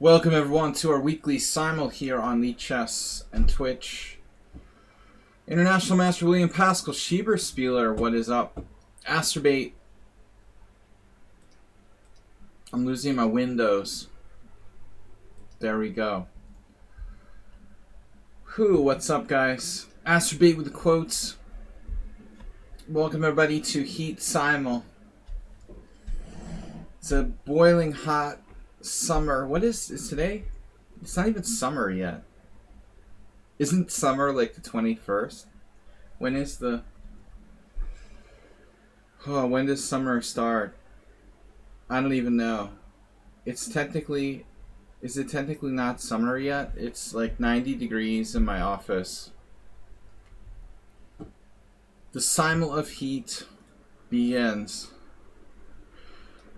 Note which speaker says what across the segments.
Speaker 1: Welcome everyone to our weekly simul here on lichess and Twitch. International Master William Paschall, Schieberspieler, what is up? Asterbait. I'm losing my windows. There we go. What's up guys? Asterbait with the quotes. Welcome everybody to Heat Simul. It's a boiling hot summer. What is today? It's not even summer yet. Isn't summer like the 21st? When is the... Oh, when does summer start? I don't even know. It's technically... Is it technically not summer yet? It's like 90 degrees in my office. The simul of heat begins.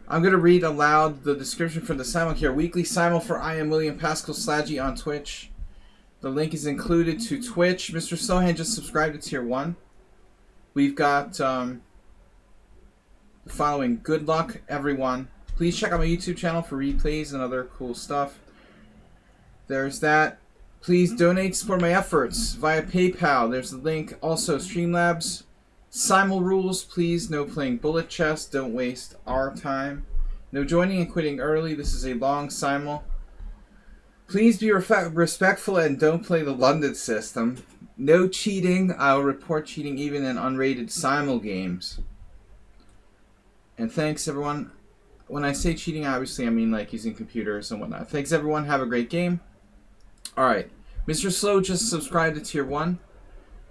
Speaker 1: I'm going to read aloud the description for the simul here. Weekly simul for I am William Paschall Slaggy on Twitch. The link is included to Twitch. Mr. Sohan just subscribed to Tier 1. We've got the following. Good luck, everyone. Please check out my YouTube channel for replays and other cool stuff. There's that. Please donate to support my efforts via PayPal. There's the link. Also, Streamlabs. Simul rules, please. No playing bullet chess. Don't waste our time. No joining and quitting early. This is a long simul. Please be respectful and don't play the London system. No cheating. I'll report cheating even in unrated simul games. And thanks everyone. When I say cheating, obviously I mean like using computers and whatnot. Thanks everyone. Have a great game. Alright. Mr. Slow just subscribed to Tier 1.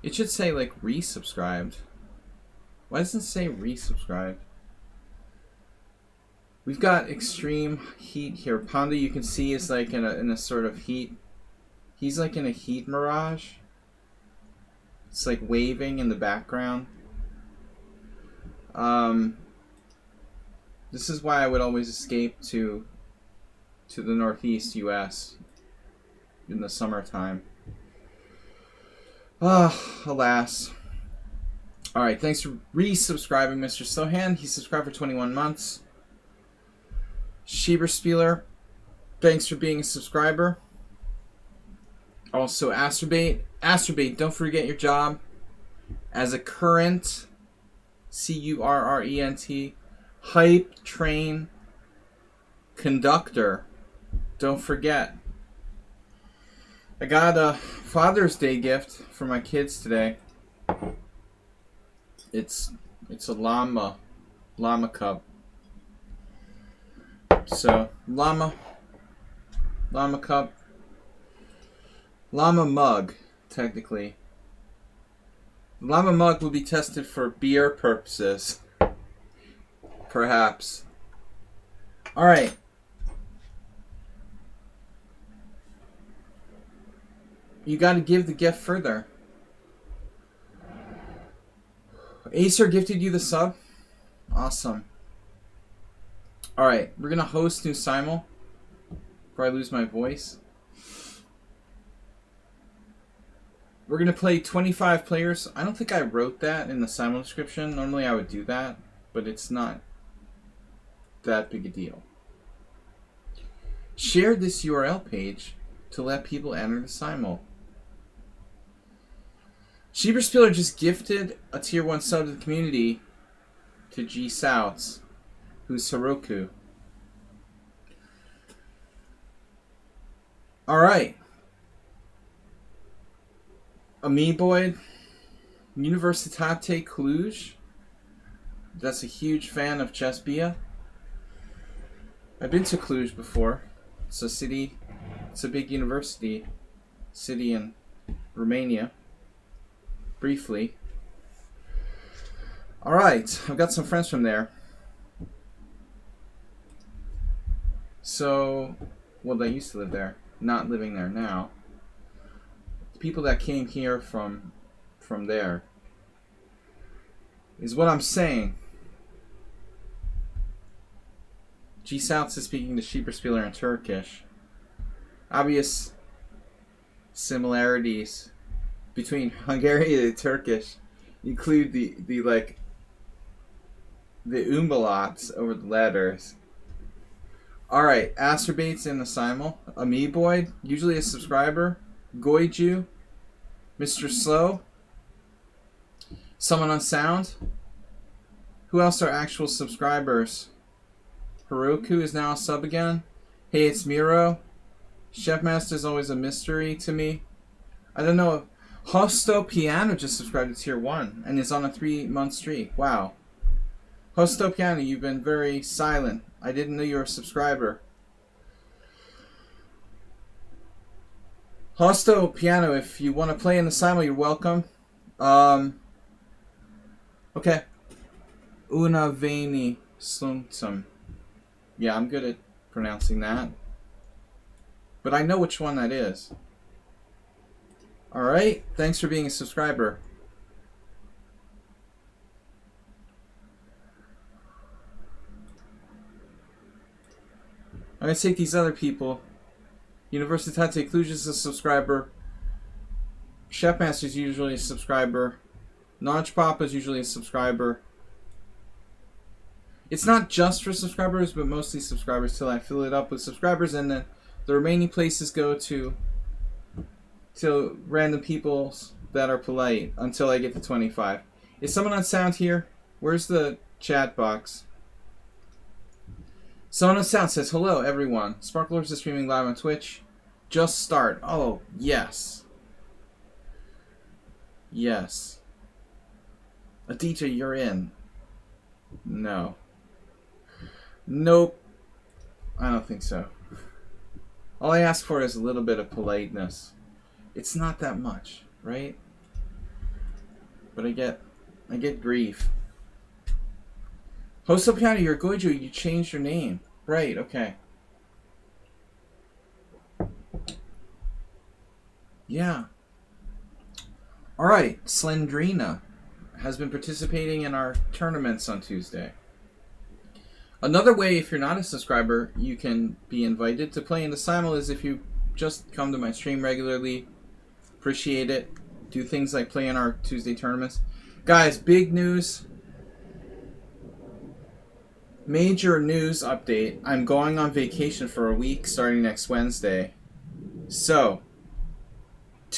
Speaker 1: It should say like resubscribed. Why doesn't it say resubscribed? We've got extreme heat here. Panda, you can see, is like in a sort of heat. He's like in a heat mirage. It's like waving in the background. This is why I would always escape to the Northeast U.S. in the summertime. Ah, alas. Alright, thanks for resubscribing, Mr. Sohan. He subscribed for 21 months. Schieberspieler, thanks for being a subscriber. Also, Asterbait. Asterbait, don't forget your job as a current, C-U-R-R-E-N-T, hype train conductor. Don't forget. I got a Father's Day gift for my kids today. It's a llama cup. So llama cup, llama mug, technically. The llama mug will be tested for beer purposes, perhaps. All right. You got to give the gift further. Acer gifted you the sub. Awesome. Alright, we're going to host new simul before I lose my voice. We're going to play 25 players. I don't think I wrote that in the simul description. Normally I would do that, but it's not that big a deal. Share this URL page to let people enter the simul. Schieberspieler just gifted a Tier 1 sub to the community to G Souths, who's Heroku. Alright. Amiboid, Universitate Cluj. That's a huge fan of Chessbia. I've been to Cluj before. It's a city, it's a big university city in Romania. Briefly. Alright, I've got some friends from there. So, well, they used to live there. Not living there now. The people that came here from there is what I'm saying. G Souths is speaking to Schieberspieler in Turkish. Obvious similarities between Hungarian and Turkish include the umlauts over the letters. Alright, Acerbates in the Simul. Amiiboid, usually a subscriber. Goiju. Mr. Slow. Someone on Sound. Who else are actual subscribers? Heroku is now a sub again. Hey, it's Miro. Chefmaster is always a mystery to me. I don't know. Hosto Piano just subscribed to Tier 1 and is on a 3-month streak. Wow. Hosto Piano, you've been very silent. I didn't know you were a subscriber. Hosto Piano, if you want to play in the Simul, you're welcome. Okay. Una Veni Sluntum. Yeah, I'm good at pronouncing that. But I know which one that is. Alright, thanks for being a subscriber. I'm going to take these other people. Universitate Cluj is a subscriber. Chefmaster is usually a subscriber. Notch Papa is usually a subscriber. It's not just for subscribers, but mostly subscribers till I fill it up with subscribers, and then the remaining places go to random people that are polite until I get to 25. Is someone on Sound here? Where's the chat box? Someone on Sound says, hello, everyone. Sparklers is streaming live on Twitch. Just start. Oh, yes. Yes. Aditya, you're in. No. Nope. I don't think so. All I ask for is a little bit of politeness. It's not that much, right? But I get grief. Hosto Piano, you're Goju, you changed your name. Right, okay. Yeah. Alright, Slendrina has been participating in our tournaments on Tuesday. Another way, if you're not a subscriber, you can be invited to play in the Simul is if you just come to my stream regularly. Appreciate it. Do things like play in our Tuesday tournaments. Guys, big news. Major news update. I'm going on vacation for a week starting next Wednesday. So,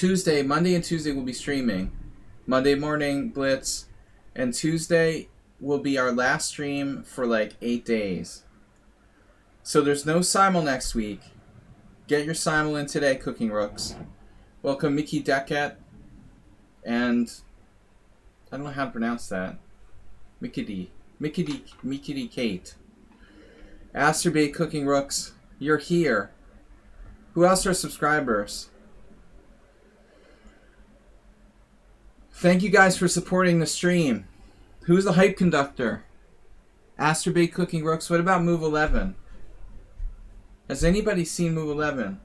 Speaker 1: Monday and Tuesday will be streaming. Monday morning, Blitz. And Tuesday will be our last stream for like 8 days. So there's no Simul next week. Get your Simul in today, Cooking Rooks. Welcome, Mickey Deckett. And I don't know how to pronounce that. Mickey Kate. Asterbait Cooking Rooks, you're here. Who else are subscribers? Thank you guys for supporting the stream. Who's the hype conductor? Asterbait Cooking Rooks. What about Move 11? Has anybody seen Move 11?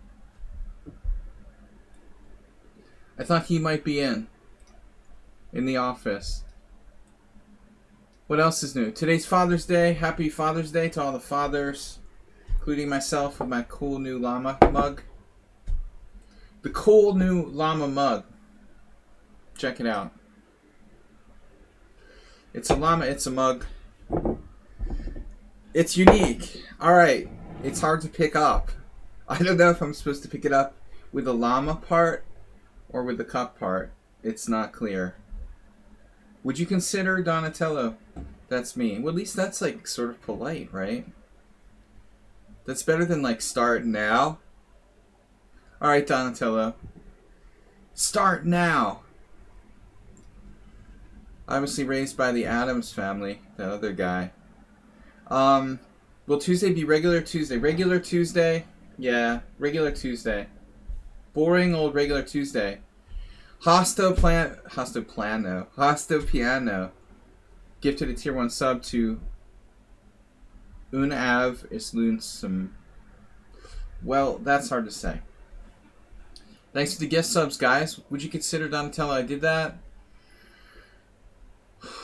Speaker 1: I thought he might be in the office. What else is new? Today's Father's Day. Happy Father's Day to all the fathers, including myself with my cool new llama mug. The cool new llama mug. Check it out. It's a llama, it's a mug. It's unique. Alright, it's hard to pick up. I don't know if I'm supposed to pick it up with the llama part or with the cup part. It's not clear. Would you consider Donatello? That's me. Well, at least that's like sort of polite, right? That's better than like start now. Alright, Donatello. Start now. Obviously raised by the Addams family, that other guy. Will Tuesday be regular Tuesday? Regular Tuesday? Yeah, regular Tuesday. Boring old regular Tuesday. Hosto Piano. Gifted a tier 1 sub to Unav Islunsum. Well, that's hard to say. Thanks for the gift subs, guys. Would you consider Donatello? I did that.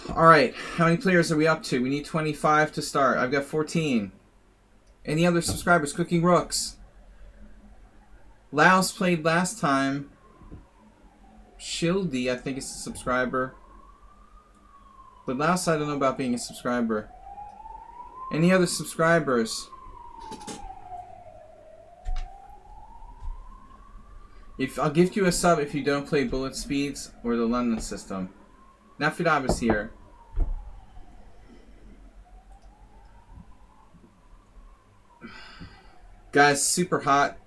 Speaker 1: Alright, how many players are we up to? We need 25 to start. I've got 14. Any other subscribers? Cooking Rooks. Laos played last time. Shildy, I think, is a subscriber. But Laos, I don't know about being a subscriber. Any other subscribers? If I'll gift you a sub if you don't play Bullet Speeds or the London system. Nafidab is here. Guys, super hot.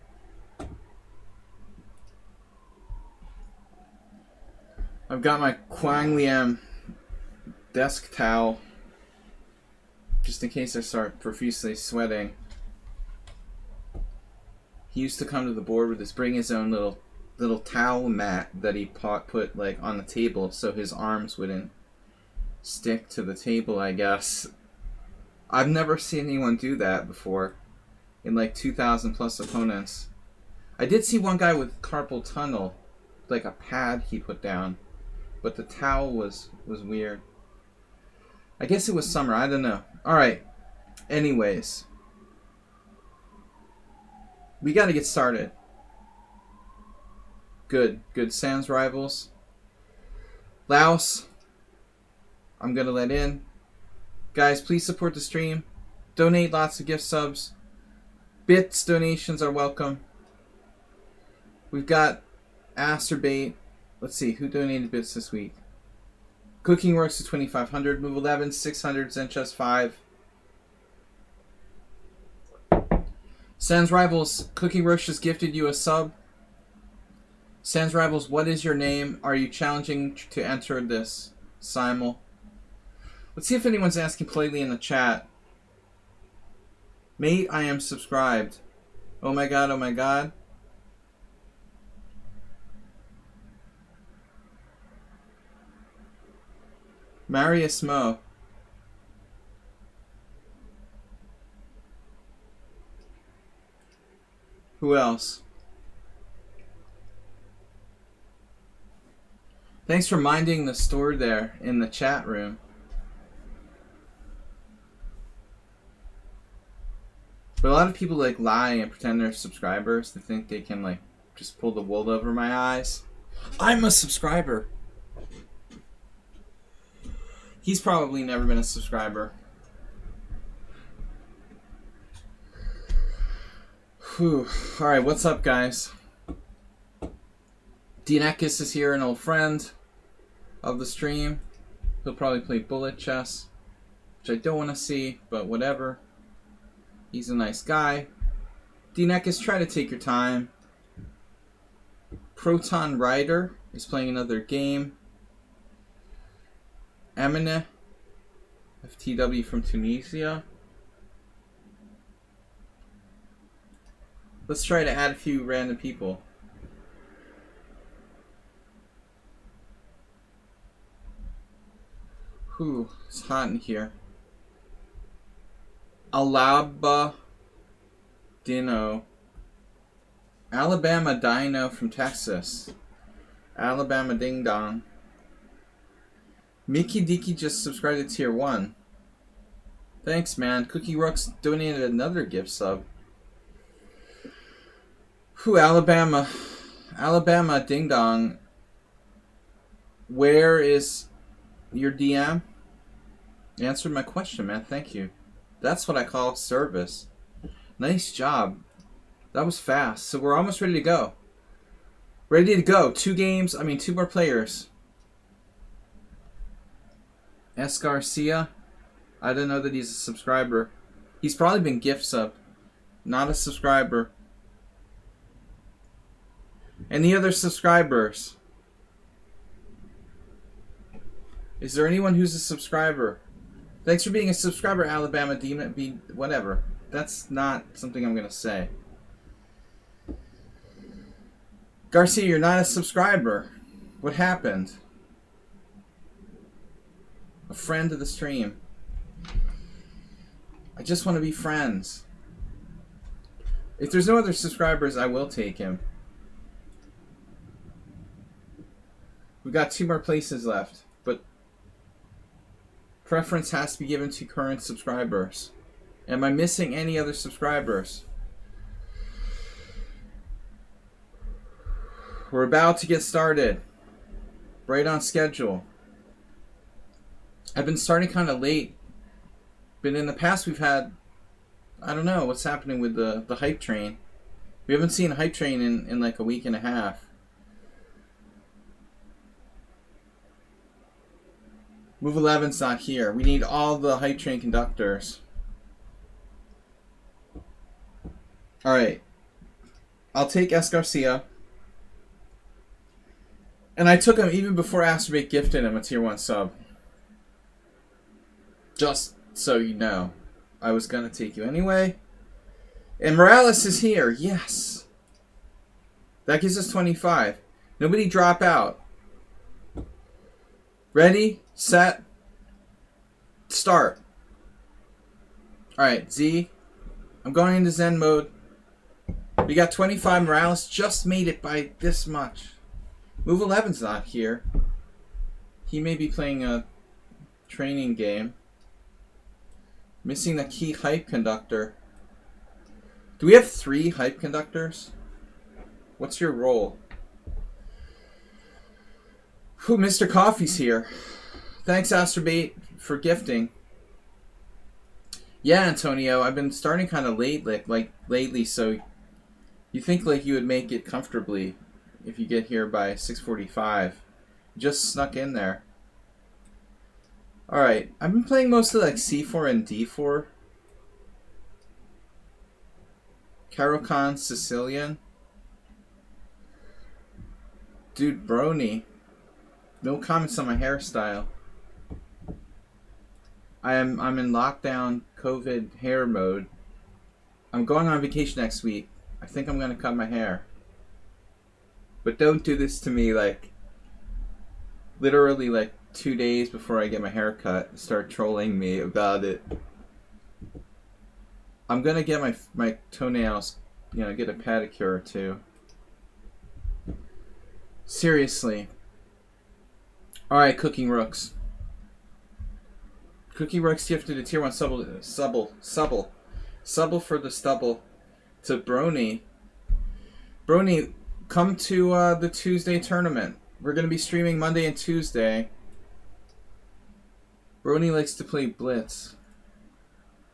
Speaker 1: I've got my Quang Liam desk towel just in case I start profusely sweating. He used to come to the board with bring his own little towel mat that he put like on the table so his arms wouldn't stick to the table, I guess. I've never seen anyone do that before in like 2,000 plus opponents. I did see one guy with carpal tunnel, like a pad he put down, but the towel was weird. I guess it was summer, I don't know. Alright, anyways. We gotta get started. Good. Sans rivals. Laos, I'm gonna let in. Guys, please support the stream. Donate lots of gift subs. Bits donations are welcome. We've got Asterbait. Let's see, who donated bits this week? Cooking Works is 2,500. Move 11, 600. Zenchess 5. Sans Rivals, Cooking Works just gifted you a sub. Sans Rivals, what is your name? Are you challenging to enter this Simul? Let's see if anyone's asking politely in the chat. Mate, I am subscribed. Oh my god, oh my god. Marius Mo. Who else? Thanks for minding the store there in the chat room. But a lot of people like lie and pretend they're subscribers. They think they can like just pull the wool over my eyes. I'm a subscriber. He's probably never been a subscriber. Whew. Alright, what's up, guys? Dinekis is here, an old friend of the stream. He'll probably play bullet chess, which I don't want to see, but whatever. He's a nice guy. Dinekis, try to take your time. Proton Rider is playing another game. Amine, FTW from Tunisia. Let's try to add a few random people. Whew, it's hot in here. Alaba Dino. Alabama Dino from Texas. Alabama Ding Dong. Mickey Dicky just subscribed to tier 1. Thanks, man. Cookie Rooks donated another gift sub. Whew, Alabama. Alabama Ding Dong. Where is your DM? Answered my question, man. Thank you. That's what I call service. Nice job. That was fast. So we're almost ready to go. Ready to go. 2 games. I mean, 2 more players. S. Garcia. I don't know that he's a subscriber. He's probably been gift sub. Not a subscriber. Any other subscribers? Is there anyone who's a subscriber? Thanks for being a subscriber, Alabama Demon. Whatever. That's not something I'm going to say. Garcia, you're not a subscriber. What happened? A friend of the stream. I just want to be friends. If there's no other subscribers, I will take him. We've got 2 more places left, but preference has to be given to current subscribers. Am I missing any other subscribers? We're about to get started. Right on schedule. I've been starting kind of late. But in the past we've had... I don't know what's happening with the hype train. We haven't seen Hype Train in like a week and a half. Move 11's not here. We need all the Hype Train conductors. Alright. I'll take S. Garcia. And I took him even before Astrobate gifted him a tier 1 sub. Just so you know. I was going to take you anyway. And Morales is here. Yes. That gives us 25. Nobody drop out. Ready, set, start. Alright, Z. I'm going into Zen mode. We got 25. Morales just made it by this much. Move 11's not here. He may be playing a training game. Missing the key hype conductor. Do we have 3 hype conductors? What's your role? Whew, Mr. Coffee's here. Thanks, Astrobate, for gifting. Yeah, Antonio, I've been starting kind of late, like lately, so you think like you would make it comfortably if you get here by 6:45. Just snuck in there. Alright, I've been playing mostly like C4 and D4. Caro-Kann, Sicilian. Dude, Brony. No comments on my hairstyle. I'm in lockdown COVID hair mode. I'm going on vacation next week. I think I'm gonna cut my hair. But don't do this to me like literally like 2 days before I get my hair cut. Start trolling me about it. I'm gonna get my toenails, you know, get a pedicure or two. Seriously. Alright, Cooking Rooks. Cookie Rooks gifted a tier 1 subble for the stubble to Brony. Brony, come to the Tuesday tournament. We're going to be streaming Monday and Tuesday. Brony likes to play Blitz.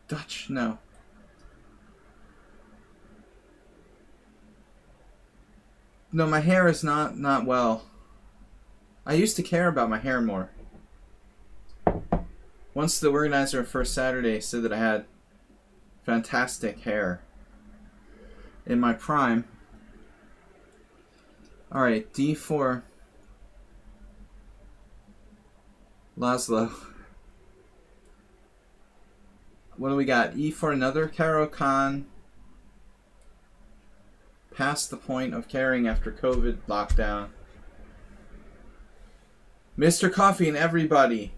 Speaker 1: Dutch? No. No, my hair is not well. I used to care about my hair more. Once the organizer of First Saturday said that I had fantastic hair in my prime. Alright, D4. Laszlo. What do we got? E4, another Caro-Kann. Past the point of caring after COVID lockdown. Mr. Coffee and everybody.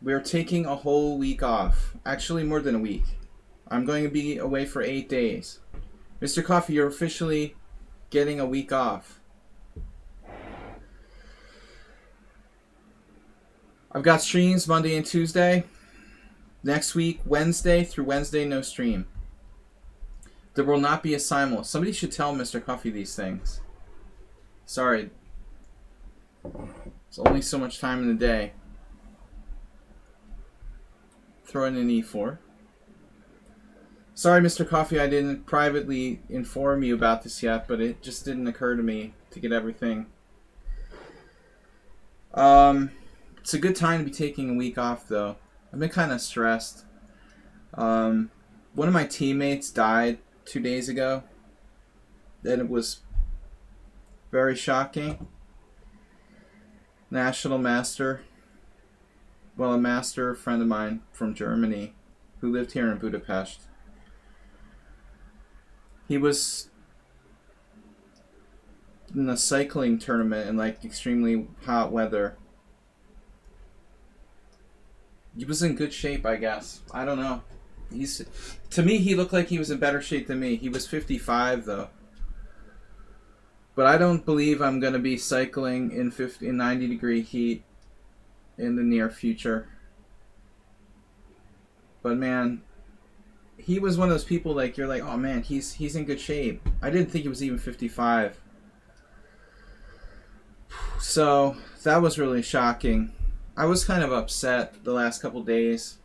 Speaker 1: We're taking a whole week off. Actually, more than a week. I'm going to be away for 8 days. Mr. Coffee, you're officially getting a week off. I've got streams Monday and Tuesday. Next week, Wednesday through Wednesday, no stream. There will not be a simul. Somebody should tell Mr. Coffee these things. Sorry. There's only so much time in the day. Throw in an E4. Sorry, Mr. Coffee, I didn't privately inform you about this yet, but it just didn't occur to me to get everything. It's a good time to be taking a week off, though. I've been kind of stressed. One of my teammates died 2 days ago. And it was very shocking. National master. Well, a master friend of mine from Germany who lived here in Budapest. He was in a cycling tournament in like extremely hot weather. He was in good shape, I guess. I don't know. To me, he looked like he was in better shape than me. He was 55 though. But I don't believe I'm going to be cycling in 90 degree heat in the near future. But man, he was one of those people like you're like, oh man, he's in good shape. I didn't think he was even 55. So that was really shocking. I was kind of upset the last couple days.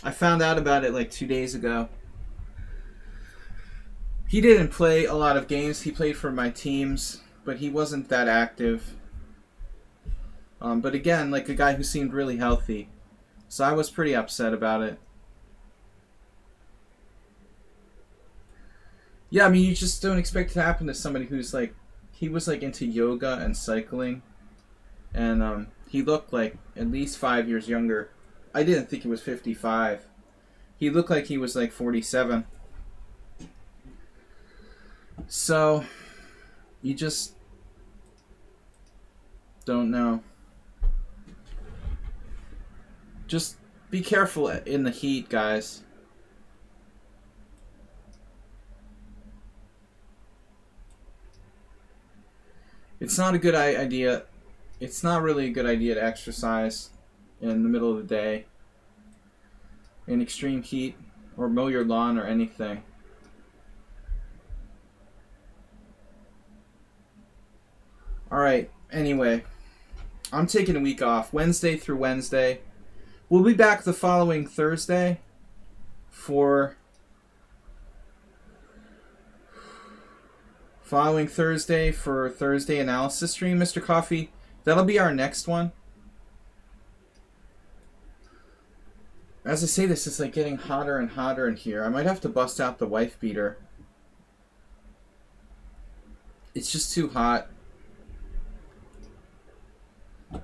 Speaker 1: I found out about it like 2 days ago. He didn't play a lot of games. He played for my teams, but he wasn't that active. But again, like a guy who seemed really healthy. So I was pretty upset about it. Yeah, I mean, you just don't expect it to happen to somebody who's like, he was like into yoga and cycling. And he looked like at least 5 years younger. I didn't think he was 55. He looked like he was like 47. So, you just don't know. Just be careful in the heat, guys. It's not a good idea. It's not really a good idea to exercise in the middle of the day in extreme heat or mow your lawn or anything. Alright, anyway, I'm taking a week off, Wednesday through Wednesday. We'll be back the following Thursday for Thursday analysis stream, Mr. Coffee. That'll be our next one. As I say this, it's like getting hotter and hotter in here. I might have to bust out the wife beater. It's just too hot.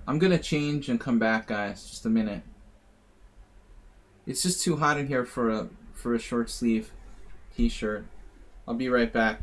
Speaker 1: I'm gonna change and come back, guys. Just a minute. It's just too hot in here for a short sleeve t-shirt. I'll be right back.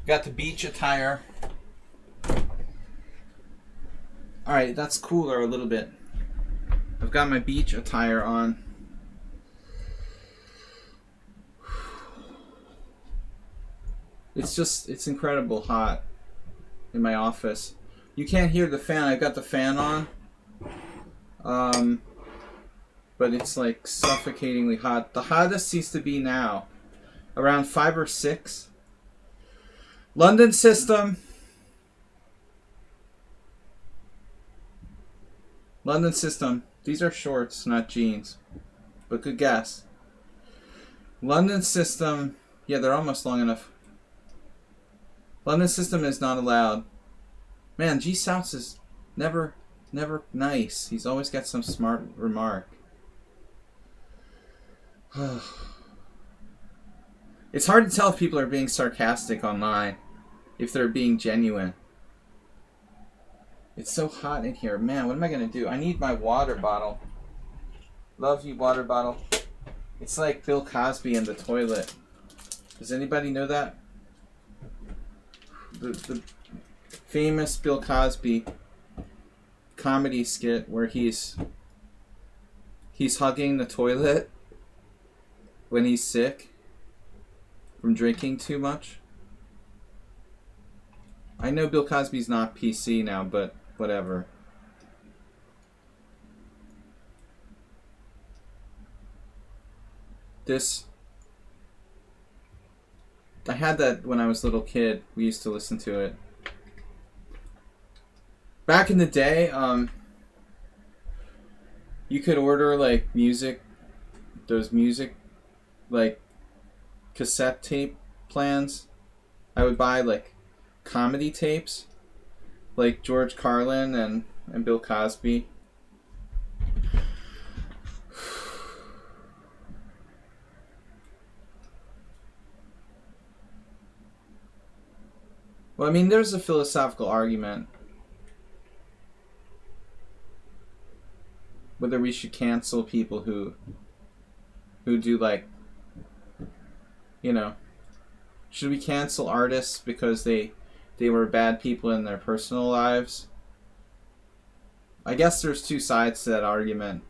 Speaker 1: Got the beach attire. Alright, that's cooler a little bit. I've got my beach attire on. It's incredible hot in my office. You can't hear the fan. I've got the fan on. But it's like suffocatingly hot. The hottest seems to be now around 5 or 6. London system. London system. These are shorts, not jeans. But good guess. London system. Yeah, they're almost long enough. London system is not allowed. Man, G Souths is never nice. He's always got some smart remark. It's hard to tell if people are being sarcastic online. If they're being genuine. It's so hot in here. Man, what am I going to do? I need my water bottle. Love you, water bottle. It's like Bill Cosby in the toilet. Does anybody know that? The famous Bill Cosby comedy skit where he's hugging the toilet when he's sick from drinking too much. I know Bill Cosby's not PC now, but whatever. I had that when I was a little kid. We used to listen to it. Back in the day, you could order like those music, like cassette tape plans. I would buy like comedy tapes, like George Carlin and Bill Cosby. Well, I mean, there's a philosophical argument whether we should cancel people who do, like, you know, should we cancel artists because they were bad people in their personal lives? I guess there's two sides to that argument.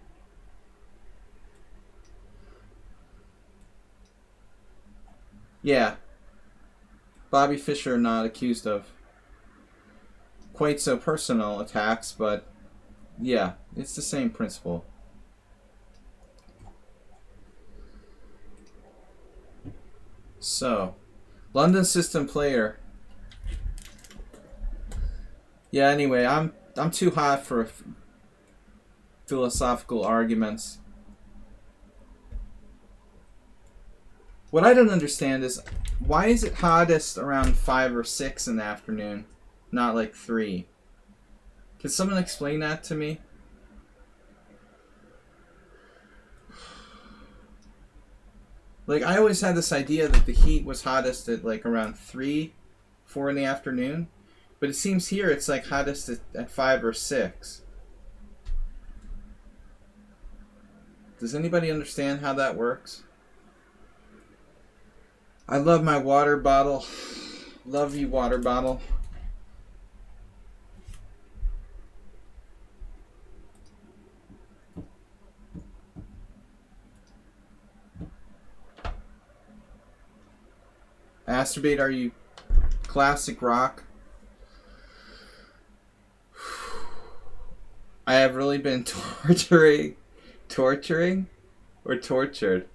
Speaker 1: Yeah. Bobby Fischer not accused of quite so personal attacks, but yeah, it's the same principle. So, London System player. Yeah, anyway, I'm too hot for philosophical arguments. What I don't understand is, why is it hottest around 5 or 6 in the afternoon, not like 3? Can someone explain that to me? Like, I always had this idea that the heat was hottest at like around 3, 4 in the afternoon. But it seems here it's like hottest at 5 or 6. Does anybody understand how that works? I love my water bottle. Love you, water bottle. Masturbate, are you classic rock? I have really been torturing or tortured?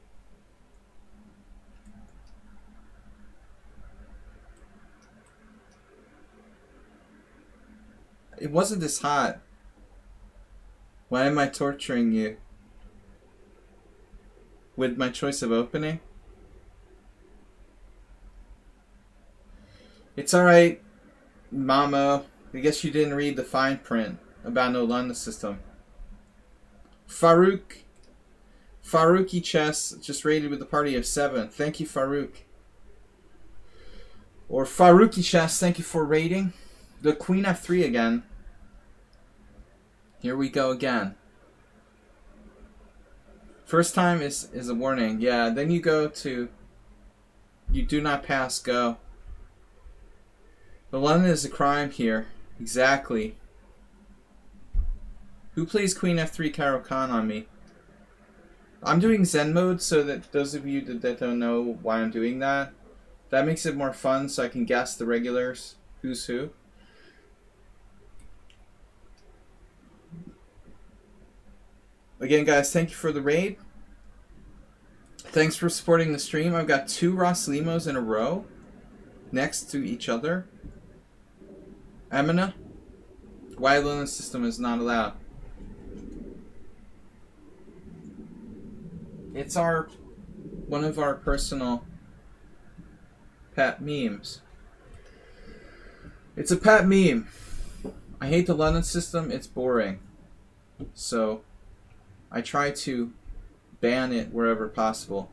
Speaker 1: It wasn't this hot. Why am I torturing you? With my choice of opening? It's alright, Mama. I guess you didn't read the fine print about no London System. Farouk. Farouki Chess just rated with a party of 7. Thank you, Farouk. Or Farouki Chess, thank you for rating. The Queen F3 again. Here we go again. First time is a warning. Yeah, then you go to... You do not pass, go. The London is a crime here. Exactly. Who plays Queen F3 Caro Kann on me? I'm doing Zen mode so that those of you that don't know why I'm doing that, that makes it more fun so I can guess the regulars. Who's who. Again, guys, thank you for the raid. Thanks for supporting the stream. I've got 2 Ross Limos in a row next to each other. Amina, why London System is not allowed. It's one of our personal pet memes. It's a pet meme. I hate the London System. It's boring. So I try to ban it wherever possible.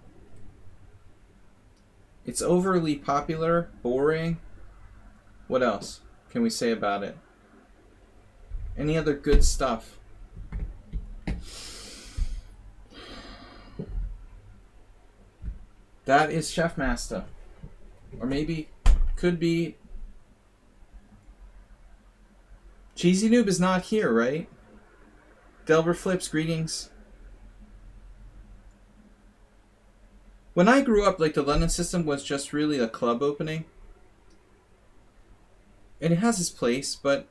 Speaker 1: It's overly popular, boring. What else can we say about it? Any other good stuff? That is Chef Master. Or maybe, could be... Cheesy Noob is not here, right? Delver Flips, greetings. When I grew up, like, the London System was just really a club opening. And it has its place, but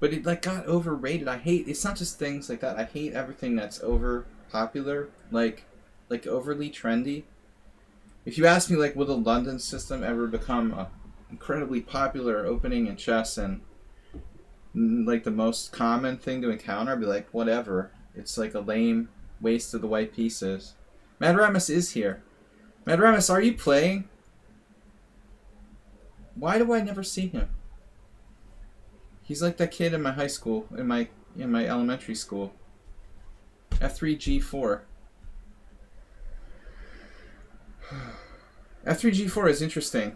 Speaker 1: it, like, got overrated. It's not just things like that. I hate everything that's over popular, like overly trendy. If you ask me, like, will the London System ever become a incredibly popular opening in chess and, like, the most common thing to encounter, I'd be like, whatever. It's like a lame waste of the white pieces. Madramus is here. Madramus, are you playing? Why do I never see him? He's like that kid in my high school, in my elementary school. F3 G4. F3 G4 is interesting.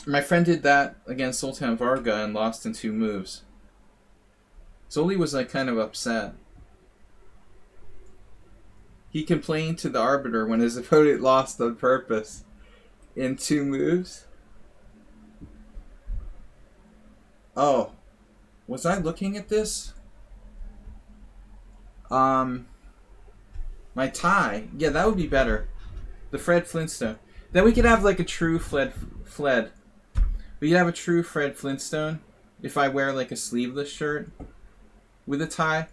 Speaker 1: My friend did that against Sultan Varga and lost in 2 moves. Zoli was like kind of upset. He complained to the arbiter when his opponent lost on purpose in 2 moves. Oh, was I looking at this? My tie. Yeah, that would be better. The Fred Flintstone. Then we could have like a true Fled. We could have a true Fred Flintstone if I wear like a sleeveless shirt with a tie.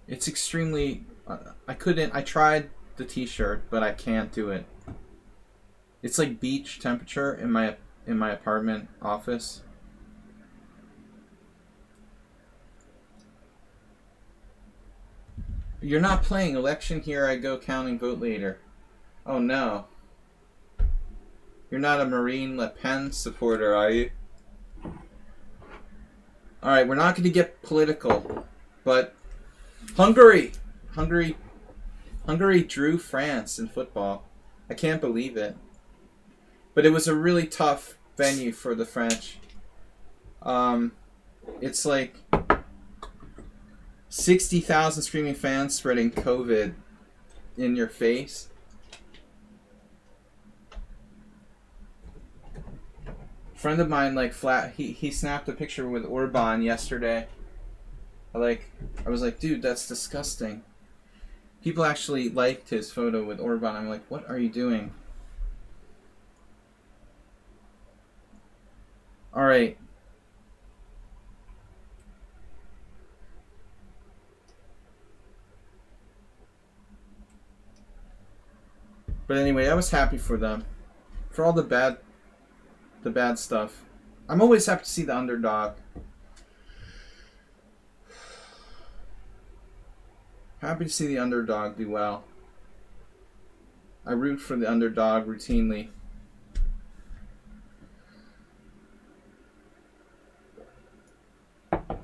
Speaker 1: It's extremely... I couldn't... I tried the t-shirt, but I can't do it. It's like beach temperature in my apartment office. You're not playing. Election here I go, counting vote later. Oh no. You're not a Marine Le Pen supporter, are you? Alright, we're not going to get political. But Hungary drew France in football. I can't believe it. But it was a really tough venue for the French. It's like 60,000 screaming fans spreading COVID in your face. A friend of mine, like, he snapped a picture with Orban yesterday. I was like, dude, that's disgusting. People actually liked his photo with Orban. I'm like, what are you doing? Alright. But anyway, I was happy for them. For all the bad stuff. I'm always happy to see the underdog. Happy to see the underdog do well. I root for the underdog routinely.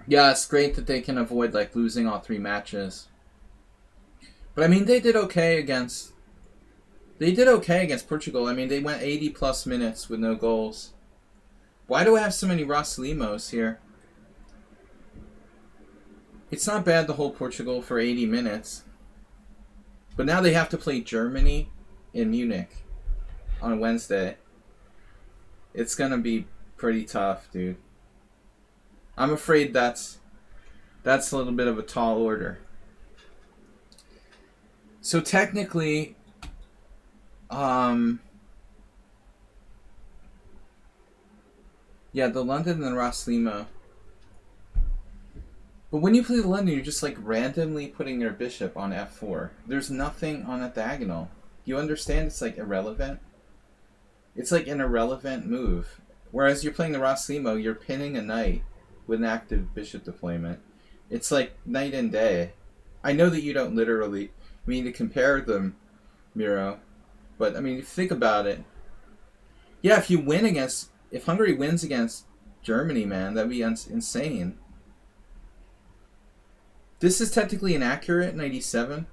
Speaker 1: Yeah, it's great that they can avoid like losing all 3 matches. But I mean, they did okay against Portugal. I mean, they went 80 plus minutes with no goals. Why do I have so many Ross Limos here? It's not bad to hold Portugal for 80 minutes. But now they have to play Germany in Munich on Wednesday. It's going to be pretty tough, dude. I'm afraid that's a little bit of a tall order. So technically, yeah, the London and Ross Lima. But when you play the London, you're just like randomly putting your bishop on f4. There's nothing on a diagonal. You understand? It's like irrelevant. It's like an irrelevant move. Whereas you're playing the Ross Limo, you're pinning a knight with an active bishop deployment. It's like night and day. I know that you don't literally mean to compare them, Miro, but I mean, if you think about it, yeah, if Hungary wins against Germany, man, that'd be insane. This is technically inaccurate, 97.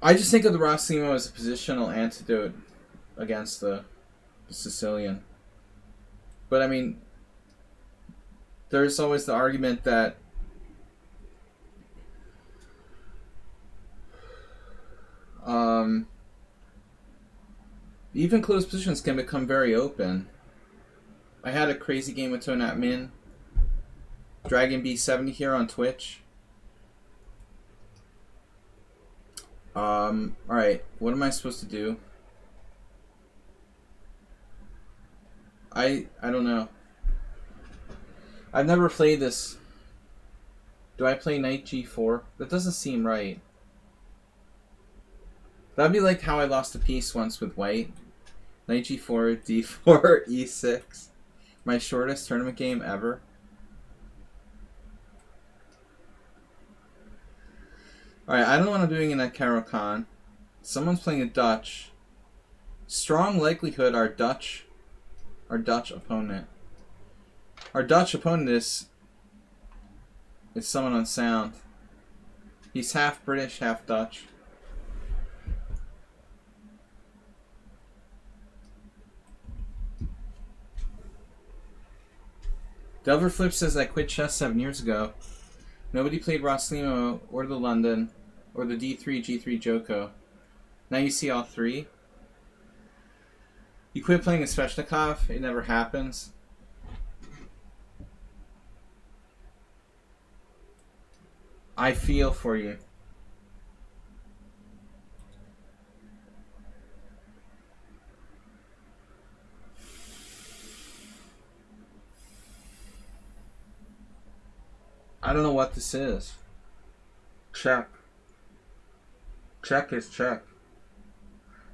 Speaker 1: I just think of the Ross Limo as a positional antidote against the Sicilian. But I mean, there's always the argument that even closed positions can become very open. I had a crazy game with Tonat Min. Dragon B70 here on Twitch. Alright, what am I supposed to do? I don't know. I've never played this. Do I play knight g4? That doesn't seem right. That'd be like how I lost a piece once with white. Knight g4, d4, e6. My shortest tournament game ever. Alright, I don't know what I'm doing in that Caro-Kann. Someone's playing a Dutch. Strong likelihood our Dutch opponent. Our Dutch opponent is someone on sound. He's half British, half Dutch. Delver Flip says I quit chess 7 years ago. Nobody played Rosslimo or the London or the D3, G3 Joko. Now you see all three. You quit playing a Sveshnikov, it never happens. I feel for you. I don't know what this is. Check. Check is check.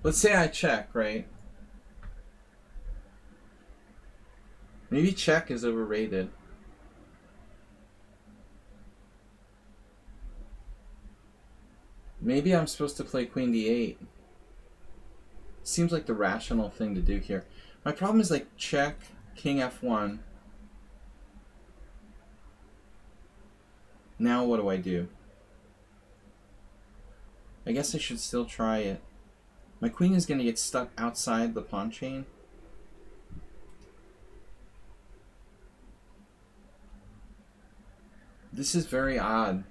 Speaker 1: Let's say I check, right? Maybe check is overrated. Maybe I'm supposed to play Queen D8. Seems like the rational thing to do here. My problem is like check, King F1. Now what do I do? I guess I should still try it. My queen is going to get stuck outside the pawn chain. This is very odd.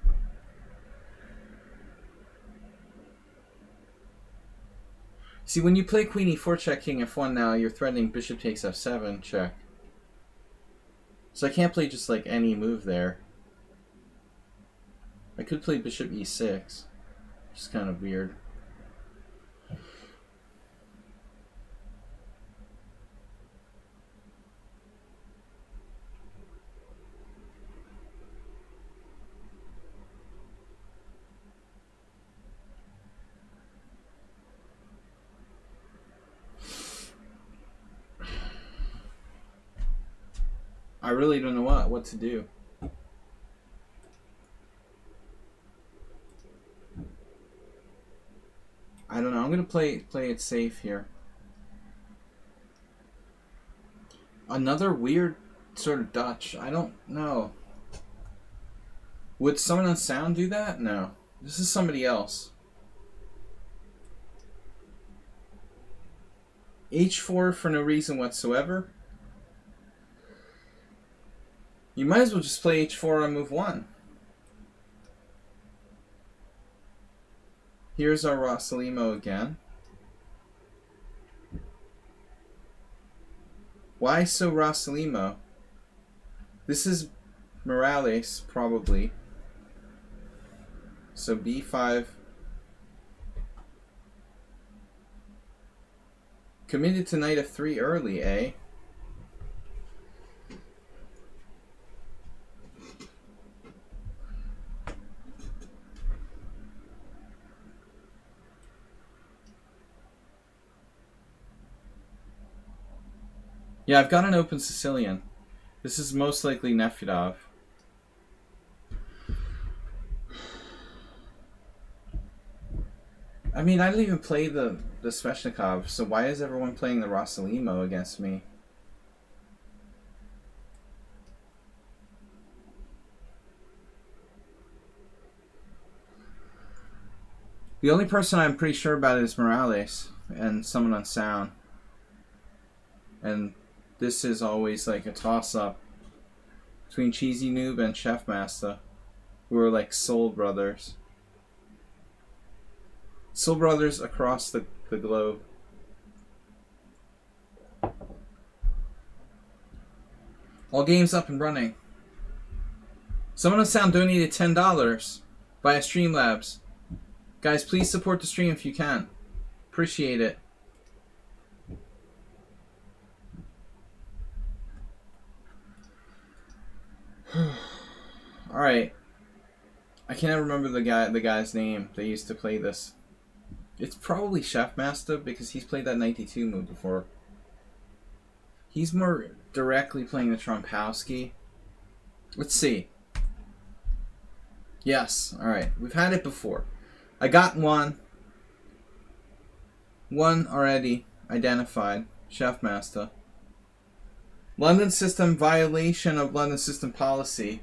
Speaker 1: See, when you play Queen E4 check, King F1 now, you're threatening Bishop takes F7 check. So I can't play just like any move there. I could play Bishop E6, which is kind of weird. I really don't know what to do. I don't know. I'm gonna play it safe here. Another weird sort of Dutch. I don't know. Would someone on sound do that? No. This is somebody else. H4 for no reason whatsoever. You might as well just play H4 on move 1. Here's our Rosslimo again. Why so Rosslimo? This is Morales, probably. So B5. Committed to knight F3 early, eh? Yeah, I've got an open Sicilian. This is most likely Nefedov. I mean, I didn't even play the Sveshnikov, so why is everyone playing the Rosslimo against me? The only person I'm pretty sure about is Morales and someone on sound. And this is always like a toss-up between Cheesy Noob and Chef Master, who are like soul brothers. Soul brothers across the globe. All games up and running. Someone on sound donated $10 via Streamlabs. Guys, please support the stream if you can. Appreciate it. Alright. I can't remember the guy's name that used to play this. It's probably Chef Master because he's played that 92 move before. He's more directly playing the Trompowsky. Let's see. Yes, alright. We've had it before. I got one. One already identified. Chef Master. London system violation of London system policy.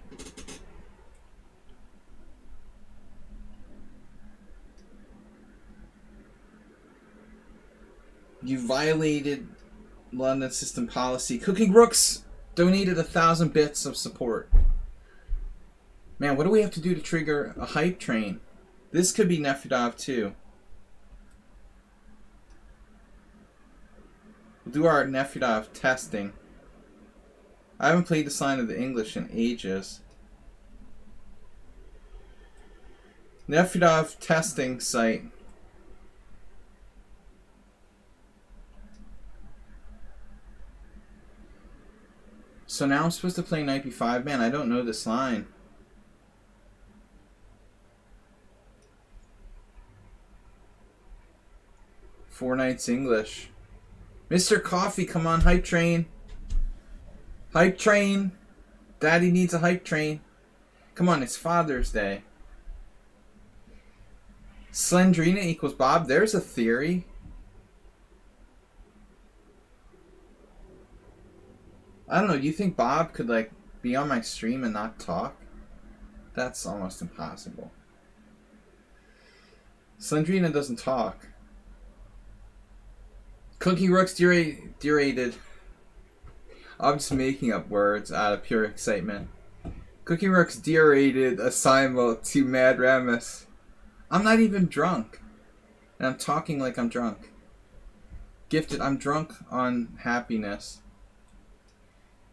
Speaker 1: You violated London system policy. Cooking rooks Donated 1,000 bits of support. Man, what do we have to do to trigger a hype train? This could be Nefedov too. We'll do our Nefedov testing. I haven't played the Sign of the English in ages. Nefedov testing site. So now I'm supposed to play knight b5. Man, I don't know this line. Four knights English. Mr. Coffee, come on, hype train. Hype train. Daddy needs a hype train. Come on, it's Father's Day. Slendrina equals Bob. There's a theory. I don't know. Do you think Bob could, like, be on my stream and not talk? That's almost impossible. Slendrina doesn't talk. Cookie Rook's derated. I'm just making up words out of pure excitement. Cookie Rook's derated a simul to Mad Ramus. I'm not even drunk. And I'm talking like I'm drunk. Gifted, I'm drunk on happiness.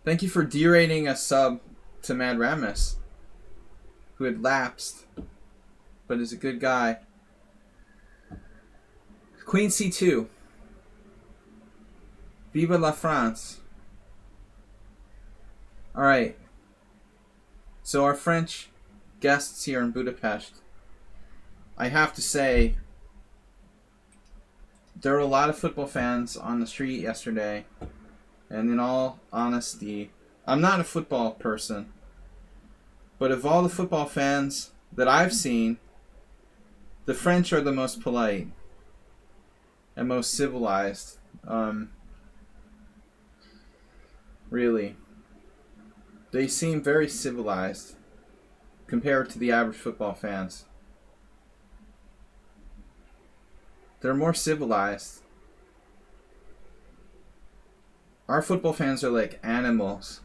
Speaker 1: Thank you for derating a sub to Mad Ramus, who had lapsed, but is a good guy. Queen c2. Viva la France. Alright. So our French guests here in Budapest, I have to say, there were a lot of football fans on the street yesterday. And in all honesty, I'm not a football person. But of all the football fans that I've seen, the French are the most polite and most civilized. Really. They seem very civilized compared to the average football fans. They're more civilized. Our football fans are like animals.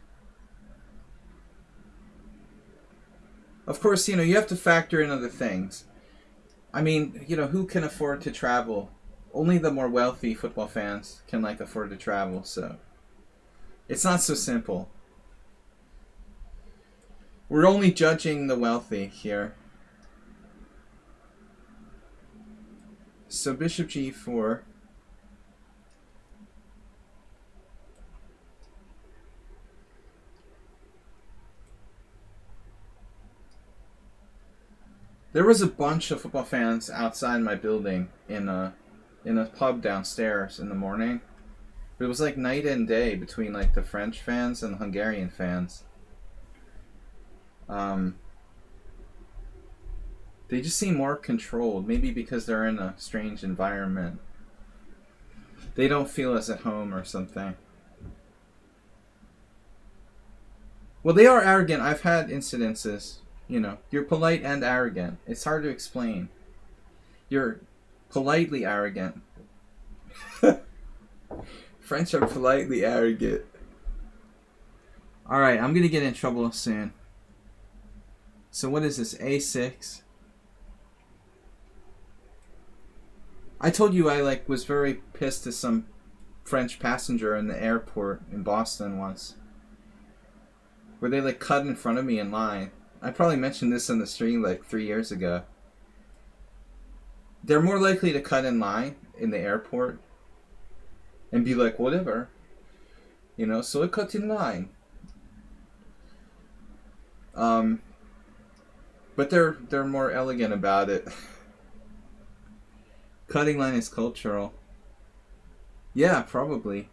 Speaker 1: Of course, you know, you have to factor in other things. I mean, you know, who can afford to travel? Only the more wealthy football fans can, like, afford to travel, so it's not so simple. We're only judging the wealthy here. So bishop g4. There was a bunch of football fans outside my building in a pub downstairs in the morning. It was like night and day between, like, the French fans and the Hungarian fans. They just seem more controlled. Maybe because they're in a strange environment. They don't feel as at home or something. Well, they are arrogant. I've had incidences. You know, you're polite and arrogant. It's hard to explain. You're politely arrogant. French are politely arrogant. Alright, I'm going to get in trouble soon. So what is this? A6. I told you I, like, was very pissed at some French passenger in the airport in Boston once, where they, like, cut in front of me in line. I probably mentioned this in the stream like 3 years ago. They're more likely to cut in line in the airport and be like, whatever. You know, so I cut in line. But they're more elegant about it. Cutting line is cultural. Yeah, probably.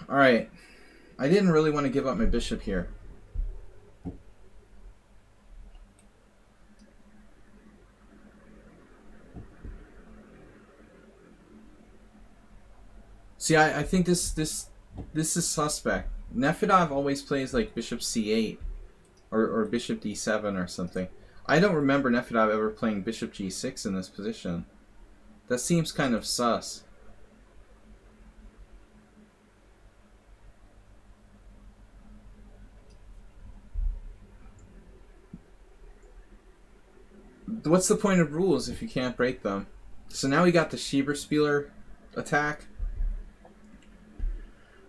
Speaker 1: Alright. I didn't really want to give up my bishop here. See, I think this This is suspect. Nefedov always plays like bishop c8 or bishop d7 or something. I don't remember Nefedov ever playing bishop g6 in this position. That seems kind of sus. What's the point of rules if you can't break them? So now we got the Schieberspieler attack.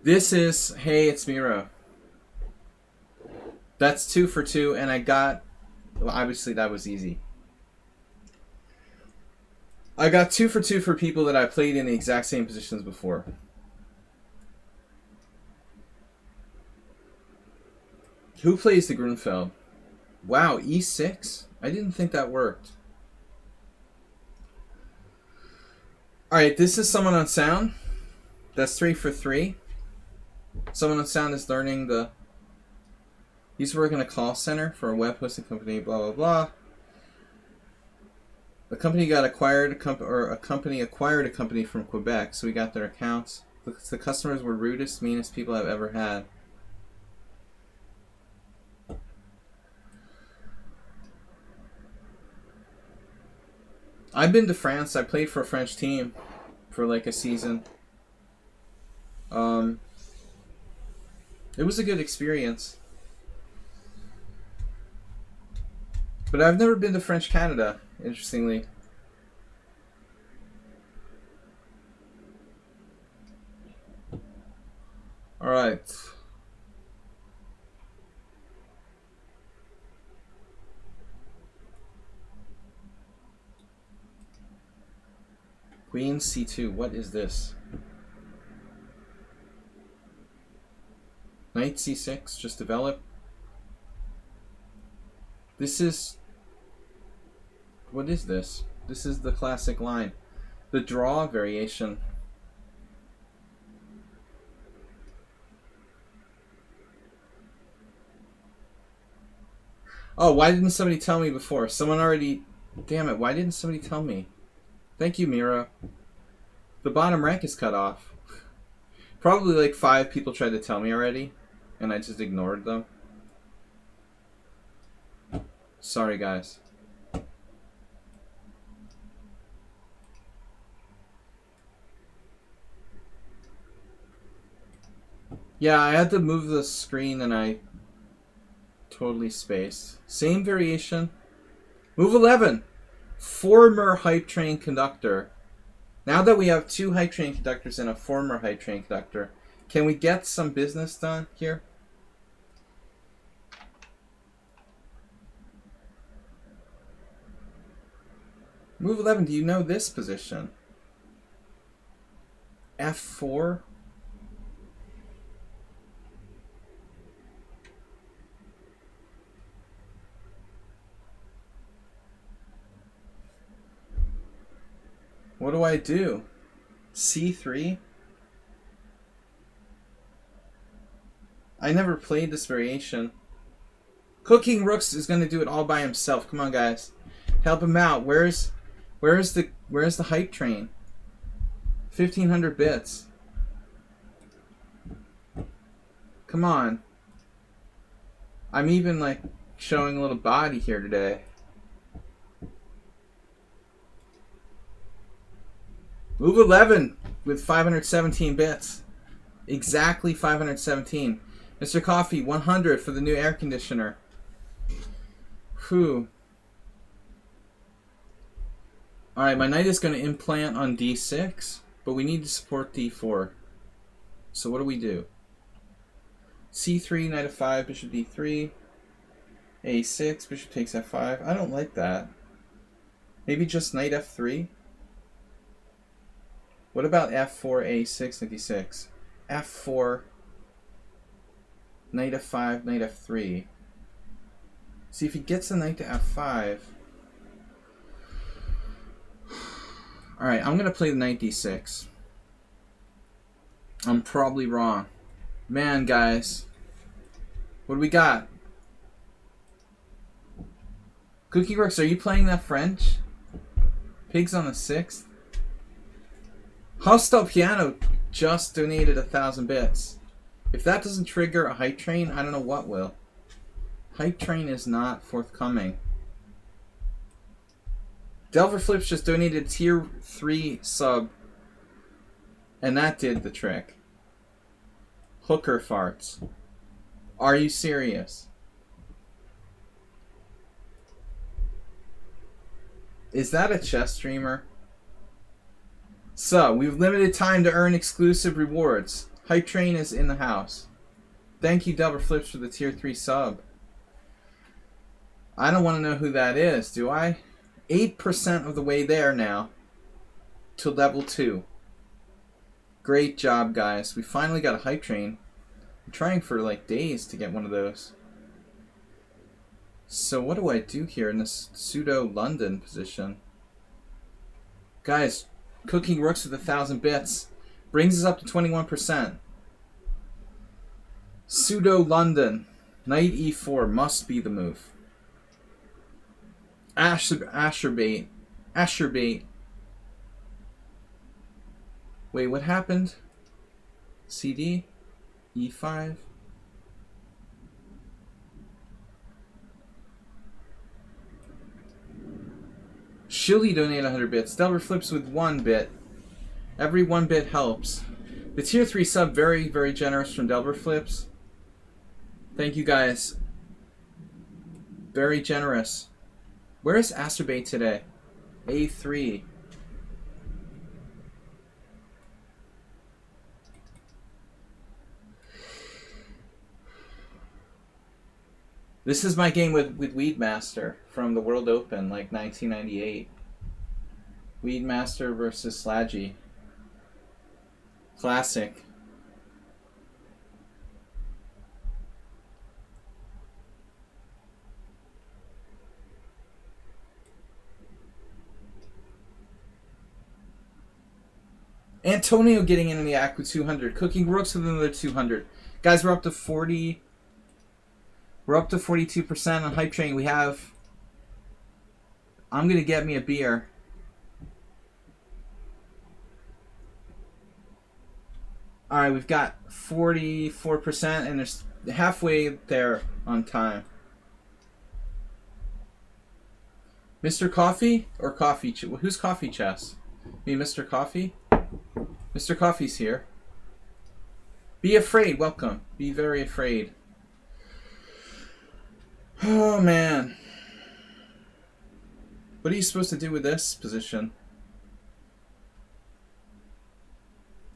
Speaker 1: This is, hey, it's Miro. That's 2 for 2, and I got, well, obviously that was easy. I got 2 for 2 for people that I played in the exact same positions before. Who plays the Grunfeld? Wow, e6? I didn't think that worked. Alright, this is Someone on Sound. That's 3 for 3. Someone on Sound is learning the... He's working a call center for a web hosting company, blah, blah, blah. The company got acquired, a company acquired a company from Quebec, so we got their accounts. The customers were rudest, meanest people I've ever had. I've been to France. I played for a French team for like a season. It was a good experience. But I've never been to French Canada, interestingly. Alright. Queen c2. What is this? Knight c6. Just develop. This is... What is this? This is the classic line. The draw variation. Oh, why didn't somebody tell me before? Someone already... Damn it, why didn't somebody tell me? Thank you, Mira. The bottom rank is cut off. Probably like 5 people tried to tell me already, and I just ignored them. Sorry, guys. Yeah, I had to move the screen and I totally spaced. Same variation. Move 11. Former hype train conductor. Now that we have 2 hype train conductors and a former hype train conductor, can we get some business done here? Move 11, do you know this position? F4? What do I do? C3? I never played this variation. Cooking Rooks is gonna do it all by himself. Come on, guys, help him out. Where's the hype train? 1,500 bits. Come on. I'm even like showing a little body here today. Move 11 with 517 bits. Exactly 517. Mr. Coffee, 100 for the new air conditioner. Whew. Alright, my knight is going to implant on d6, but we need to support d4. So what do we do? c3, knight f5, bishop d3, a6, bishop takes f5. I don't like that. Maybe just knight f3? What about f4, a6, knight d6? f4, knight f5, knight f3. See, if he gets the knight to f5... Alright, I'm going to play the knight d6. I'm probably wrong. Man, guys. What do we got? Cookie Works, are you playing that French? Pigs on the 6th? Hostile Piano. just donated 1,000 bits. If that doesn't trigger a hype train, I don't know what will. Hype train is not forthcoming. Delver Flips just donated tier 3 sub. And that did the trick. Hooker farts. Are you serious? Is that a chess streamer? So, we've limited time to earn exclusive rewards. Hype Train is in the house. Thank you, Delver Flips, for the tier 3 sub. I don't want to know who that is, do I? 8% of the way there now. To level 2. Great job, guys. We finally got a Hype Train. I'm trying for like days to get one of those. So what do I do here in this pseudo London position? Guys, cooking rooks with 1,000 bits brings us up to 21%. Pseudo London. Knight e4 must be the move. Asherbait. Asherbait. Wait, what happened? CD? E5? Shilly donated 100 bits. Delver Flips with 1 bit. Every 1 bit helps. The tier 3 sub, very, very generous from Delver Flips. Thank you guys. Very generous. Where is Asherbait today? A3. This is my game with Weedmaster from the World Open, like 1998. Weedmaster versus Slaggy. Classic. Antonio getting in the act with 200. Cooking rooks with another 200. Guys, we're up to 40. We're up to 42% on Hype Train. We have... I'm going to get me a beer. Alright, we've got 44% and there's halfway there on time. Mr. Coffee or Coffee? Who's Coffee Chess? Me, Mr. Coffee? Mr. Coffee's here. Be afraid. Welcome. Be very afraid. Oh, man. What are you supposed to do with this position?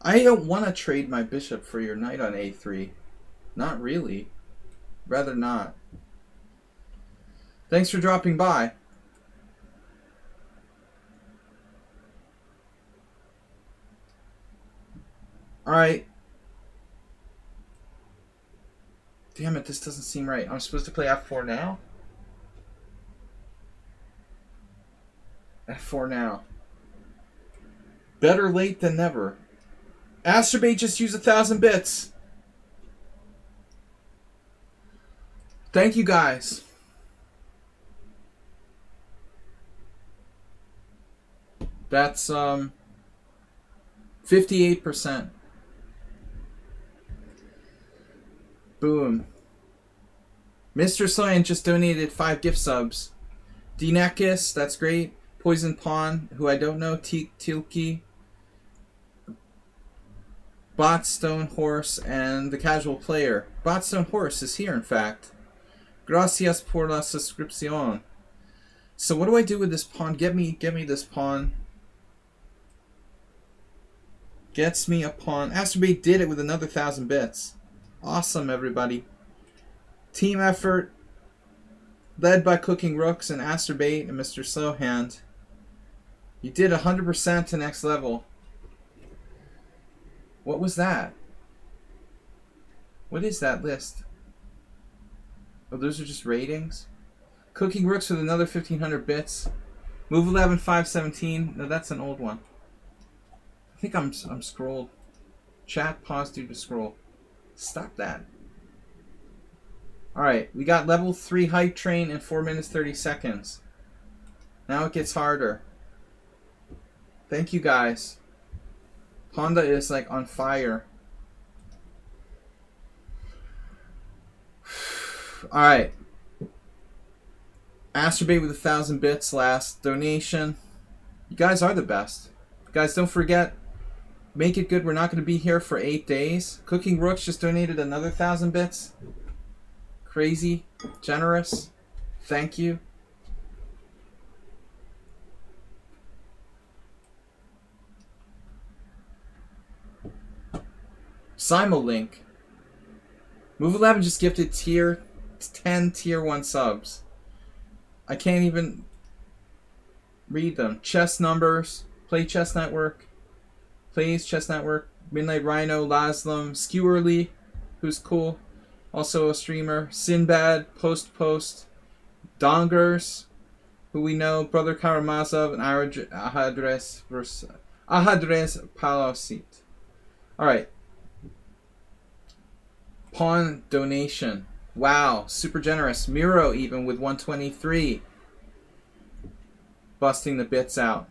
Speaker 1: I don't want to trade my bishop for your knight on a3. Not really. Rather not. Thanks for dropping by. Alright. Damn it, this doesn't seem right. I'm supposed to play f4 now? f4 now. Better late than never. Asterbait just used 1,000 bits. Thank you guys. That's 58%. Boom. Mr. Soyan just donated 5 gift subs. Dinakis, that's great. Poison Pawn, who I don't know. Tilki. Botstone Horse, and the Casual Player. Botstone Horse is here, in fact. Gracias por la suscripción. So what do I do with this pawn? Get me this pawn. Gets me a pawn. Asterbait did it with another 1,000 bits. Awesome, everybody. Team effort. Led by Cooking Rooks and Asterbait and Mr. Slowhand. You did 100% to next level. What was that? What is that list? Oh, those are just ratings? Cooking Rooks with another 1,500 bits. Move 11, 5, 17. No, that's an old one. I think I'm scrolled. Chat pause due to scroll. Stop that. Alright, we got level 3 Hype Train in 4 minutes 30 seconds. Now it gets harder. Thank you guys. Honda is like on fire. Alright. Astrobate with 1,000 bits last donation. You guys are the best. Guys, don't forget, make it good. We're not going to be here for 8 days. Cooking Rooks just donated another 1,000 bits. Crazy. Generous. Thank you. Simul link. Move 11 just gifted tier 10 tier 1 subs. I can't even read them. Chess Numbers, Play Chess Network, Plays Chess Network, Midnight Rhino, Laslam, Skewerly, who's cool, also a streamer, Sinbad, Post, Dongers, who we know, Brother Karamazov, and Ahadres Palosit. Alright. Pawn donation. Wow, super generous. Miro even with 123. Busting the bits out.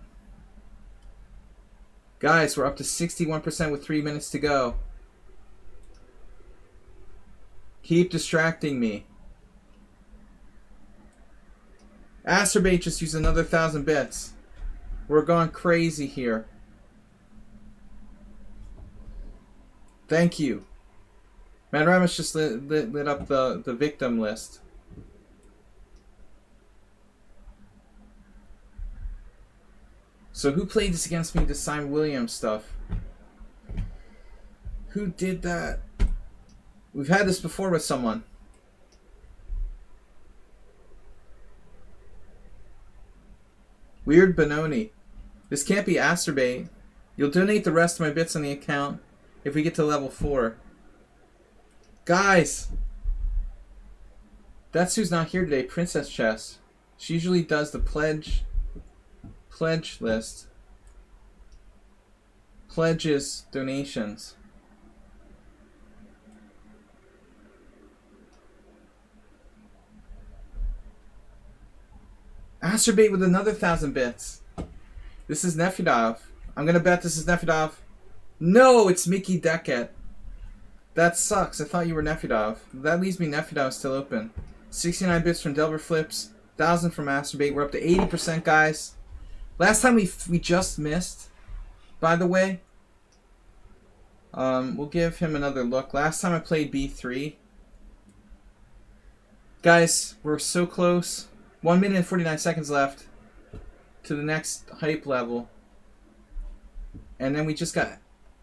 Speaker 1: Guys, we're up to 61% with 3 minutes to go. Keep distracting me. Astrobate just used another 1,000 bits. We're going crazy here. Thank you. Madramus just lit up the victim list. So who played this against me, the Simon Williams stuff? Who did that? We've had this before with someone. Weird Benoni. This can't be Astrobate. You'll donate the rest of my bits on the account if we get to level 4. Guys! That's who's not here today, Princess Chess. She usually does the pledge list. Pledges, donations. Astrobate with another 1,000 bits. This is Nefedov. I'm gonna bet this is Nefedov. No, it's Mickey Deckett. That sucks. I thought you were Nefedov. That leaves me Nefedov still open. 69 bits from Delver Flips. 1,000 from Astrobate. We're up to 80%, guys. Last time we just missed, by the way. We'll give him another look. Last time I played B3. Guys, we're so close. 1 minute and 49 seconds left to the next hype level. And then we just got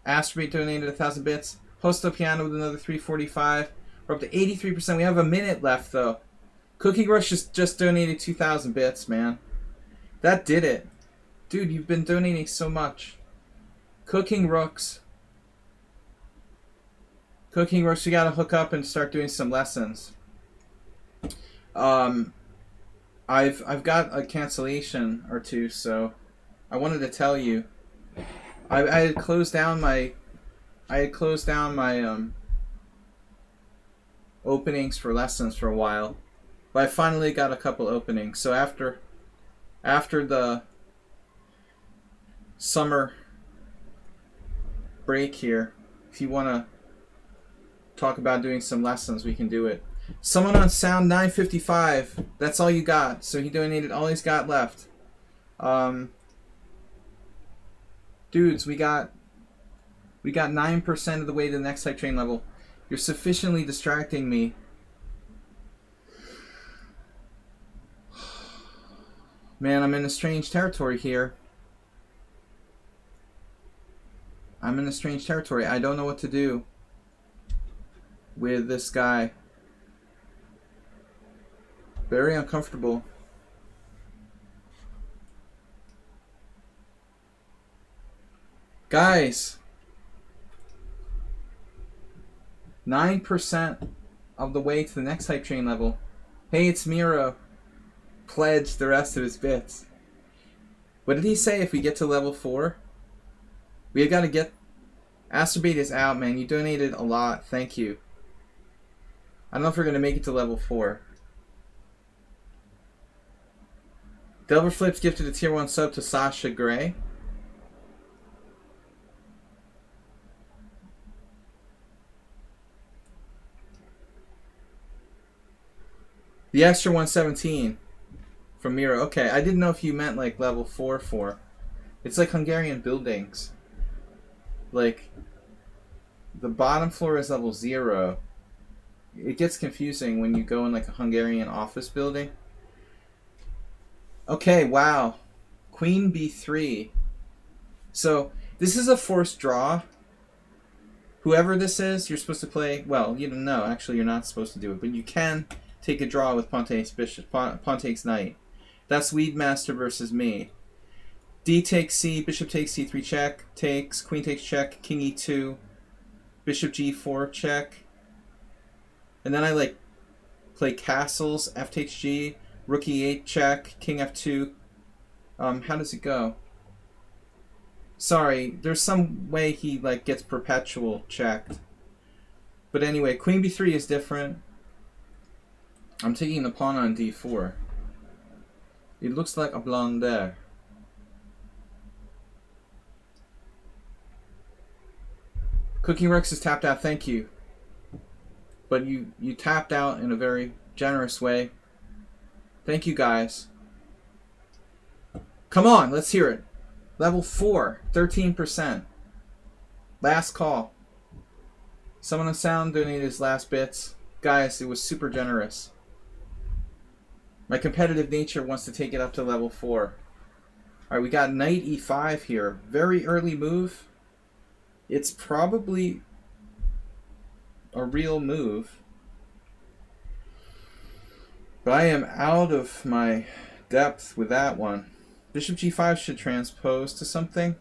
Speaker 1: Astrobate donated 1,000 bits. Posto Piano with another 345. We're up to 83%. We have a minute left, though. Cooking Rush just donated 2,000 bits, man. That did it. Dude, you've been donating so much. Cooking Rooks. Cooking Rooks, we gotta hook up and start doing some lessons. I've got a cancellation or two, so I wanted to tell you. I had closed down my openings for lessons for a while, but I finally got a couple openings. So after the summer break here, if you want to talk about doing some lessons, we can do it. Someone on Sound 955. That's all you got. So he donated all he's got left. Dudes, we got 9% of the way to the next hype train level. You're sufficiently distracting me. Man, I'm in a strange territory here. I'm in a strange territory. I don't know what to do with this guy. Very uncomfortable. Guys, 9% of the way to the next hype train level. Hey, it's Miro. Pledge the rest of his bits. What did he say if we get to level 4? We got to get... Astrobate is out, man. You donated a lot. Thank you. I don't know if we're going to make it to level 4. Delver Flips gifted a tier 1 sub to Sasha Gray. The extra 117 from Mira. Okay, I didn't know if you meant like level 4. It's like Hungarian buildings. Like, the bottom floor is level 0. It gets confusing when you go in like a Hungarian office building. Okay, wow. Queen b3. So, this is a forced draw. Whoever this is, you're supposed to play... Well, you don't know. Actually, you're not supposed to do it. But you can take a draw with pawn takes bishop, pawn takes knight. That's Weedmaster versus me. D takes c, bishop takes c3 check, takes, queen takes check, king e2, bishop g4 check. And then I like play castles, f takes g, rook e8 check, king f2. How does it go? Sorry, there's some way he like gets perpetual checked. But anyway, queen b3 is different. I'm taking the pawn on d4. It looks like a blunder. Cooking Rex is tapped out, thank you. But you tapped out in a very generous way. Thank you, guys. Come on, let's hear it. Level 4, 13%. Last call. Someone on sound donated his last bits. Guys, it was super generous. My competitive nature wants to take it up to level 4. Alright, we got knight e5 here. Very early move. It's probably a real move. But I am out of my depth with that one. Bishop g5 should transpose to something.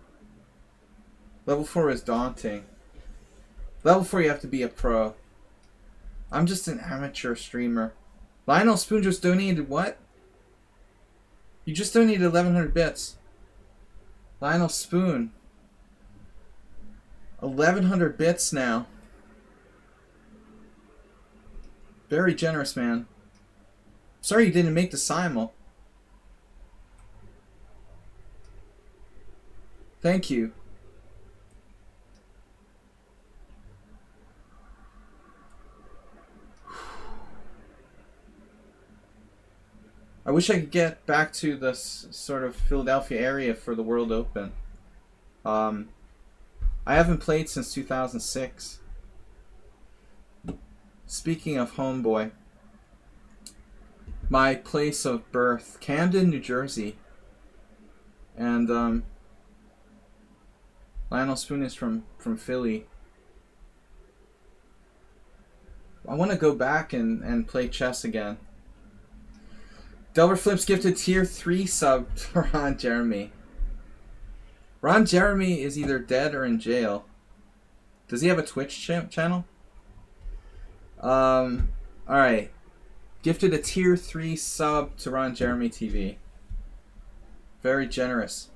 Speaker 1: Level 4 is daunting. Level 4 you have to be a pro. I'm just an amateur streamer. Lionel Spoon just donated what? You just donated 1100 bits. Lionel Spoon. 1100 bits now. Very generous, man. Sorry you didn't make the simul. Thank you. I wish I could get back to this sort of Philadelphia area for the World Open. I haven't played since 2006. Speaking of homeboy, my place of birth, Camden, New Jersey. And Lionel Spoon is from Philly. I want to go back and play chess again. Delver Flips gifted tier 3 sub to Ron Jeremy. Ron Jeremy is either dead or in jail. Does he have a Twitch channel? Alright. Gifted a tier 3 sub to Ron Jeremy TV. Very generous.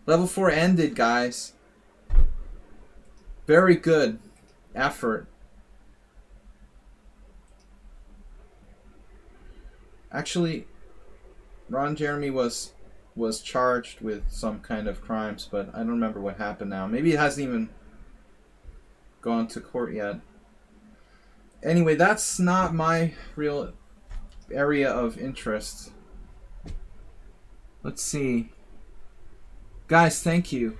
Speaker 1: Level 4 ended, guys. Very good effort. Actually, Ron Jeremy was charged with some kind of crimes, but I don't remember what happened now. Maybe it hasn't even gone to court yet. Anyway, that's not my real area of interest. Let's see. Guys, thank you.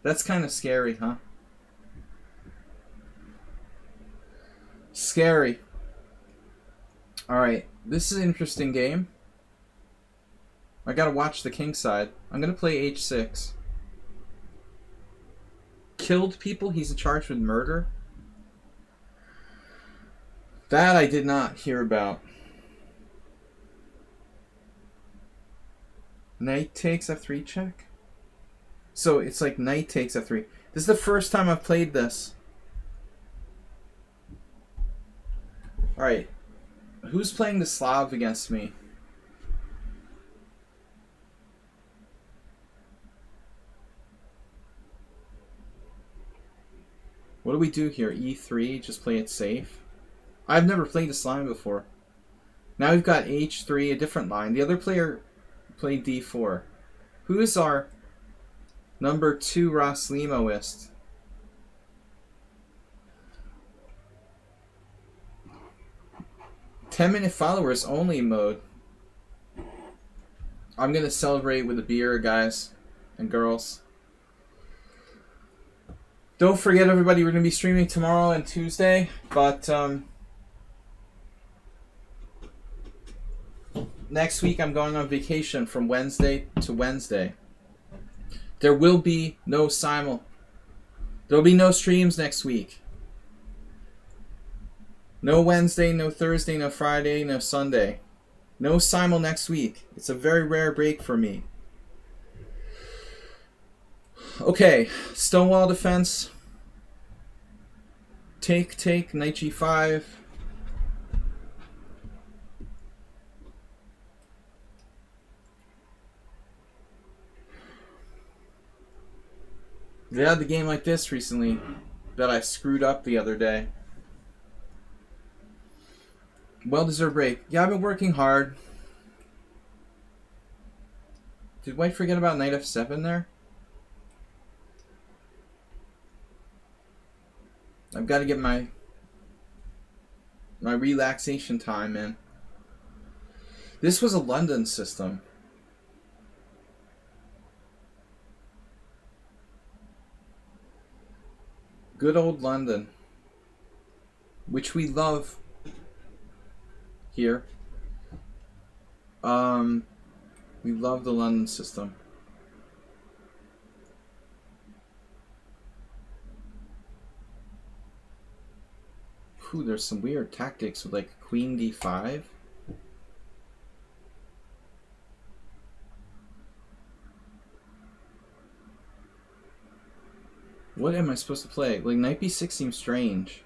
Speaker 1: That's kind of scary, huh? Scary. Alright, this is an interesting game. I gotta watch the king side. I'm gonna play h6. Killed people? He's charged with murder? That I did not hear about. Knight takes f3 check? So it's like knight takes f3. This is the first time I've played this. Alright. Who's playing the Slav against me? What do we do here? E3? Just play it safe? I've never played this line before. Now we've got h3, a different line. The other player played d4. Who is our number 2 Roslimoist? 10-minute followers only mode. I'm gonna celebrate with a beer, guys and girls. Don't forget, everybody, we're gonna be streaming tomorrow and Tuesday, but next week I'm going on vacation from Wednesday to Wednesday. There will be no simul. There'll be no streams next week. No Wednesday, no Thursday, no Friday, no Sunday. No simul next week. It's a very rare break for me. Okay, Stonewall defense. Take, knight g5. They had the game like this recently that I screwed up the other day. Well-deserved break. Yeah, I've been working hard. Did White forget about knight f7 there? I've got to get my relaxation time in. This was a London system. Good old London, which we love here. We love the London system. Ooh, there's some weird tactics with like queen d5. What am I supposed to play? Like, knight b6 seems strange.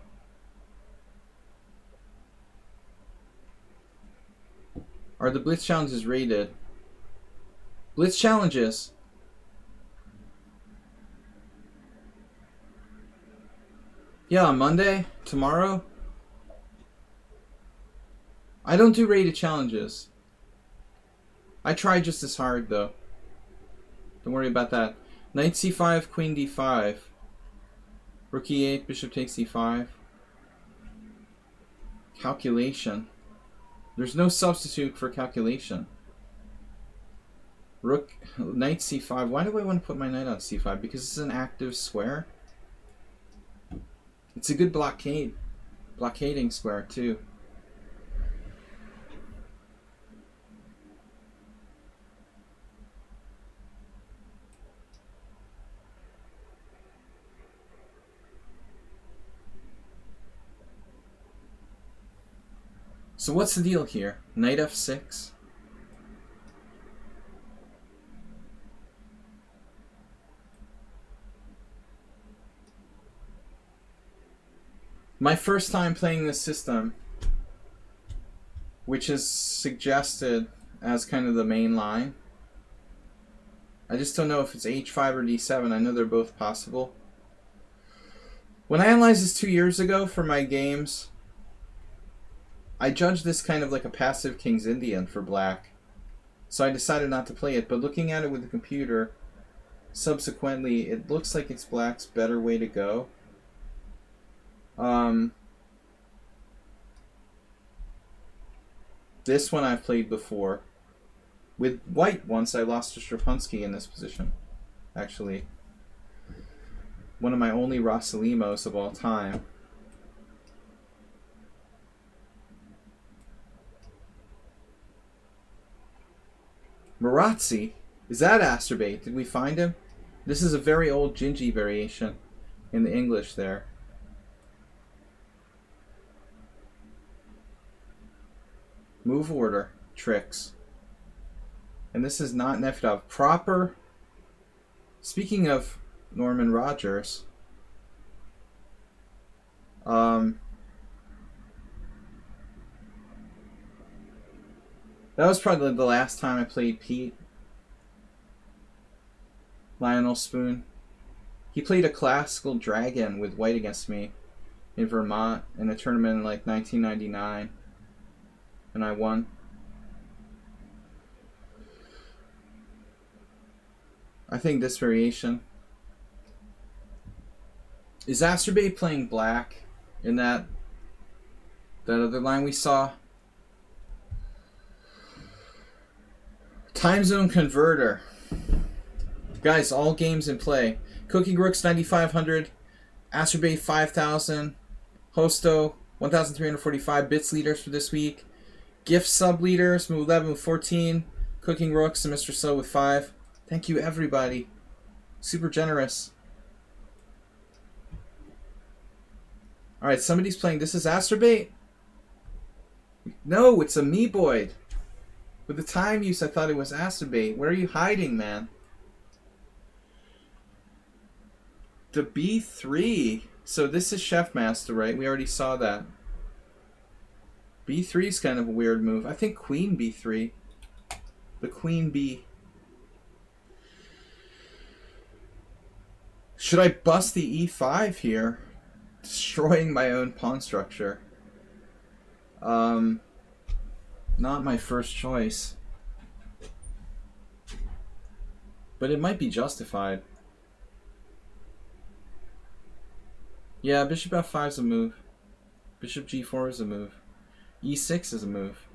Speaker 1: Are the Blitz challenges rated? Blitz challenges? Yeah, on Monday? Tomorrow? I don't do rated challenges. I try just as hard, though. Don't worry about that. Knight c5, queen d5. Rook e8, bishop takes e5. Calculation. There's no substitute for calculation. Rook, knight c5. Why do I want to put my knight on c5? Because it's an active square. It's a good blockading square too. So what's the deal here? Knight f6. My first time playing this system, which is suggested as kind of the main line. I just don't know if it's h5 or d7. I know they're both possible. When I analyzed this 2 years ago for my games, I judged this kind of like a passive King's Indian for black. So I decided not to play it, but looking at it with the computer, subsequently, it looks like it's black's better way to go. This one I've played before. With white once, I lost to Strapunski in this position. Actually, one of my only Rossalimos of all time. Marazzi? Is that Asterbate? Did we find him? This is a very old Gingy variation in the English there. Move order tricks. And this is not Nefedov. Proper. Speaking of Norman Rogers, that was probably the last time I played Pete. Lionel Spoon. He played a classical dragon with white against me in Vermont in a tournament in like 1999. And I won. I think this variation. Is Asterbate playing black in that other line we saw? Time zone converter. Guys, all games in play. Cooking Rooks 9500, Astrobay 5000, Hosto 1345 bits leaders for this week. Gift sub leaders, move 11 with 14, Cooking Rooks and Mr. So with 5. Thank you everybody. Super generous. Alright, somebody's playing. This is Astrobay? No, it's a Meeboid. With the time use, I thought it was Astrobay. Where are you hiding, man? The B3. So this is Chef Master, right? We already saw that. B3 is kind of a weird move. I think Queen B3. The Queen B. Should I bust the E5 here? Destroying my own pawn structure. Not my first choice. But it might be justified. Yeah, Bishop F5 is a move. Bishop G4 is a move. E6 is a move.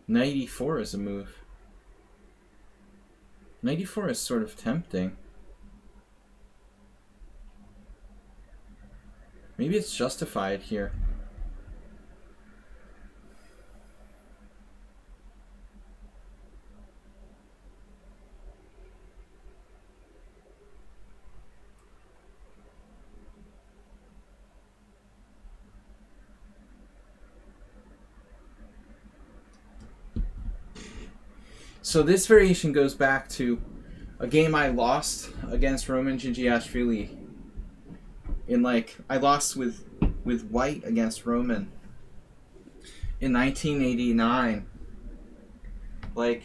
Speaker 1: Knight E4 is a move. Knight E4 is sort of tempting. Maybe it's justified here. So this variation goes back to a game I lost against Roman Gigiashvili. I lost with white against Roman in 1989. Like,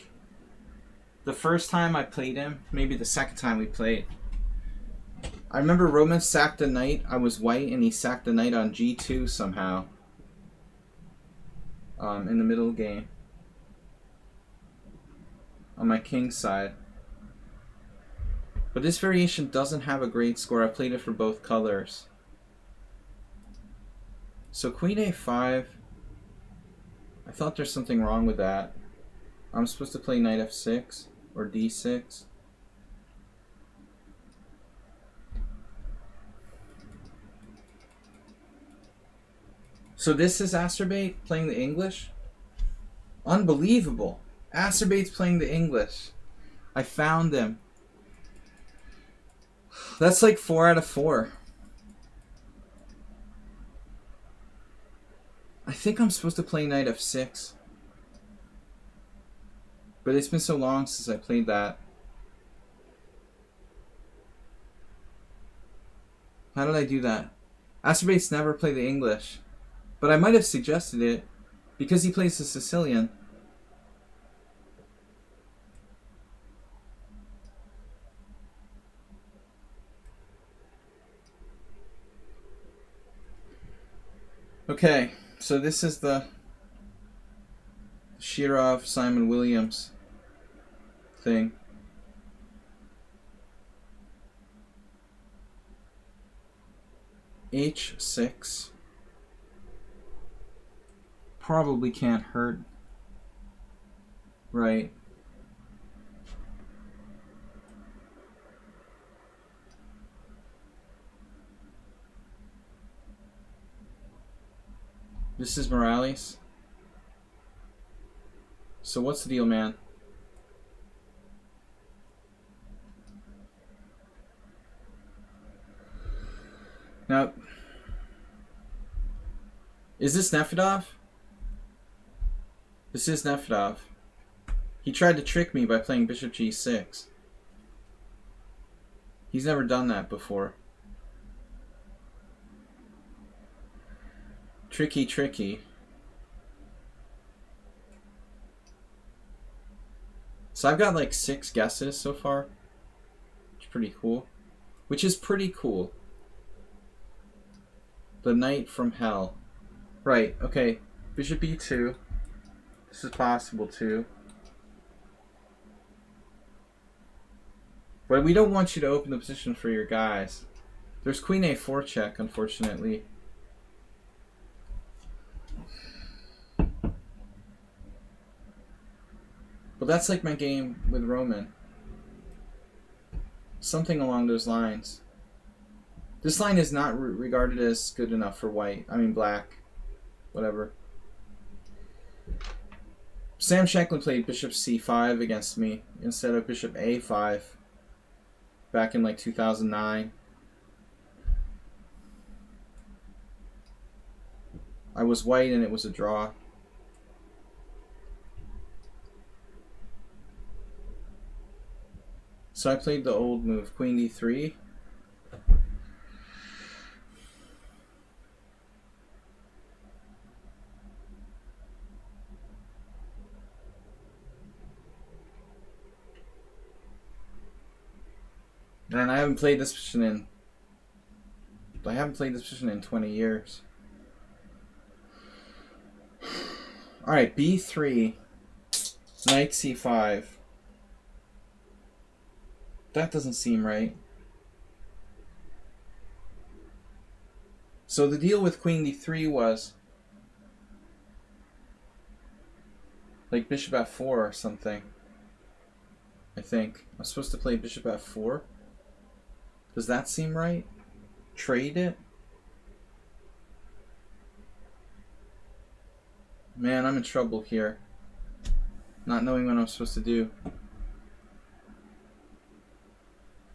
Speaker 1: the first time I played him, maybe the second time we played. I remember Roman sacked a knight. I was white, and he sacked a knight on G2 somehow. In the middle game. On my king's side. But this variation doesn't have a great score. I played it for both colors. So Queen A5. I thought there's something wrong with that. I'm supposed to play Knight F6 or D6. So this is Astrobay playing the English? Unbelievable. Astrobay's playing the English. I found him. That's like 4 out of 4. I think I'm supposed to play Knight F6. But it's been so long since I played that. How did I do that? Astrobay's never played the English. But I might have suggested it because he plays the Sicilian. Okay, so this is the Shirov Simon Williams thing. H6 probably can't hurt, right? This is Morales. So what's the deal, man? Now, is this Nefedov? This is Nefedov. He tried to trick me by playing Bishop G6. He's never done that before. Tricky, tricky. So I've got like 6 guesses so far. Which is pretty cool. The Knight from Hell. Right, okay. Bishop E2. This is possible too. But we don't want you to open the position for your guys. There's Queen A4 check, unfortunately. Well, that's like my game with Roman. Something along those lines. This line is not regarded as good enough for white. I mean black. Whatever. Sam Shanklin played bishop c5 against me instead of bishop a5 back in like 2009. I was white and it was a draw. So I played the old move, queen d3. And I haven't played this position in 20 years. Alright, b3, knight c5. That doesn't seem right. So the deal with queen d3 was like bishop f4 or something. I think. I'm supposed to play bishop f4. Does that seem right? Trade it? Man, I'm in trouble here. Not knowing what I'm supposed to do.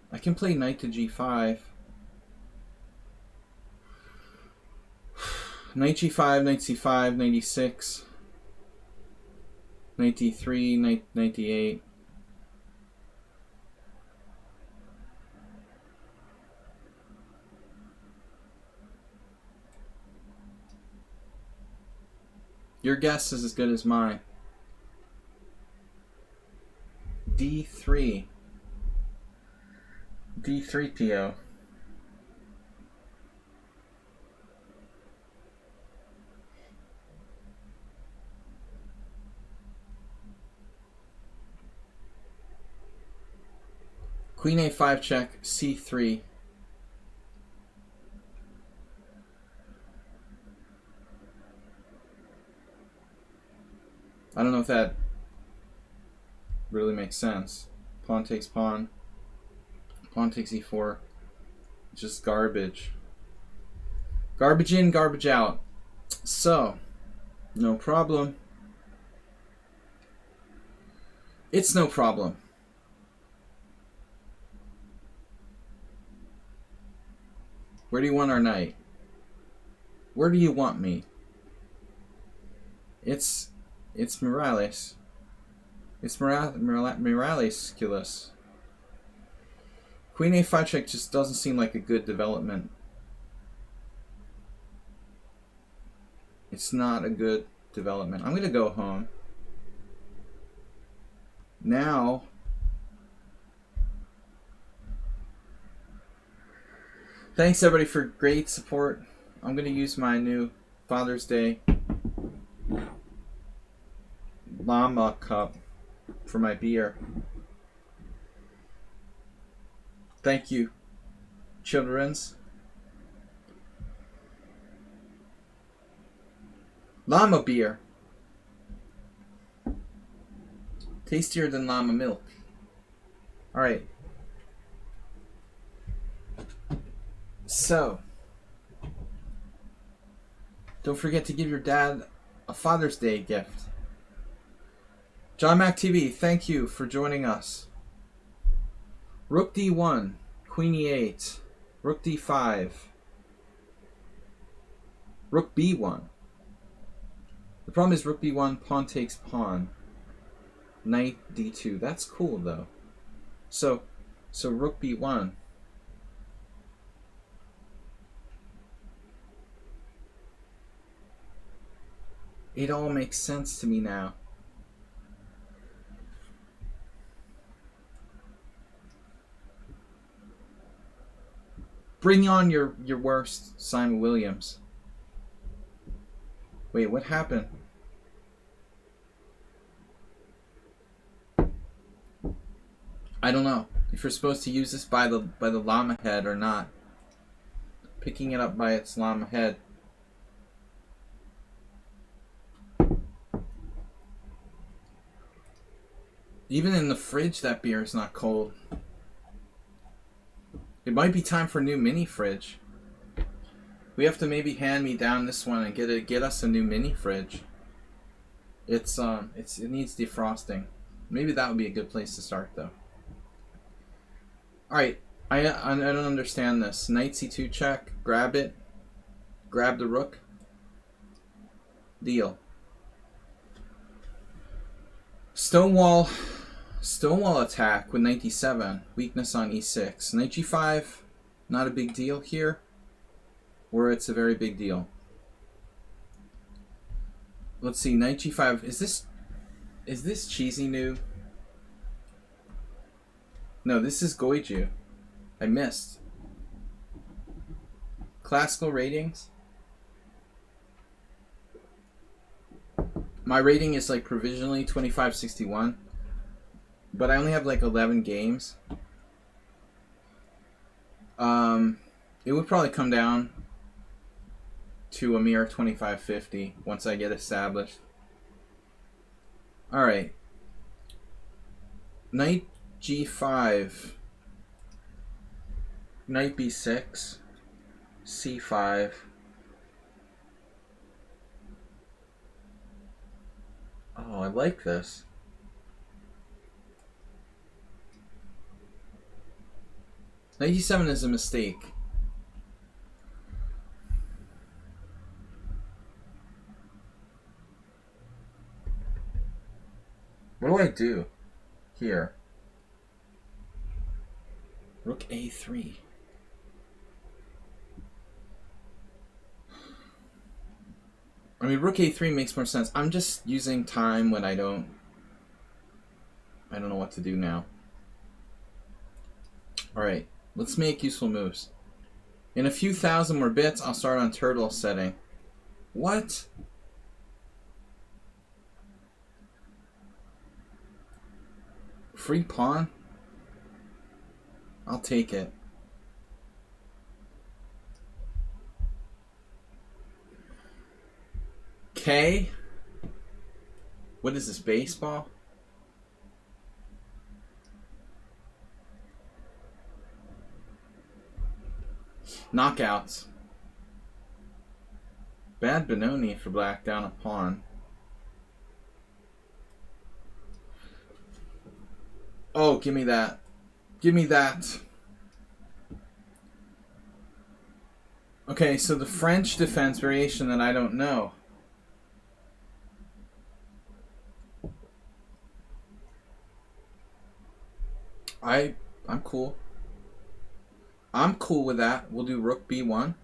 Speaker 1: I can play knight to g5. Knight g5, knight c5, knight e6. Knight d3, knight d8. Your guess is as good as mine. d3. d3PO. Queen a5 check, c3. I don't know if that really makes sense. Pawn takes pawn. Pawn takes e4. Just garbage. Garbage in, garbage out. So, no problem. It's no problem. Where do you want our knight? Where do you want me? It's Morales. It's Morales-culus. Queen a5 check just doesn't seem like a good development. It's not a good development. I'm going to go home. Now, thanks everybody for great support. I'm going to use my new Father's Day llama cup for my beer. Thank you, children's. Llama beer. Tastier than llama milk. Alright. So, don't forget to give your dad a Father's Day gift. John Mac TV, thank you for joining us. Rook d1, queen e8, rook d5, rook b1. The problem is rook b1, pawn takes pawn, knight d2. That's cool though. So rook b1. It all makes sense to me now. Bring on your worst, Simon Williams. Wait, what happened? I don't know if you're supposed to use this by the llama head or not. Picking it up by its llama head. Even in the fridge, that beer is not cold. It might be time for a new mini fridge. We have to maybe hand me down this one and get us a new mini fridge. It needs defrosting. Maybe that would be a good place to start though. All right, I don't understand this. Knight c2 check. Grab it. Grab the rook. Deal. Stonewall attack with knight d7. Weakness on e6. Knight g5. Not a big deal here. Or it's a very big deal. Let's see. Knight g5. Is this cheesy new? No, this is Goiju. I missed. Classical ratings. My rating is like provisionally 2561, but I only have like 11 games. It would probably come down to a mere 2550 once I get established. All right. Knight g5, knight b6, c5. Oh, I like this. Knight e7 is a mistake. What do I do here? Rook a3. I mean, rook a3 makes more sense. I'm just using time when I don't know what to do now. Alright, let's make useful moves. In a few thousand more bits, I'll start on turtle setting. What? Free pawn? I'll take it. K? What is this, baseball? Knockouts. Bad Benoni for black, down a pawn. Oh, give me that. Give me that. Okay, so the French defense variation that I don't know. I'm cool. I'm cool with that. We'll do rook b1.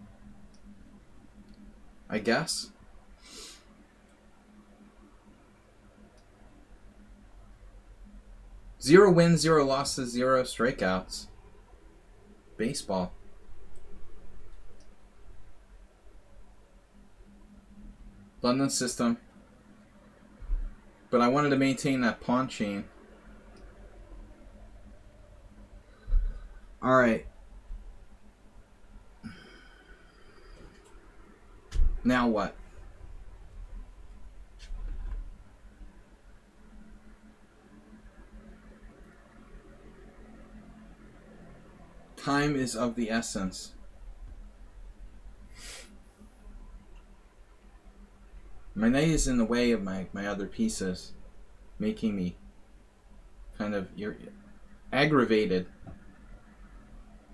Speaker 1: I guess. Zero wins, 0 losses, 0 strikeouts. Baseball. London system. But I wanted to maintain that pawn chain. Alright. Now what? Time is of the essence. My knight is in the way of my other pieces, making me kind of aggravated.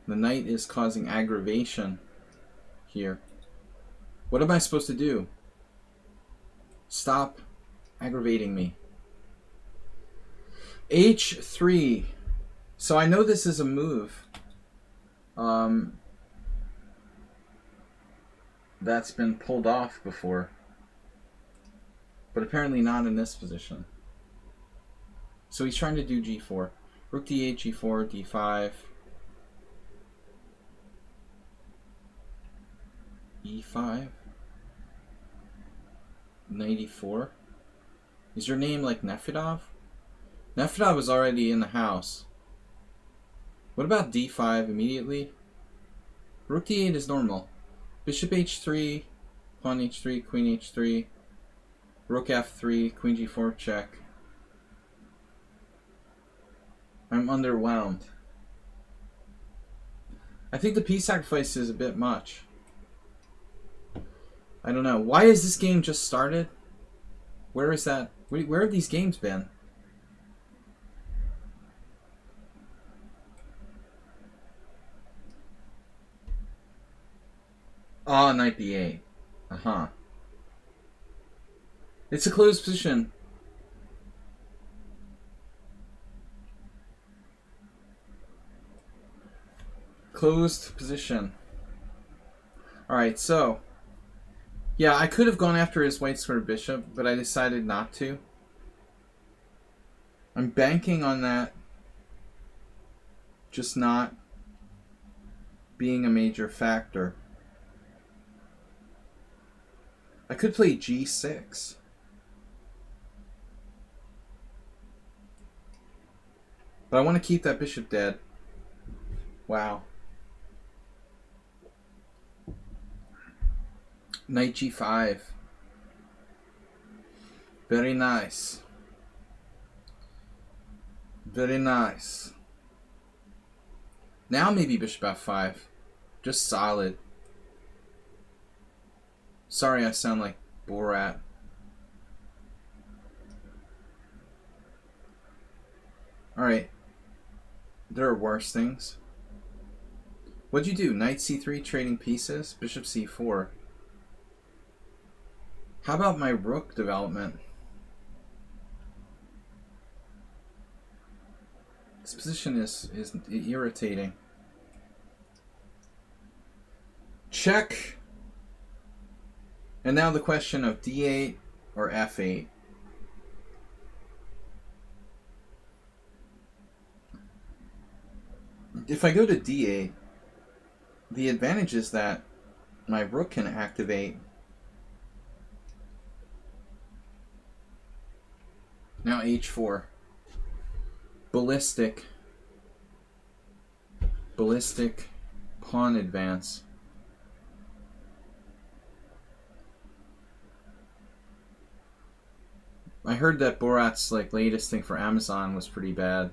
Speaker 1: The knight is causing aggravation here. What am I supposed to do? Stop aggravating me. H3. So I know this is a move. That's been pulled off before. But apparently not in this position. So he's trying to do g4. Rook d8, g4, d5. e5. Knight e4. Is your name like Nefedov? Nefedov is already in the house. What about d5 immediately? Rook d8 is normal. Bishop h3, pawn h3, queen h3, rook f3, queen g4 check. I'm underwhelmed. I think the piece sacrifice is a bit much. I don't know. Why has this game just started? Where is that? Where have these games been? Ah, knight b8. Uh-huh. It's a closed position. Closed position. Alright, so. Yeah, I could have gone after his white square bishop, but I decided not to. I'm banking on that just not being a major factor. I could play g6. But I want to keep that bishop dead. Wow. Knight g5. Very nice. Very nice. Now maybe bishop f5. Just solid. Sorry I sound like Borat. Alright. There are worse things. What'd you do? Knight c3 trading pieces? Bishop c4. How about my rook development? This position is irritating. Check. And now the question of d8 or f8. If I go to d8, the advantage is that my rook can activate. Now h4. Ballistic pawn advance. I heard that Borat's latest thing for Amazon was pretty bad.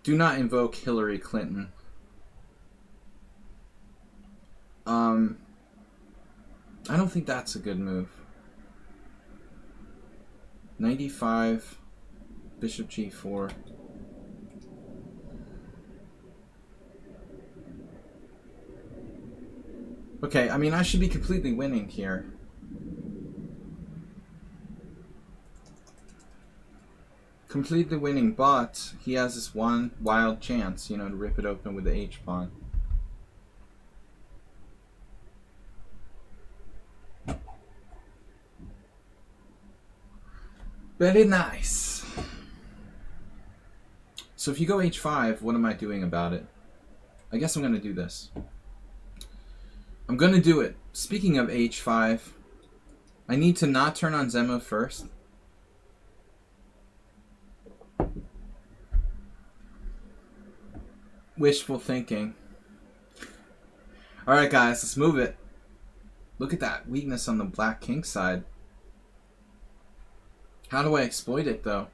Speaker 1: Do not invoke Hillary Clinton. I don't think that's a good move. 95, bishop g4. Okay, I mean, I should be completely winning here. Completely winning, but he has this one wild chance, you know, to rip it open with the h-pawn. Very nice. So if you go h5, what am I doing about it? I guess I'm going to do this. I'm going to do it. Speaking of h5, I need to not turn on Zemo first. Wishful thinking. Alright guys, let's move it. Look at that weakness on the black king side. How do I exploit it though?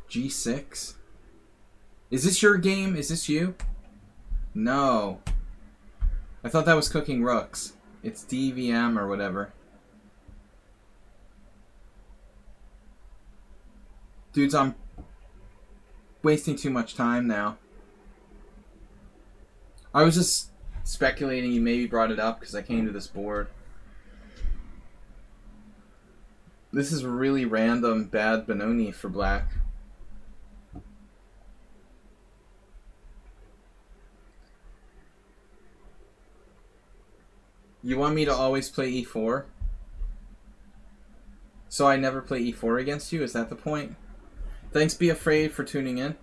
Speaker 1: g6? Is this your game? Is this you? No. I thought that was cooking rooks. It's DVM or whatever. Dudes, I'm wasting too much time now. I was just speculating you maybe brought it up because I came to this board. This is really random bad Benoni for black. You want me to always play e4? So I never play e4 against you? Is that the point? Thanks, Be Afraid, for tuning in.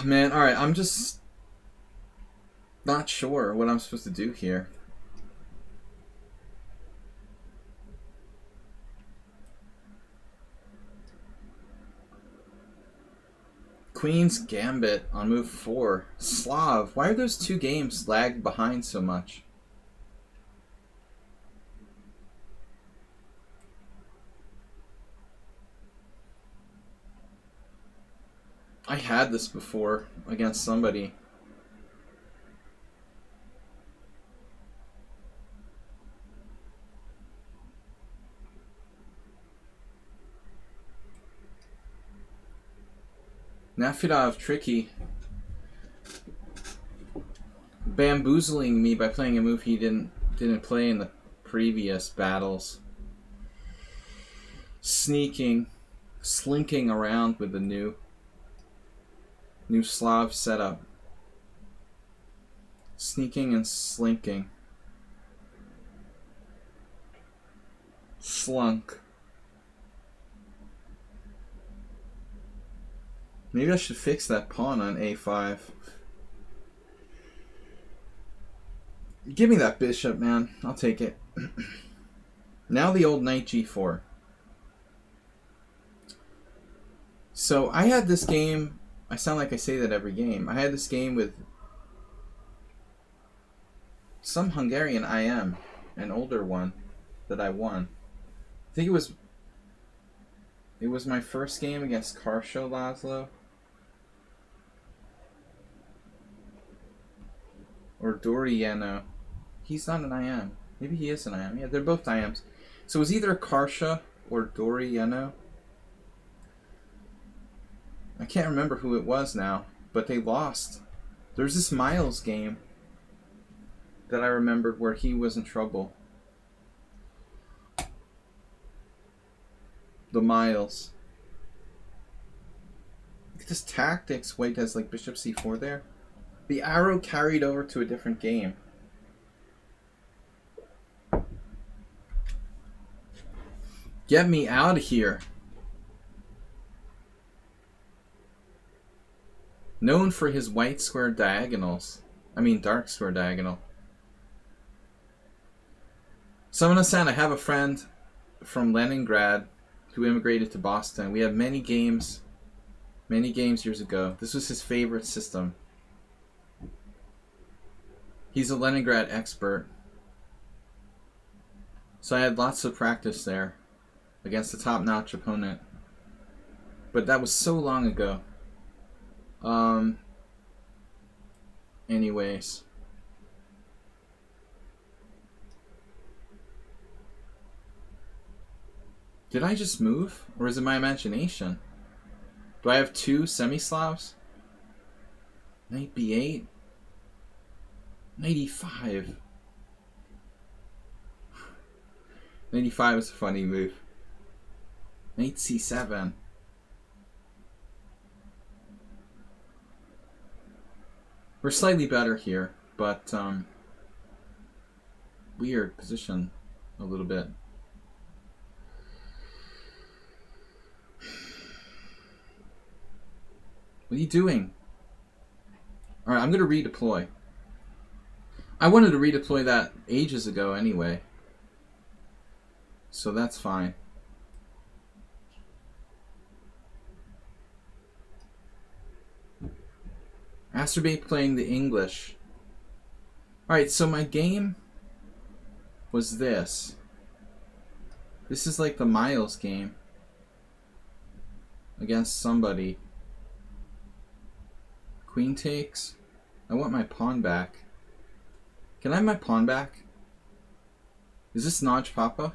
Speaker 1: Man, alright, I'm just not sure what I'm supposed to do here. Queen's Gambit on move 4. Slav. Why are those two games lagged behind so much? I had this before against somebody. Nafidov tricky. Bamboozling me by playing a move he didn't play in the previous battles. Sneaking, slinking around with the new Slav setup. Sneaking and slinking. Slunk. Maybe I should fix that pawn on a5. Give me that bishop, man. I'll take it. Now the old knight g4. So I had this game. I sound like I say that every game. I had this game with some Hungarian IM, an older one that I won. I think it was my first game against Karsho Laszlo. Or Doriano. He's not an IM. Maybe he is an IM. Yeah, they're both IMs. So it was either Karsha or Doriano. I can't remember who it was now, but they lost. There's this Miles game that I remembered where he was in trouble. The Miles. Look at this tactics. White has like bishop c4 there. The arrow carried over to a different game. Get me out of here. Known for his white square diagonals. I mean dark square diagonal. Samana-san, I have a friend from Leningrad who immigrated to Boston. We had many games years ago. This was his favorite system. He's a Leningrad expert. So I had lots of practice there against a top-notch opponent. But that was so long ago. Anyways. Did I just move? Or is it my imagination? Do I have two semi-Slavs? Knight b8? Knight e5. Knight e5 is a funny move. Knight c7. We're slightly better here, but weird position a little bit. What are you doing? Alright, I'm going to redeploy. I wanted to redeploy that ages ago anyway. So that's fine. Masturbate playing the English. Alright, so my game was this. This is like the Miles game. Against somebody. Queen takes. I want my pawn back. Can I have my pawn back? Is this Naj Papa?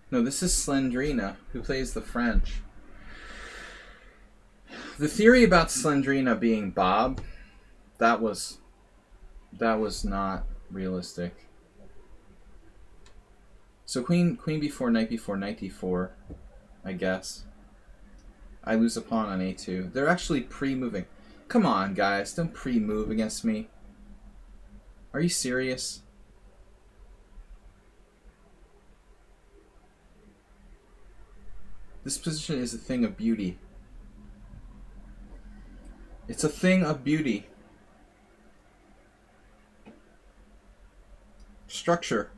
Speaker 1: No, this is Slendrina, who plays the French. The theory about Slendrina being Bob, that was not realistic. So queen b4, knight b4, knight d4, I guess. I lose a pawn on a2. They're actually pre-moving. Come on, guys, don't pre-move against me. Are you serious? This position is a thing of beauty. It's a thing of beauty. Structure.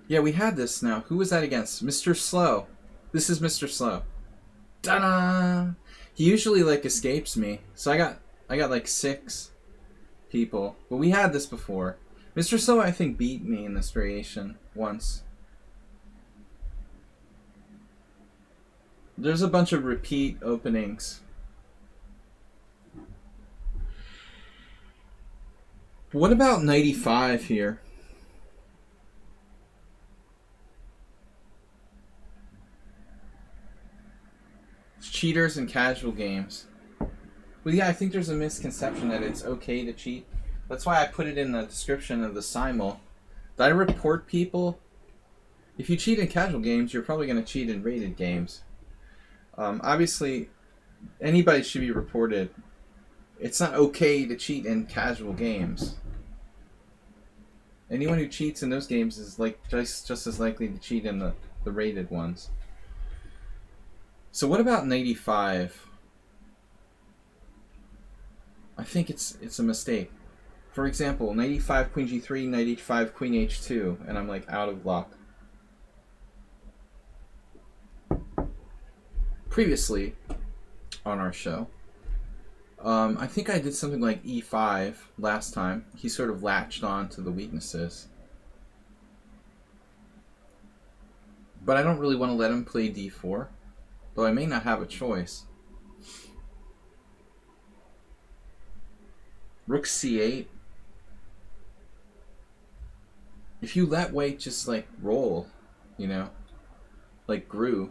Speaker 1: Yeah, we had this now. Who was that against? Mr. Slow. This is Mr. Slow. Ta-da! He usually, like, escapes me. So I got I got like 6 people. But we had this before. Mr. So I think beat me in this variation once. There's a bunch of repeat openings. What about 95 here? Cheaters and casual games. Well, yeah, I think there's a misconception that it's okay to cheat. That's why I put it in the description of the Simul. Did I report people? If you cheat in casual games, you're probably going to cheat in rated games. Obviously, anybody should be reported. It's not okay to cheat in casual games. Anyone who cheats in those games is like just as likely to cheat in the rated ones. So what about 95? I think it's a mistake. For example, 95 queen g3, 95 queen h2, and I'm like out of luck. Previously on our show, I think I did something like e5 last time. He sort of latched on to the weaknesses. But I don't really want to let him play d4, though I may not have a choice. Rook c8. If you let white just like roll, you know, like grew.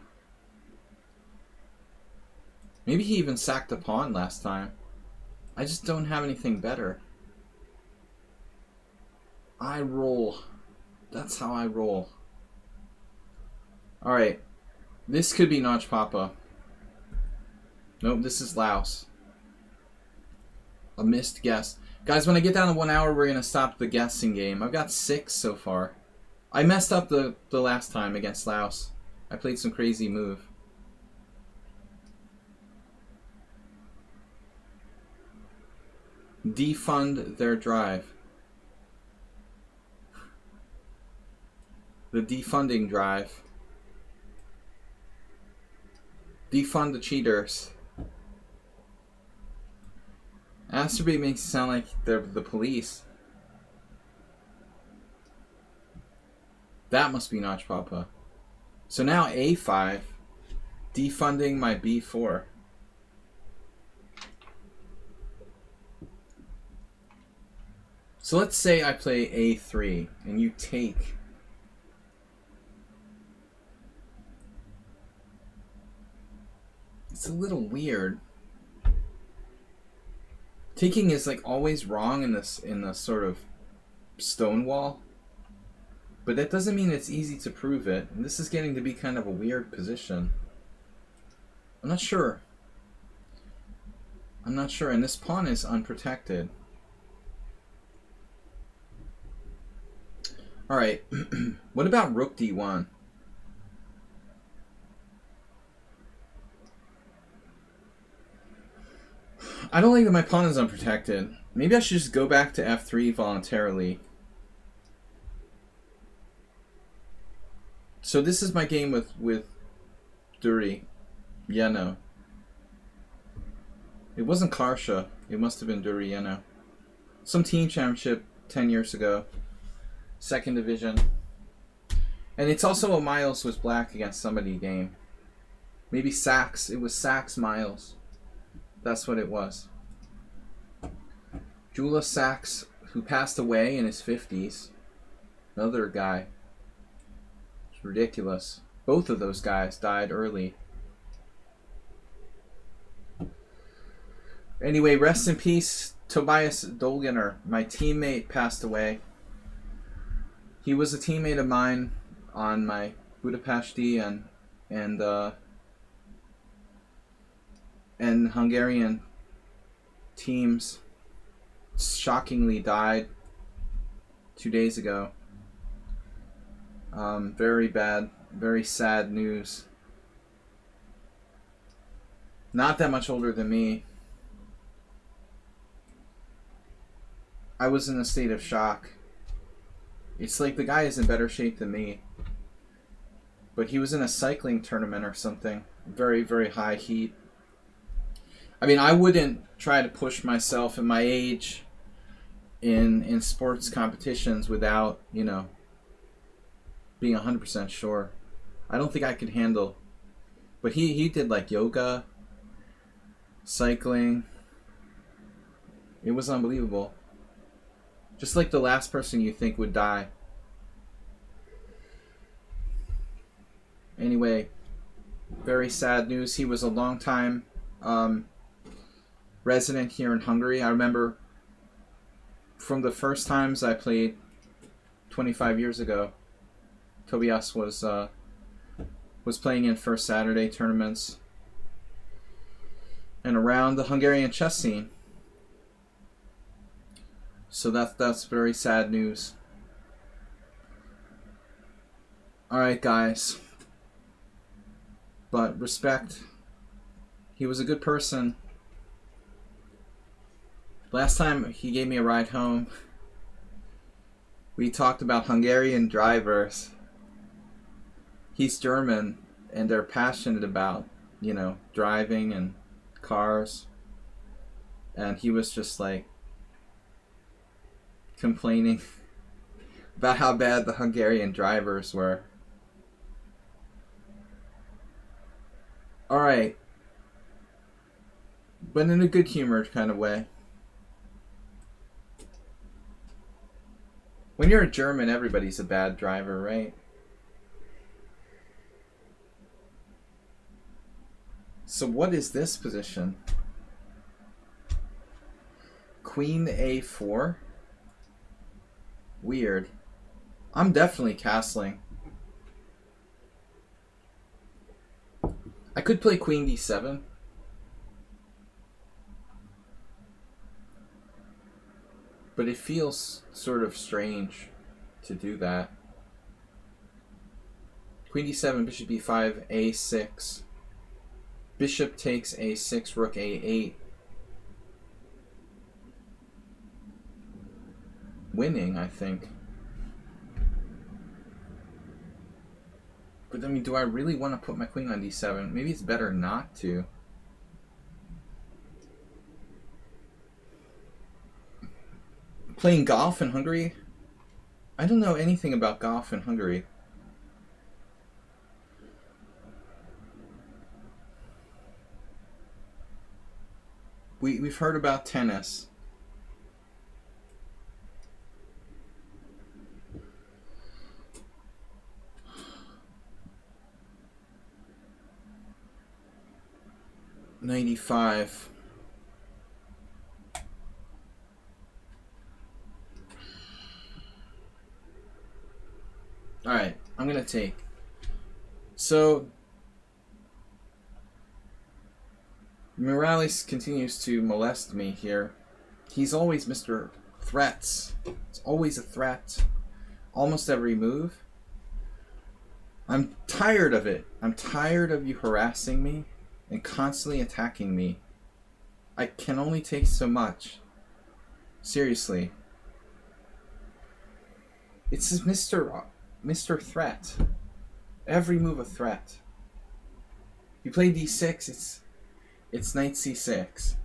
Speaker 1: Maybe he even sacked a pawn last time. I just don't have anything better. I roll. That's how I roll. Alright. This could be Notch Papa. Nope, this is Laos. A missed guess. Guys, when I get down to 1 hour, we're going to stop the guessing game. I've got 6 so far. I messed up the last time against Laos. I played some crazy move. Defund their drive. The defunding drive. Defund the cheaters. Masturbate makes it sound like they're the police. That must be Notch Papa. So now A5. Defunding my B4. So let's say I play A3 and you take. It's a little weird. Taking is like always wrong in the sort of stonewall. But that doesn't mean it's easy to prove it. And this is getting to be kind of a weird position. I'm not sure. I'm not sure. And this pawn is unprotected. Alright. What about rook d1? I don't think that my pawn is unprotected. Maybe I should just go back to f3 voluntarily. So this is my game with Duri. Yeno. It wasn't Karsha. It must have been Duri Yeno. Some team championship 10 years ago. 2nd division. And it's also a Miles was black against somebody game. Maybe Sachs. It was Sachs Miles. That's what it was. Jula Sachs, who passed away in his 50s. Another guy. It's ridiculous. Both of those guys died early. Anyway, rest in peace, Tobias Dolgener. My teammate passed away. He was a teammate of mine on my Budapesti and Hungarian teams. Shockingly died 2 days ago. Very bad, very sad news. Not that much older than me. I was in a state of shock. It's like the guy is in better shape than me. But he was in a cycling tournament or something. Very, very high heat. I mean, I wouldn't try to push myself at my age in sports competitions without, you know, being 100% sure. I don't think I could handle. But he did like yoga, cycling. It was unbelievable. Just like the last person you think would die. Anyway, very sad news. He was a long time resident here in Hungary. I remember from the first times I played 25 years ago, Tobias was playing in First Saturday tournaments and around the Hungarian chess scene. So that's very sad news. Alright, guys. But respect. He was a good person. Last time he gave me a ride home, we talked about Hungarian drivers. He's German, and they're passionate about, you know, driving and cars. And he was just like complaining about how bad the Hungarian drivers were. Alright. But in a good humored kind of way. When you're a German, everybody's a bad driver, right? So what is this position? Queen A4? Weird. I'm definitely castling. I could play Queen D7. But it feels sort of strange to do that. Queen D7, Bishop B5, A6. Bishop takes A6, Rook A8. Winning, I think. But I mean, do I really want to put my queen on D7? Maybe it's better not to. Playing golf in Hungary? I don't know anything about golf in Hungary. We've heard about tennis. '95. Alright, I'm gonna take. So Morales continues to molest me here. He's always Mr. Threats. It's always a threat. Almost every move. I'm tired of it. I'm tired of you harassing me and constantly attacking me. I can only take so much. Seriously. It's just Mr. Threat. Every move a threat. You play D6, it's knight C6.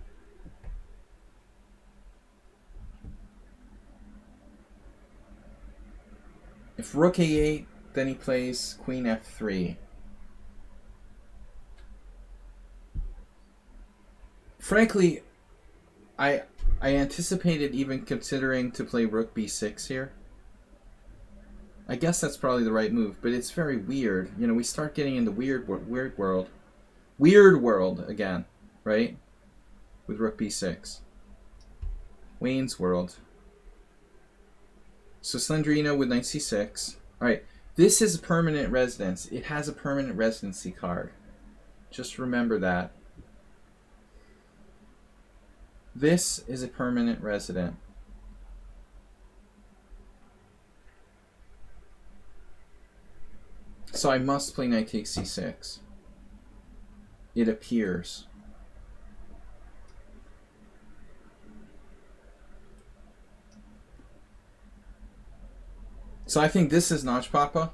Speaker 1: If Rook A8, then he plays Queen F3. Frankly, I anticipated even considering to play Rook B6 here. I guess that's probably the right move, but it's very weird. You know, we start getting into weird world. Weird world again, right? With Rook B6. Wayne's World. So Slendrino with knight C6. Alright, this is a permanent residence. It has a permanent residency card. Just remember that. This is a permanent resident. So I must play knight takes C6. It appears. So I think this is Notch Papa.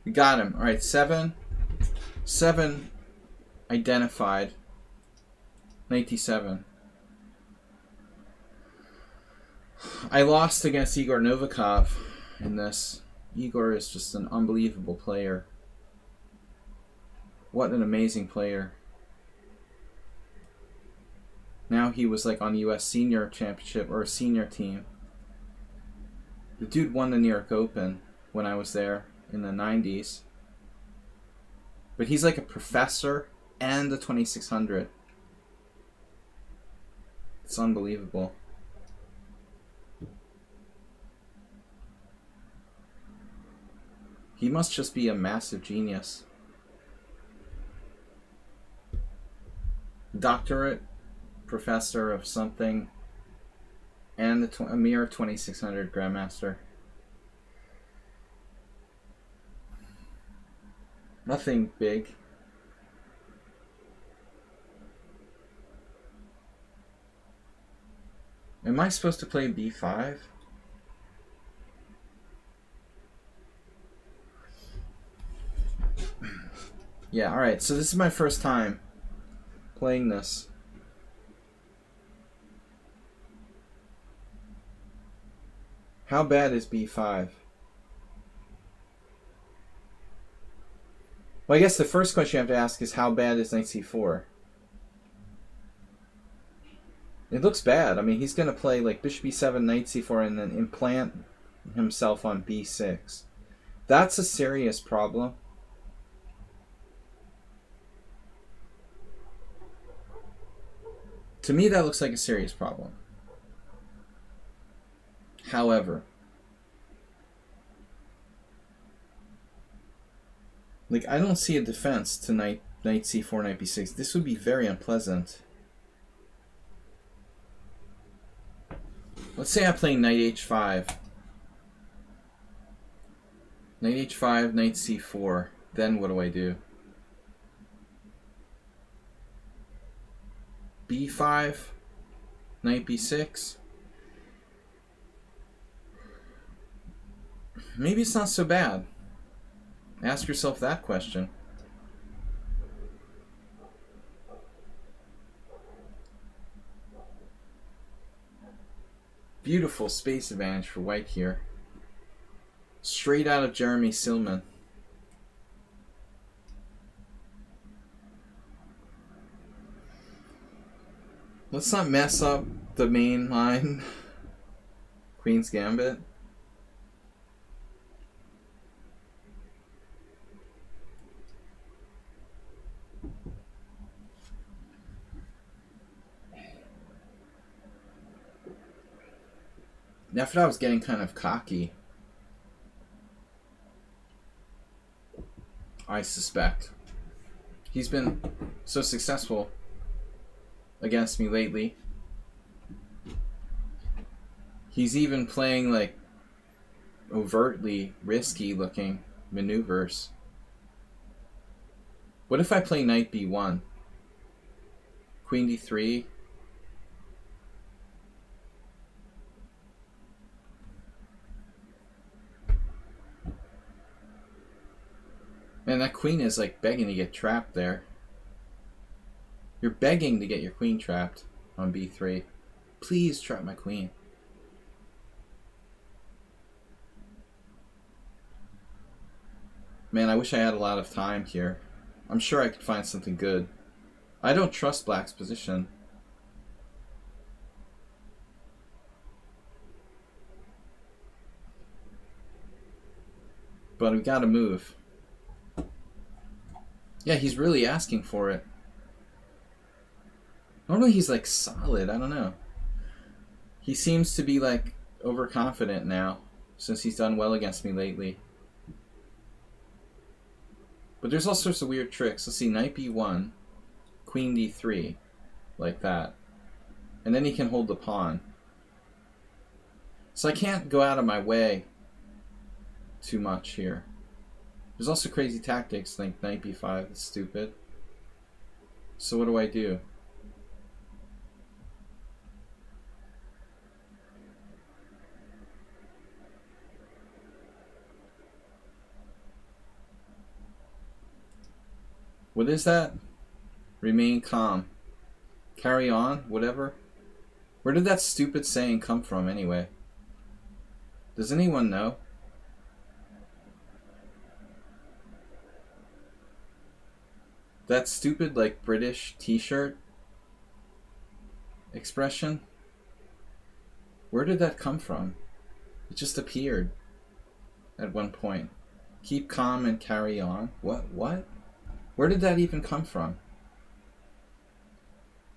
Speaker 1: We got him. Alright, 7. 7 identified. Knight d7. I lost against Igor Novikov in this. Igor is just an unbelievable player. What an amazing player. Now he was like on the US Senior Championship or a senior team. The dude won the New York Open when I was there in the 90s. But he's like a professor and a 2600. It's unbelievable. He must just be a massive genius. Doctorate, professor of something, and a mere 2600 Grandmaster. Nothing big. Am I supposed to play b5? Yeah, alright, so this is my first time playing this. How bad is b5? Well, I guess the first question you have to ask is how bad is knight c4? It looks bad. I mean, he's going to play like bishop e7, knight c4, and then implant himself on b6. That's a serious problem. To me, that looks like a serious problem. However, like, I don't see a defense to knight c4, knight b6. This would be very unpleasant. Let's say I play knight h5. Knight h5, knight c4. Then what do I do? b5, knight b6. Maybe it's not so bad. Ask yourself that question. Beautiful space advantage for white here. Straight out of Jeremy Silman. Let's not mess up the main line. Queen's Gambit. After I was getting kind of cocky, I suspect. He's been so successful against me lately. He's even playing like overtly risky looking maneuvers. What if I play knight b1? Queen d3? Man, that queen is like begging to get trapped there. You're begging to get your queen trapped on b3. Please trap my queen. Man, I wish I had a lot of time here. I'm sure I could find something good. I don't trust black's position. But we gotta move. Yeah, he's really asking for it. Normally he's like solid, I don't know. He seems to be like overconfident now, since he's done well against me lately. But there's all sorts of weird tricks. Let's see, knight b1, queen d3, like that. And then he can hold the pawn. So I can't go out of my way too much here. There's also crazy tactics like knight b5. That's stupid. So what do I do? What is that? Remain calm. Carry on, whatever. Where did that stupid saying come from anyway? Does anyone know? That stupid, like, British t-shirt expression? Where did that come from? It just appeared at one point. Keep calm and carry on. What? Where did that even come from?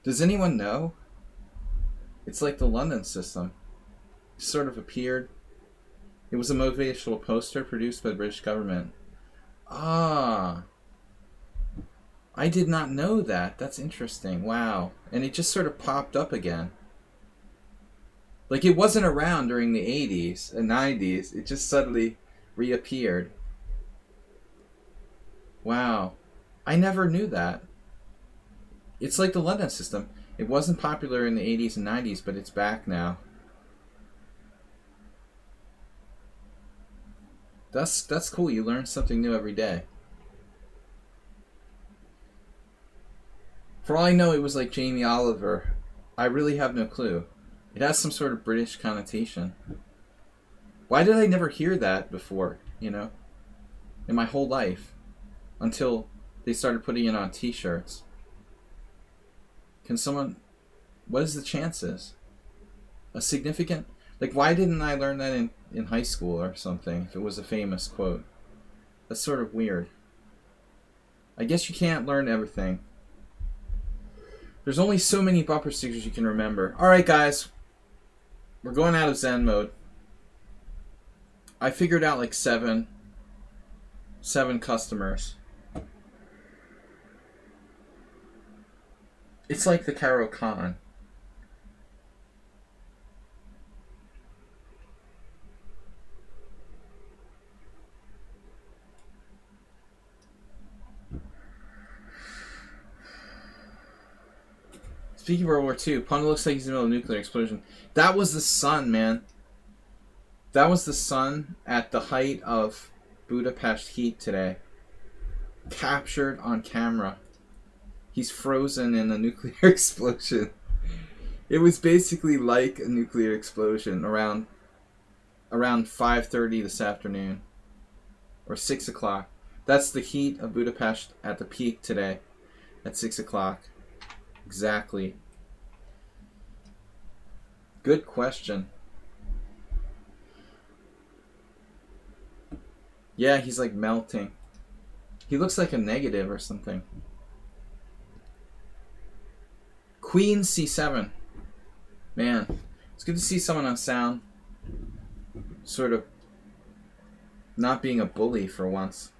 Speaker 1: Does anyone know? It's like the London system. It sort of appeared. It was a motivational poster produced by the British government. Ah. I did not know that. That's interesting. Wow. And it just sort of popped up again. Like, it wasn't around during the 80s and 90s. It just suddenly reappeared. Wow. I never knew that. It's like the London system. It wasn't popular in the 80s and 90s, but it's back now. That's cool. You learn something new every day. For all I know, it was like Jamie Oliver. I really have no clue. It has some sort of British connotation. Why did I never hear that before, in my whole life? Until they started putting it on t-shirts. Can someone... What is the chances? A significant... Like, why didn't I learn that in high school or something, if it was a famous quote? That's sort of weird. I guess you can't learn everything. There's only so many bumper stickers you can remember. Alright, guys. We're going out of Zen mode. I figured out like seven customers. It's like the Caro Con. Speaking of World War II, Punda looks like he's in the middle of a nuclear explosion. That was the sun, man. That was the sun at the height of Budapest heat today. Captured on camera. He's frozen in a nuclear explosion. It was basically like a nuclear explosion around 5:30 this afternoon. Or 6 o'clock. That's the heat of Budapest at the peak today. At 6 o'clock. Exactly. Good question. Yeah, he's like melting. He looks like a negative or something. Queen C7. Man, it's good to see someone on sound sort of not being a bully for once.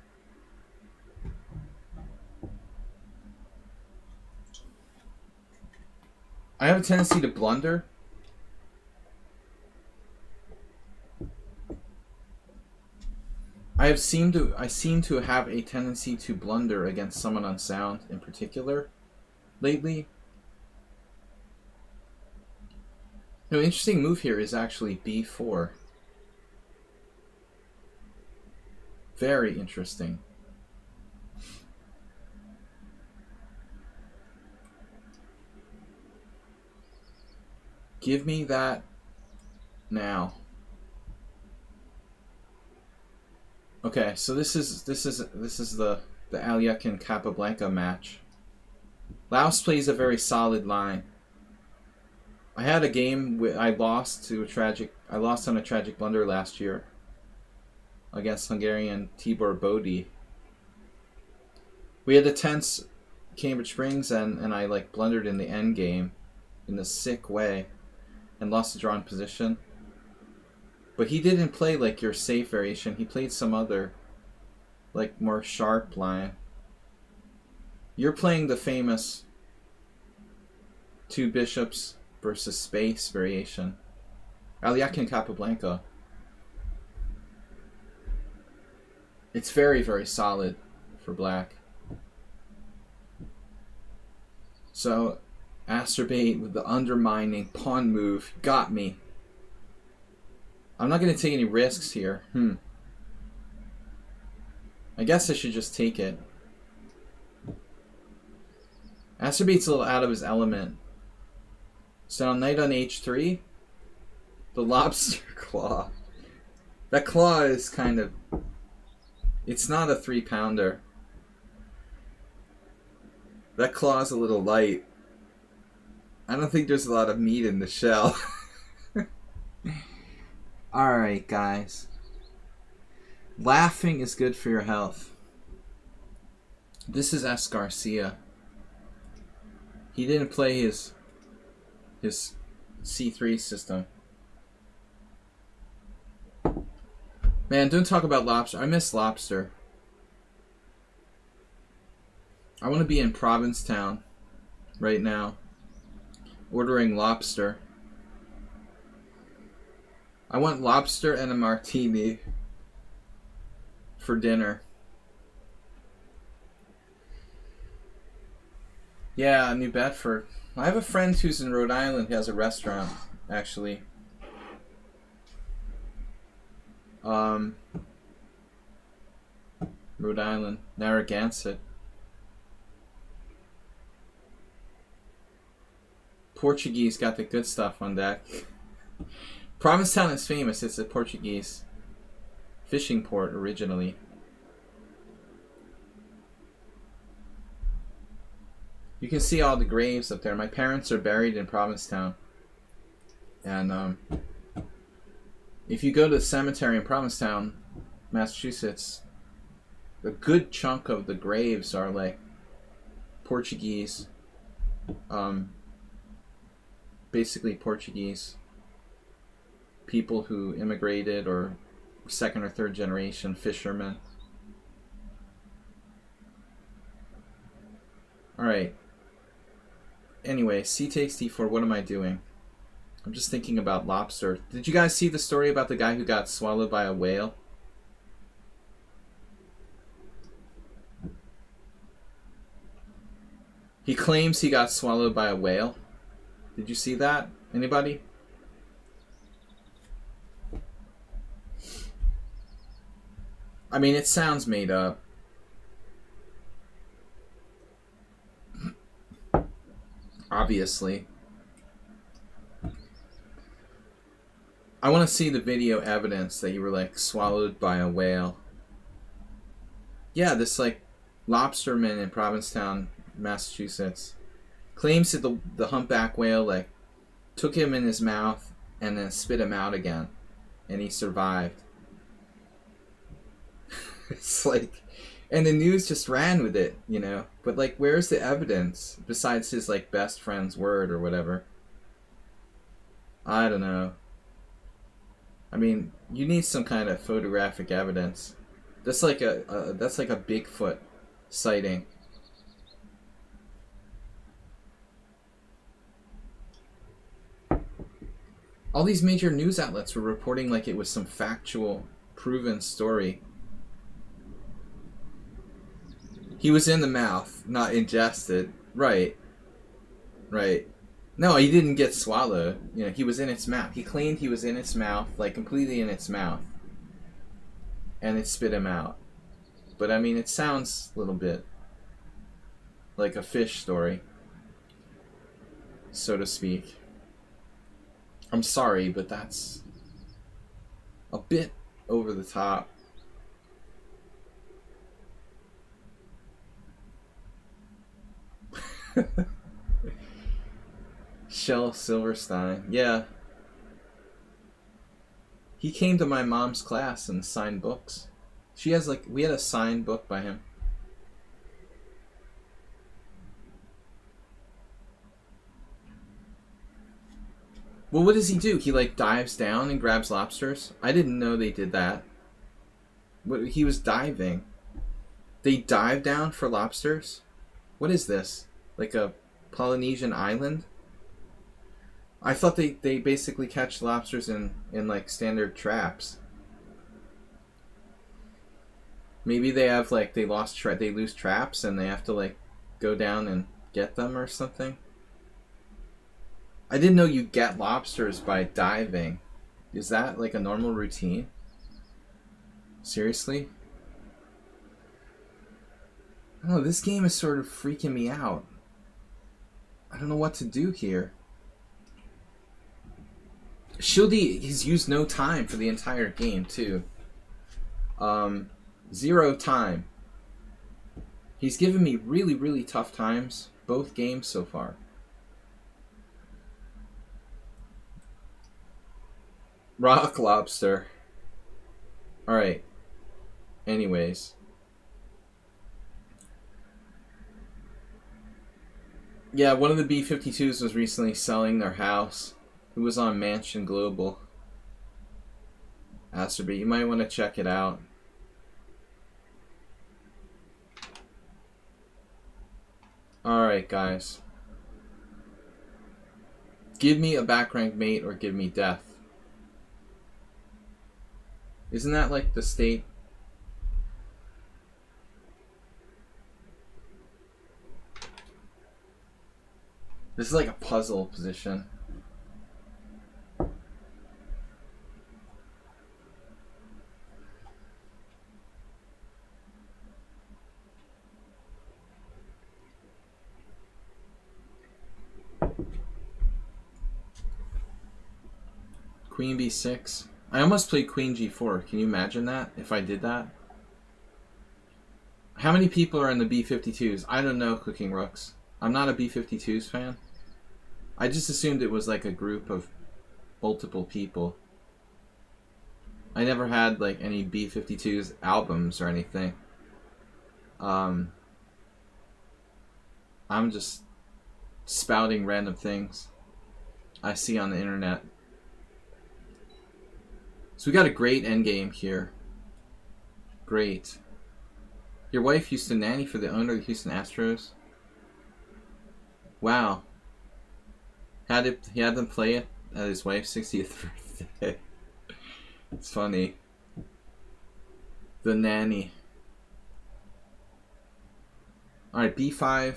Speaker 1: I have a tendency to blunder. I seem to have a tendency to blunder against someone on sound in particular lately. No, interesting move here is actually B4. Very interesting. Give me that now. Okay, so this is the Aliak and Capablanca match. Laos plays a very solid line. I had a game where I lost on a tragic blunder last year against Hungarian Tibor Bodi. We had a tense Cambridge Springs and I like blundered in the end game in a sick way and lost the draw in position. But he didn't play like your safe variation. He played some other, like, more sharp line. You're playing the famous two bishops versus space variation. Aliak and Capablanca. It's very, very solid for black. So, Asterbate with the undermining pawn move got me. I'm not going to take any risks here. I guess I should just take it. Asterbate's a little out of his element. So knight on h3. The lobster claw. That claw is kind of... It's not a 3-pounder. That claw is a little light. I don't think there's a lot of meat in the shell. Alright, guys. Laughing is good for your health. This is S. Garcia. He didn't play his C3 system. Man, don't talk about lobster. I miss lobster. I want to be in Provincetown right now, ordering lobster. I want lobster and a martini for dinner. Yeah, New Bedford. I have a friend who's in Rhode Island who has a restaurant, actually. Rhode Island, Narragansett. Portuguese got the good stuff on deck. Provincetown is famous. It's a Portuguese fishing port originally. You can see all the graves up there. My parents are buried in Provincetown. And if you go to the cemetery in Provincetown, Massachusetts, a good chunk of the graves are like Portuguese, basically Portuguese people who immigrated or second or third generation fishermen. Alright. Anyway, C takes D4. What am I doing? I'm just thinking about lobster. Did you guys see the story about the guy who got swallowed by a whale? He claims he got swallowed by a whale. Did you see that? Anybody? I mean, it sounds made up. Obviously. I want to see the video evidence that you were like swallowed by a whale. Yeah, this like lobsterman in Provincetown, Massachusetts, claims that the humpback whale like took him in his mouth and then spit him out again, and he survived. It's like, and the news just ran with it, you know. But like, where's the evidence besides his like best friend's word or whatever? I don't know. I mean, you need some kind of photographic evidence. That's like a Bigfoot sighting. All these major news outlets were reporting like it was some factual, proven story. He was in the mouth, not ingested. Right. Right. No, he didn't get swallowed. You know, he was in its mouth. He claimed he was in its mouth, like completely in its mouth. And it spit him out. But I mean, it sounds a little bit like a fish story, so to speak. I'm sorry, but that's a bit over the top. Shel Silverstein, yeah. He came to my mom's class and signed books. She has like, we had a signed book by him. Well, what does he do? He like dives down and grabs lobsters? I didn't know they did that. What, he was diving. They dive down for lobsters? What is this? Like a Polynesian island? I thought they basically catch lobsters in like standard traps. Maybe they have like they lose traps and they have to like go down and get them or something. I didn't know you get lobsters by diving. Is that like a normal routine? Seriously? I don't know, this game is sort of freaking me out. I don't know what to do here. Shieldy, he's used no time for the entire game, too. 0 time. He's given me really, really tough times both games so far. Rock Lobster. Alright. Anyways. Yeah, one of the B-52s was recently selling their house. It was on Mansion Global. Asterby, you might want to check it out. Alright, guys. Give me a back rank mate or give me death. Isn't that like the state? This is like a puzzle position. Queen B6. I almost played Queen G4. Can you imagine that if I did that? How many people are in the B-52s? I don't know, Cooking Rooks. I'm not a B-52s fan. I just assumed it was like a group of multiple people. I never had like any B-52s albums or anything. I'm just spouting random things I see on the internet. So we got a great endgame here. Great. Your wife used to nanny for the owner of the Houston Astros? Wow. He had them play it at his wife's 60th birthday. It's funny. The nanny. Alright, B5.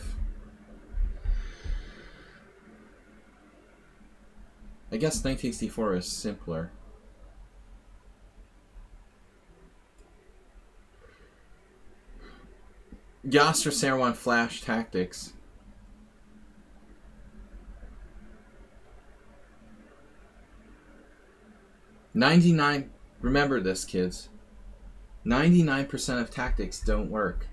Speaker 1: I guess 1964 is simpler. Yasser Serwan Flash Tactics. 99. Remember this, kids. 99% of tactics don't work.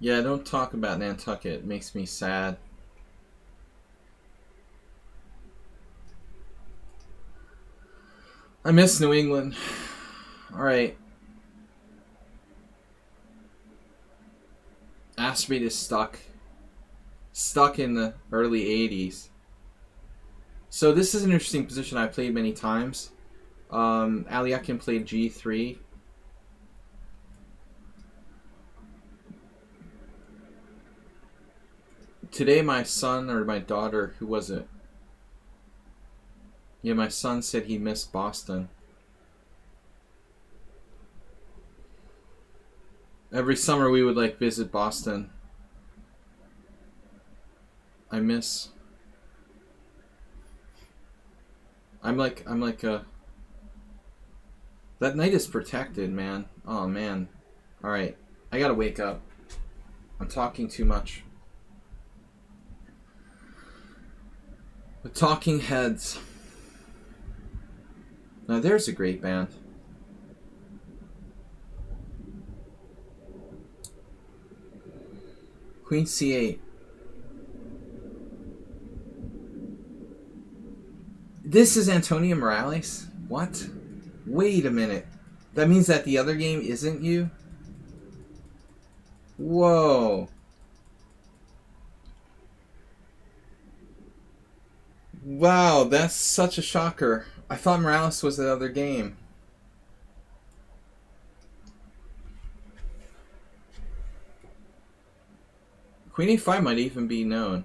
Speaker 1: Yeah, don't talk about Nantucket. It makes me sad. I miss New England. Alright. Asteroid is stuck. Stuck in the early 80s. So this is an interesting position I've played many times. Aliakin played G3. Today my son or my daughter, who was it? Yeah, my son said he missed Boston. Every summer we would like visit Boston. I miss. I'm like a. That knight is protected, man. Oh man. All right, I gotta wake up. I'm talking too much. The Talking Heads. Now there's a great band. Queen C8. This is Antonio Morales? What? Wait a minute. That means that the other game isn't you? Whoa. Wow, that's such a shocker. I thought Morales was the other game. Queen A5 might even be known.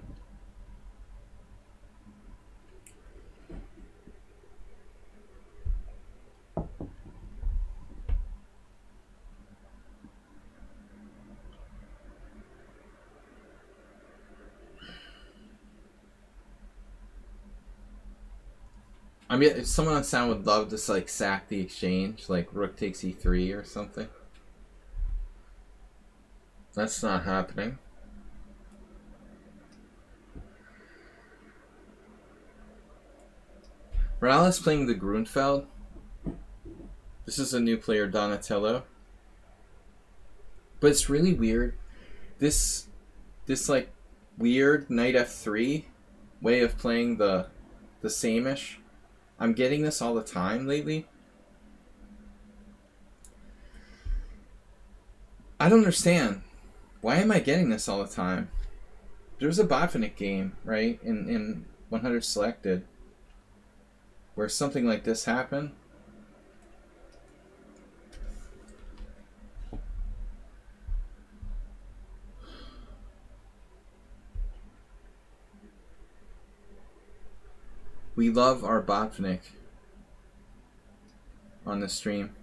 Speaker 1: I mean, if someone on sound would love to like sack the exchange, like rook takes e3 or something. That's not happening. Morales playing the Grunfeld. This is a new player, Donatello. But it's really weird. This like weird knight f3 way of playing the same-ish. I'm getting this all the time lately. I don't understand. Why am I getting this all the time? There's a Botvinnik game, right, in 100 Selected, where something like this happened. We love our Botvinnik on the stream.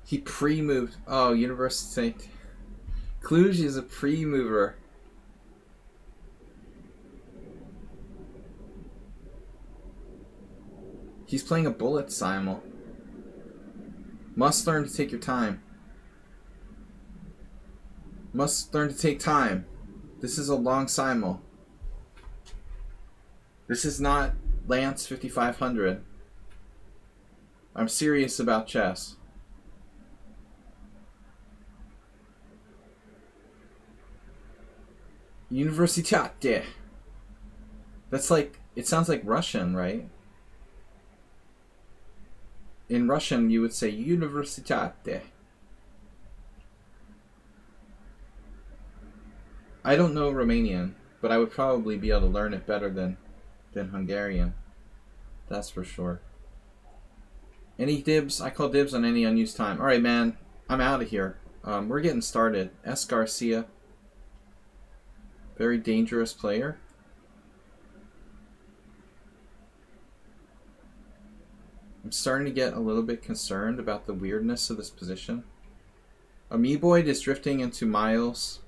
Speaker 1: He pre-moved. Oh, University. Cluj is a pre-mover. He's playing a bullet simul. Must learn to take your time. Must learn to take time. This is a long simul. This is not Lance 5500. I'm serious about chess. Universitate. That's like, it sounds like Russian, right? In Russian, you would say Universitate. I don't know Romanian, but I would probably be able to learn it better than Hungarian. That's for sure. Any dibs? I call dibs on any unused time. All right, man. I'm out of here. We're getting started. S. Garcia. Very dangerous player. I'm starting to get a little bit concerned about the weirdness of this position. Amoeboid is drifting into Miles.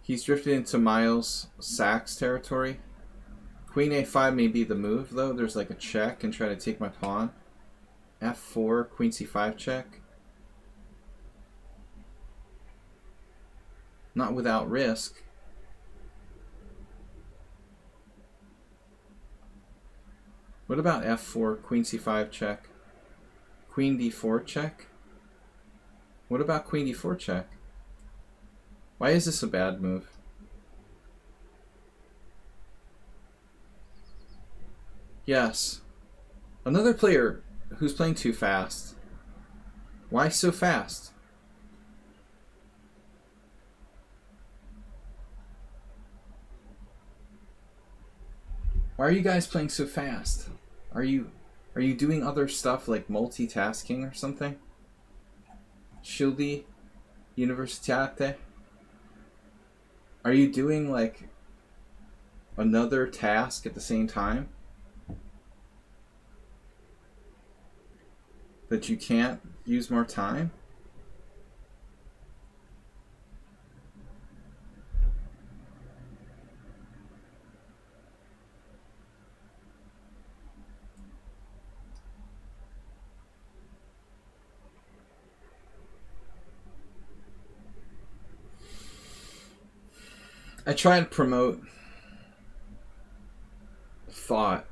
Speaker 1: He's drifted into Miles' Sachs territory. Queen a5 may be the move, though. There's like a check and try to take my pawn. f4, queen c5 check. Not without risk. What about f4, queen c5 check? Queen d4 check? What about queen d4 check? Why is this a bad move? Yes. Another player who's playing too fast. Why so fast? Why are you guys playing so fast? Are you doing other stuff like multitasking or something? Schildi Universitate? Are you doing like another task at the same time? That you can't use more time? I try to promote thought.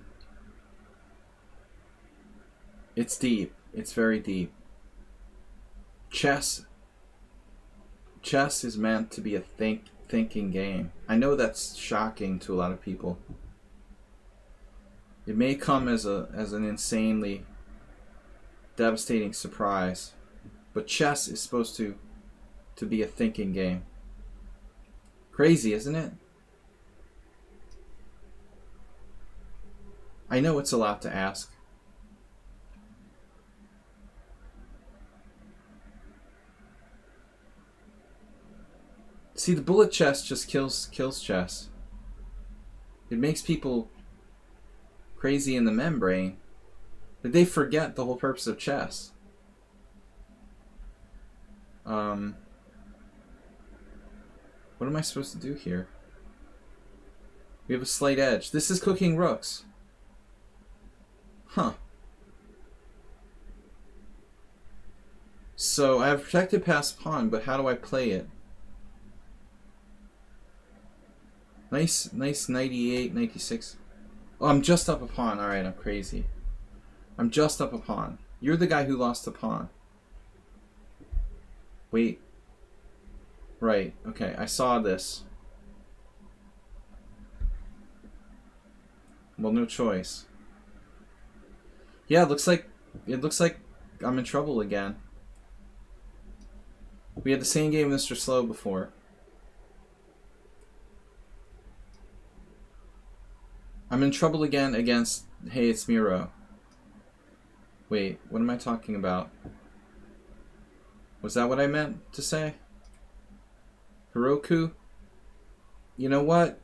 Speaker 1: It's deep. It's very deep. Chess is meant to be a thinking game. I know that's shocking to a lot of people. It may come as an insanely devastating surprise, but chess is supposed to be a thinking game. Crazy, isn't it? I know it's a lot to ask. See, the bullet chess just kills chess. It makes people crazy in the membrane. That they forget the whole purpose of chess. What What am I supposed to do here? We have a slight edge. This is cooking rooks. Huh. So I have protected past pawn, but how do I play it? Nice 98, 96. Oh, I'm just up a pawn. Alright, I'm crazy. I'm just up a pawn. You're the guy who lost a pawn. Wait. Right, okay, I saw this. Well, no choice. Yeah, it looks like I'm in trouble again. We had the same game with Mr. Slow before. I'm in trouble again against Hey, it's Miro. Wait, what am I talking about? Was that what I meant to say? Heroku? You know what?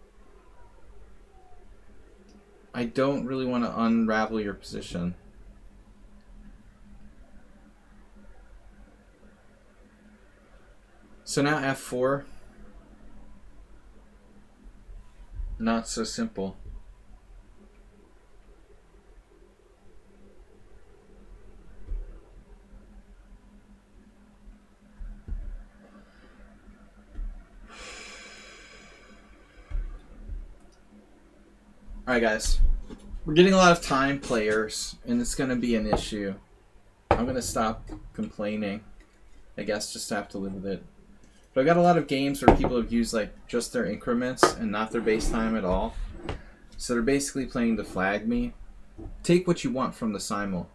Speaker 1: I don't really want to unravel your position. So now F4. Not so simple. Alright guys, we're getting a lot of time players and it's going to be an issue. I'm going to stop complaining. I guess just have to live with it. But I've got a lot of games where people have used like just their increments and not their base time at all. So they're basically playing to flag me. Take what you want from the simul.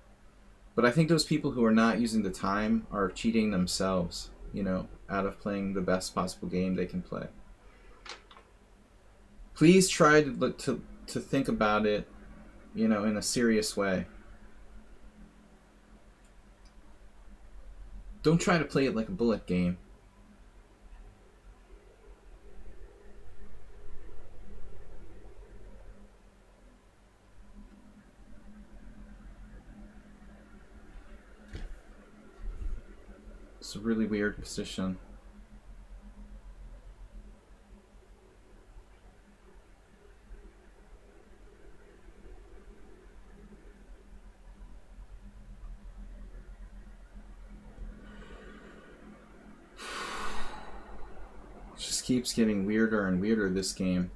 Speaker 1: But I think those people who are not using the time are cheating themselves, you know, out of playing the best possible game they can play. Please try to think about it, you know, in a serious way. Don't try to play it like a bullet game. It's a really weird position. It just keeps getting weirder and weirder, this game.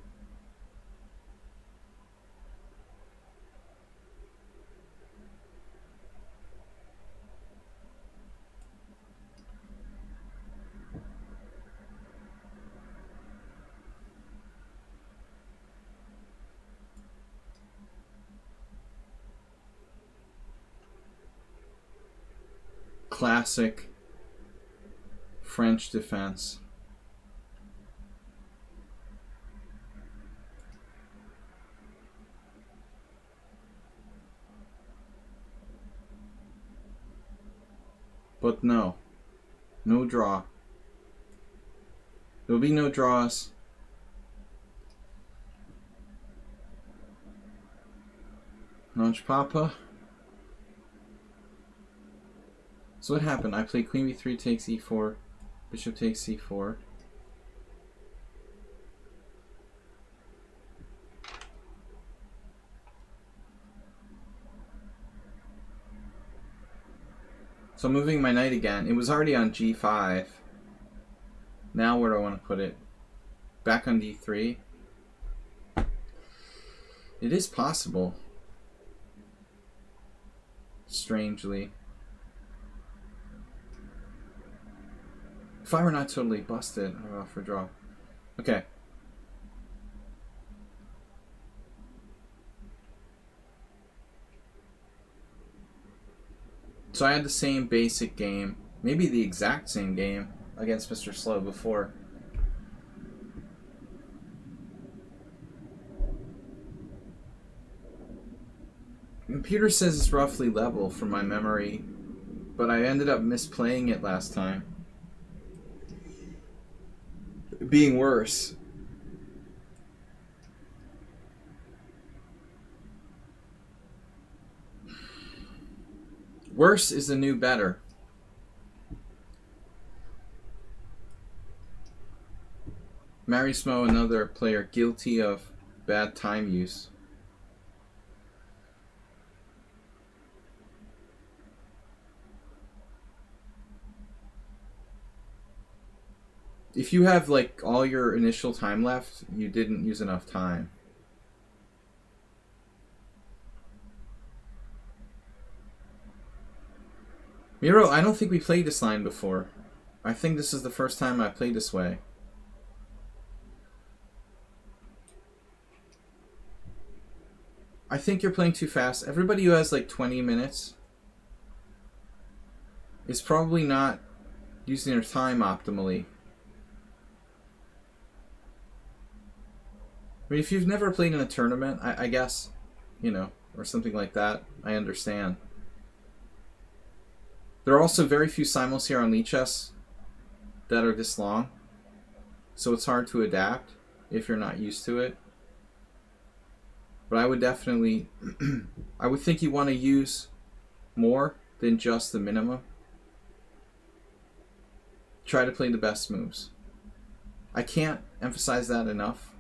Speaker 1: Classic French defense. But no. No draw. There'll be no draws. Launch Papa. So what happened? I played Queen B3 takes E4. Bishop takes C4. So I'm moving my knight again. It was already on G5. Now where do I want to put it? Back on D3. It is possible. Strangely. If I were not totally busted, I'd go for draw. Okay. So I had the same basic game, maybe the exact same game against Mr. Slow before. The computer says it's roughly level from my memory, but I ended up misplaying it last time. Being worse. Worse is the new better. Marismo, another player guilty of bad time use. If you have like all your initial time left, you didn't use enough time. Miro, I don't think we played this line before. I think this is the first time I played this way. I think you're playing too fast. Everybody who has like 20 minutes is probably not using their time optimally. I mean, if you've never played in a tournament, I guess, you know, or something like that, I understand. There are also very few simuls here on lichess that are this long, so it's hard to adapt if you're not used to it. But I would definitely, I would think you want to use more than just the minimum. Try to play the best moves. I can't emphasize that enough.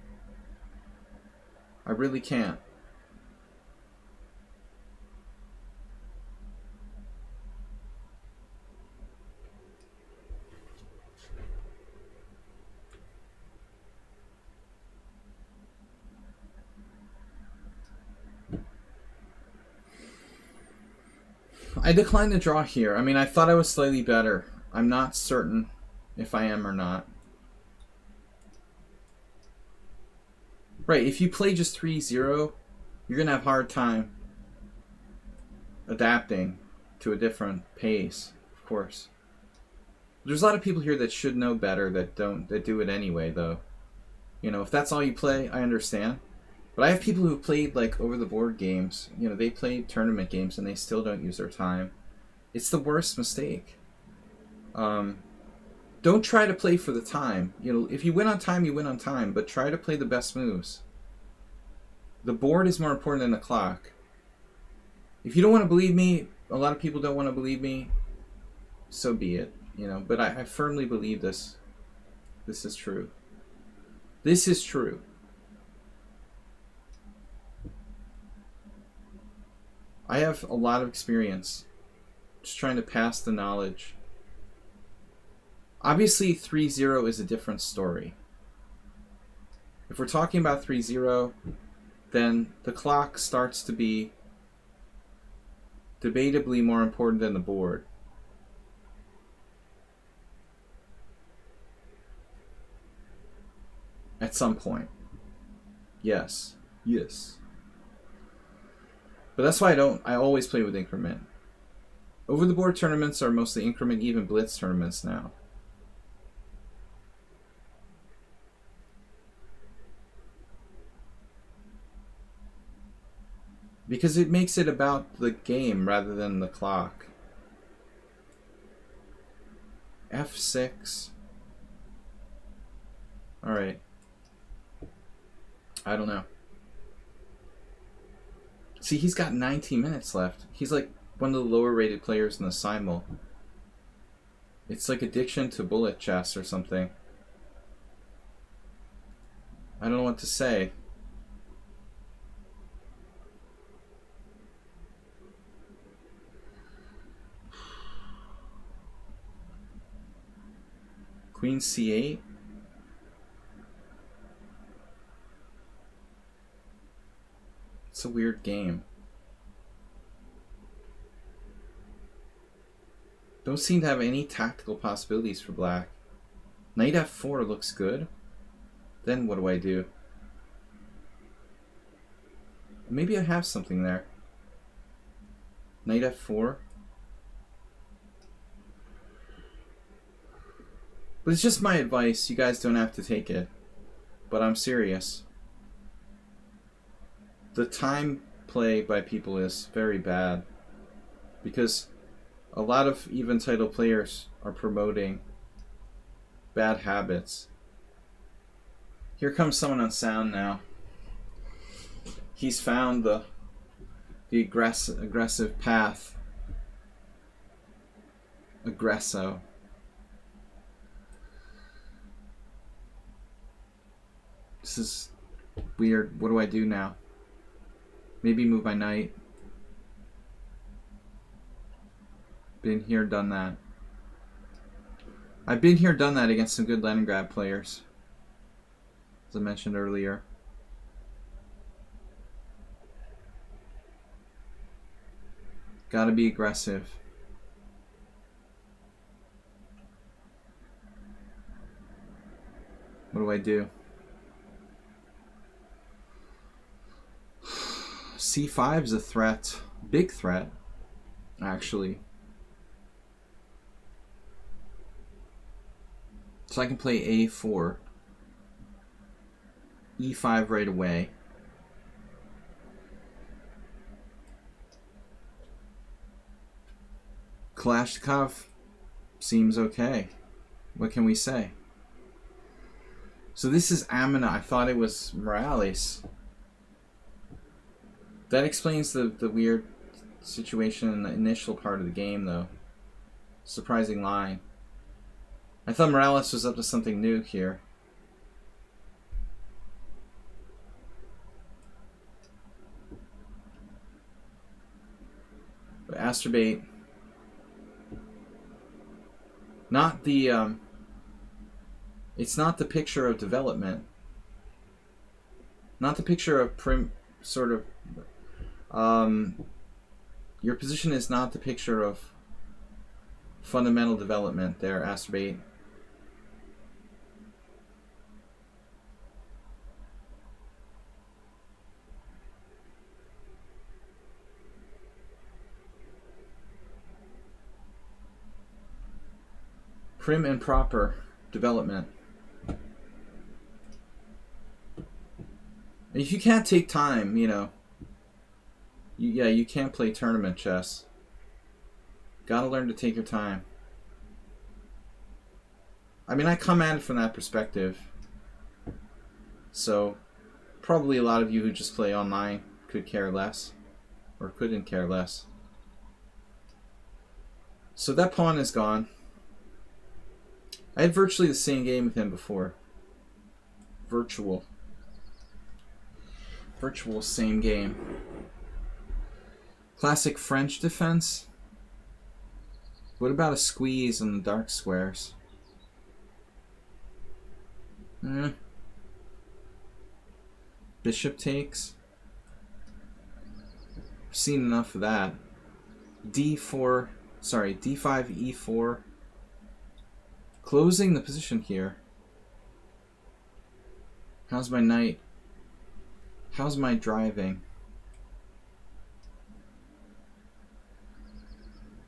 Speaker 1: I really can't. I declined the draw here. I mean, I thought I was slightly better. I'm not certain if I am or not. Right, if you play just 3-0, you're going to have a hard time adapting to a different pace, of course. There's a lot of people here that should know better that do it anyway, though. You know, if that's all you play, I understand. But I have people who played like over the board games. You know, they played tournament games and they still don't use their time. It's the worst mistake. Don't try to play for the time. You know, if you win on time, you win on time. But try to play the best moves. The board is more important than the clock. If you don't want to believe me, a lot of people don't want to believe me. So be it. You know, but I firmly believe this. This is true. This is true. I have a lot of experience just trying to pass the knowledge. Obviously, 3-0 is a different story. If we're talking about 3-0, then the clock starts to be debatably more important than the board. At some point. Yes. Yes. But that's why I always play with increment. Over the board tournaments are mostly increment, even blitz tournaments now. Because it makes it about the game rather than the clock. F6. Alright. I don't know. See, he's got 19 minutes left. He's like one of the lower rated players in the Simul. It's like addiction to bullet chess or something. I don't know what to say. Queen c8. It's a weird game. Don't seem to have any tactical possibilities for black. Knight f4 looks good. Then what do I do? Maybe I have something there. Knight f4. But it's just my advice. You guys don't have to take it. But I'm serious. The time play by people is very bad. Because a lot of even title players are promoting bad habits. Here comes someone on sound now. He's found the aggressive path. Aggresso. This is weird. What do I do now? Maybe move my knight. Been here, done that. I've been here, done that against some good Leningrad players, as I mentioned earlier. Gotta be aggressive. What do I do? C5 is a threat. Big threat, actually. So I can play A4. E5 right away. Kalashnikov seems okay. What can we say? So this is Amina. I thought it was Morales. That explains the weird situation in the initial part of the game, though. Surprising line. I thought Morales was up to something new here. But Astrobate. Not the, it's not the picture of development. Not the picture of sort of, your position is not the picture of fundamental development there, Astrobate. Prim and proper development. If you can't take time, you know, you can't play tournament chess. Gotta learn to take your time. I mean, I come at it from that perspective. So, probably a lot of you who just play online could care less. Or couldn't care less. So that pawn is gone. I had virtually the same game with him before. Virtual same game. Classic French defense. What about a squeeze on the dark squares? Bishop takes. I've seen enough of that. D5, E4. Closing the position here. How's my knight? How's my driving?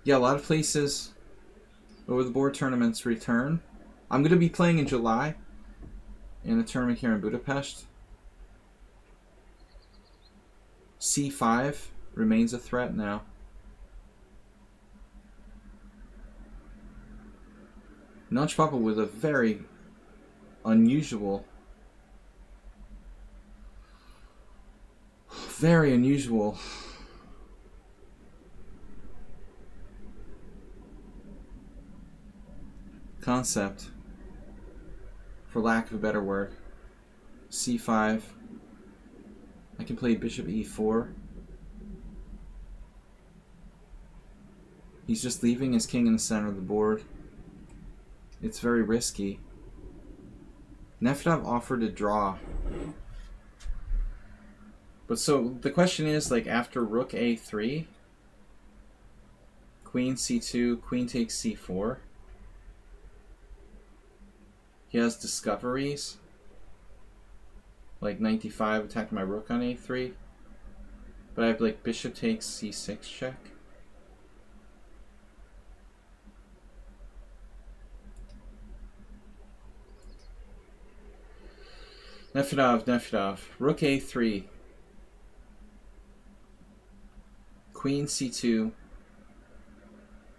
Speaker 1: Yeah, a lot of places over the board tournaments return. I'm going to be playing in July in a tournament here in Budapest. C5 remains a threat now. Notch Papa with a very unusual concept, for lack of a better word. C5. I can play Bishop E4. He's just leaving his king in the center of the board. It's very risky. Nefedov offered a draw. But so the question is, like, after rook A3, queen C2, queen takes C4. He has discoveries. Like knight D5 attacking my rook on A3. But I have like bishop takes C6 check. Nefedov. Rook A3. Queen C2.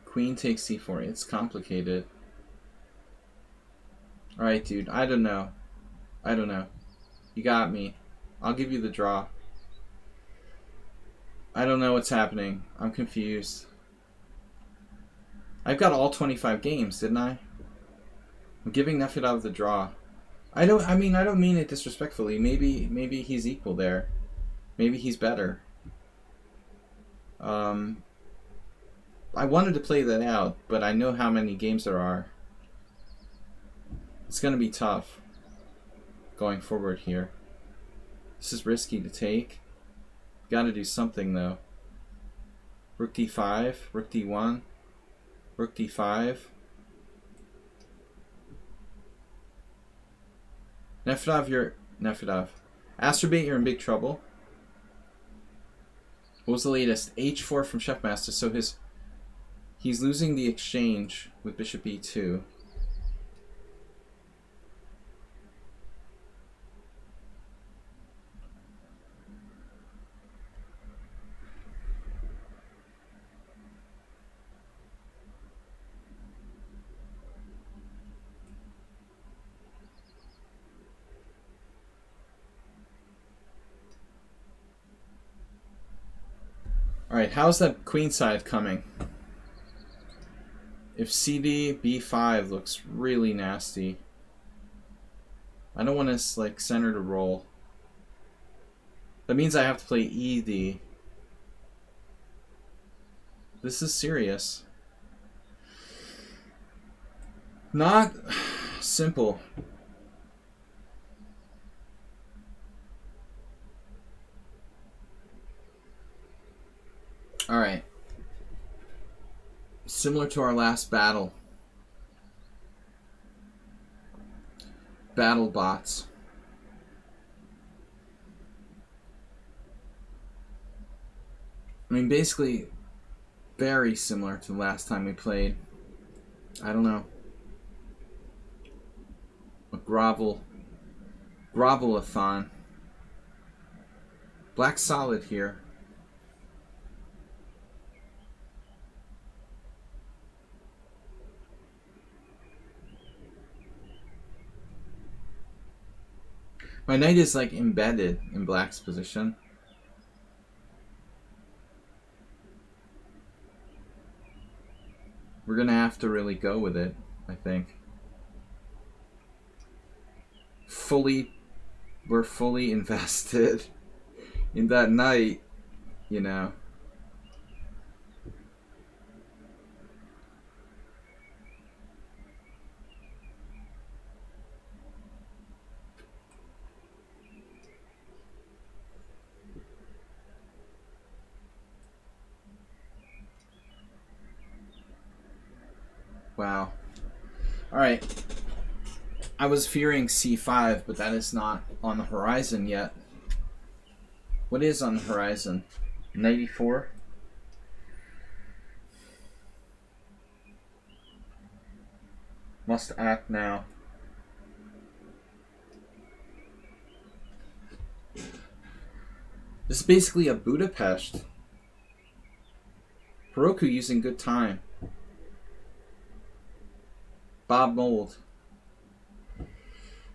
Speaker 1: Queen takes C4. It's complicated. Alright, dude. I don't know. You got me. I'll give you the draw. I don't know what's happening. I'm confused. I've got all 25 games, didn't I? I'm giving Nefedov the draw. I don't. I mean, I don't mean it disrespectfully. Maybe he's equal there. Maybe he's better. Um, I wanted to play that out, but I know how many games there are. It's gonna be tough going forward here. This is risky to take. Got to do something though. Rook d5, rook d1, rook d5. Nefedov. Astrobate, you're in big trouble. What was the latest? h4 from Chefmaster. So he's losing the exchange with bishop e2. Alright, how's that queen side coming? If cd b5 looks really nasty. I don't want to like center to roll. That means I have to play ed. This is serious. Not simple. Alright. Similar to our last battle. Battle bots. I mean, basically, very similar to the last time we played. I don't know. A grovelathon. Black solid here. My knight is like embedded in black's position. We're gonna have to really go with it, I think. We're fully invested in that knight, you know. Wow. Alright. I was fearing c5, but that is not on the horizon yet. What is on the horizon? Knight e4? Must act now. This is basically a Budapest. Heroku using good time. Bob Mold.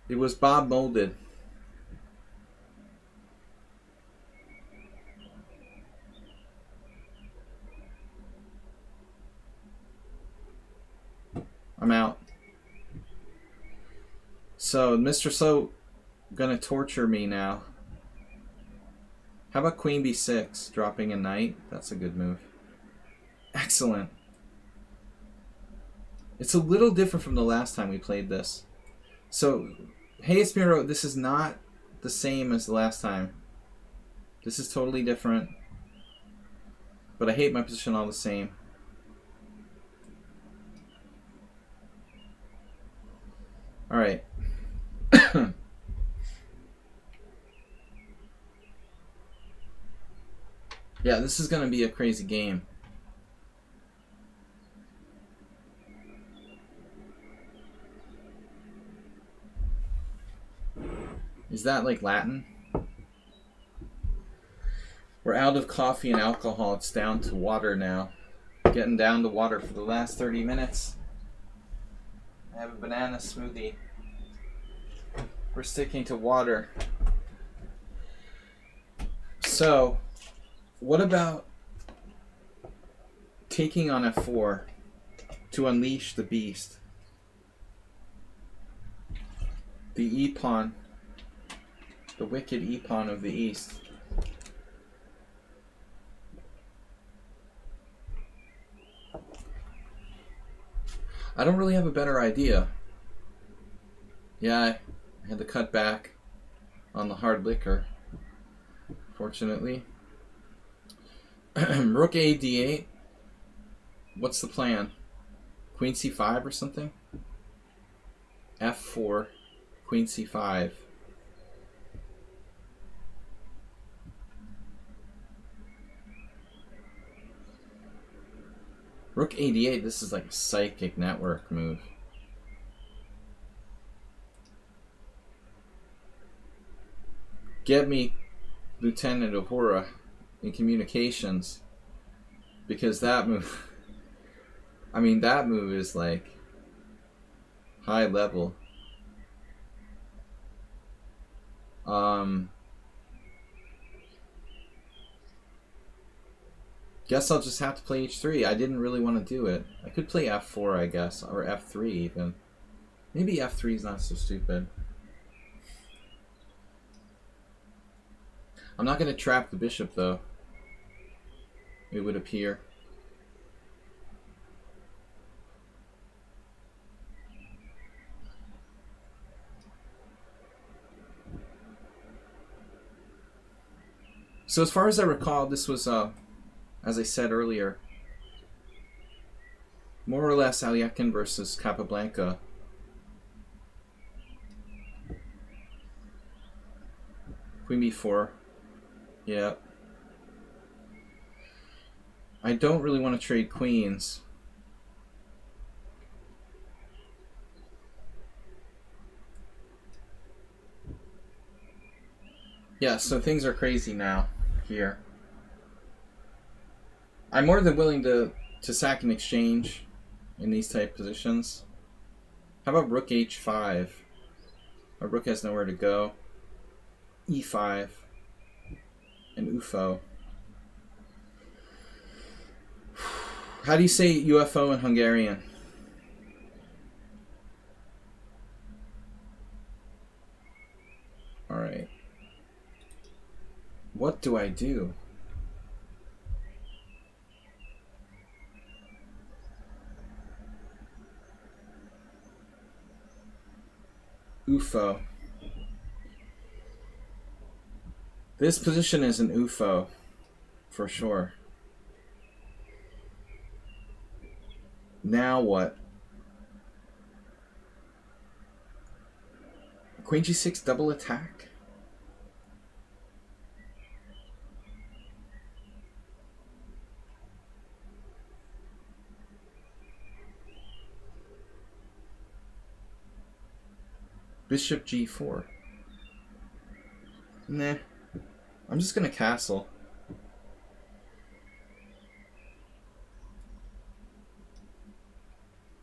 Speaker 1: It was Bob Molded. I'm out. So, Mr. So gonna torture me now. How about Queen b6, dropping a knight? That's a good move. Excellent. It's a little different from the last time we played this. So, hey, it's Miro, this is not the same as the last time. This is totally different. But I hate my position all the same. Alright. Yeah, this is going to be a crazy game. Is that like Latin? We're out of coffee and alcohol. It's down to water now. Getting down to water for the last 30 minutes. I have a banana smoothie. We're sticking to water. So, what about taking on f4 to unleash the beast? The e-pawn. The wicked e-pawn of the east. I don't really have a better idea. Yeah, I had to cut back on the hard liquor, fortunately. Rook A D8. What's the plan? Queen C5 or something? F4, Queen C5. Rook A D8, this is like a psychic network move. Get me Lieutenant Uhura in communications. Because that move... I mean, that move is like high level. Guess I'll just have to play H3. I didn't really want to do it. I could play F4, I guess, or F3 even. Maybe F3 is not so stupid. I'm not going to trap the bishop, though. It would appear. So as far as I recall, this was, as I said earlier, more or less Alyakin versus Capablanca. Queen B4. Yeah. I don't really want to trade queens. Yeah, so things are crazy now here. I'm more than willing to sack an exchange in these type positions. How about Rook H5? My rook has nowhere to go. E5 and UFO. How do you say UFO in Hungarian? Alright. What do I do? UFO. This position is an UFO, for sure. Now what? Queen G6 double attack? Bishop G4. Nah. I'm just gonna castle.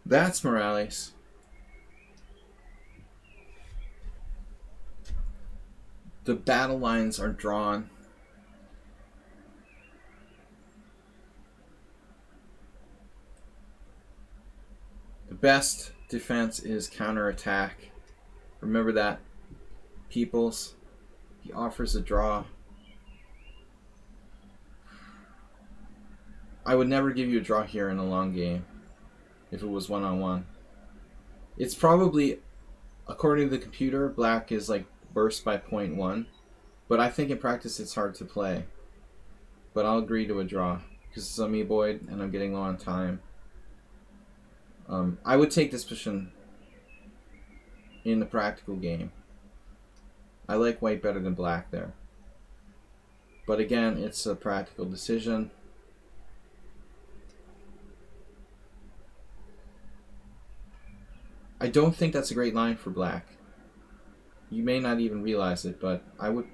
Speaker 1: That's Morales. The battle lines are drawn. The best defense is counterattack. Remember that, peoples. He offers a draw. I would never give you a draw here in a long game if it was one-on-one. It's probably, according to the computer, black is like burst by 0.1. But I think in practice it's hard to play. But I'll agree to a draw because it's amoeboid and I'm getting low on time. I would take this position in the practical game. I like white better than black there. But again, it's a practical decision. I don't think that's a great line for black. You may not even realize it, but I would,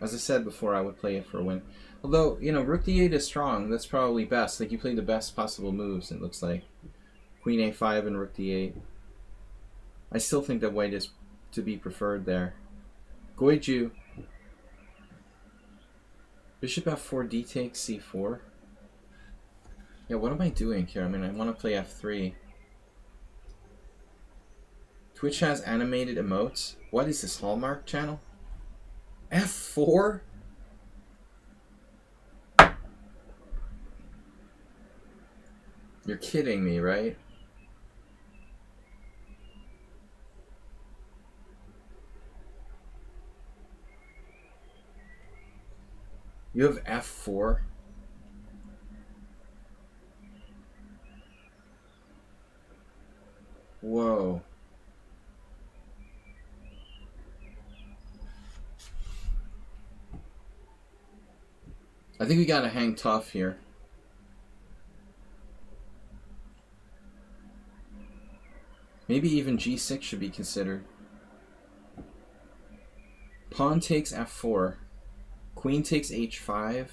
Speaker 1: as I said before, I would play it for a win. Although, you know, Rook D8 is strong. That's probably best. Like, you play the best possible moves, it looks like. Queen A5 and Rook D8. I still think that white is to be preferred there. Goiju. Bishop F4, D takes C4. Yeah, what am I doing here? I mean, I want to play F3. Twitch has animated emotes. What is this, Hallmark Channel? F4? You're kidding me, right? You have F4? Whoa. I think we gotta hang tough here. Maybe even G6 should be considered. Pawn takes F4. Queen takes H5.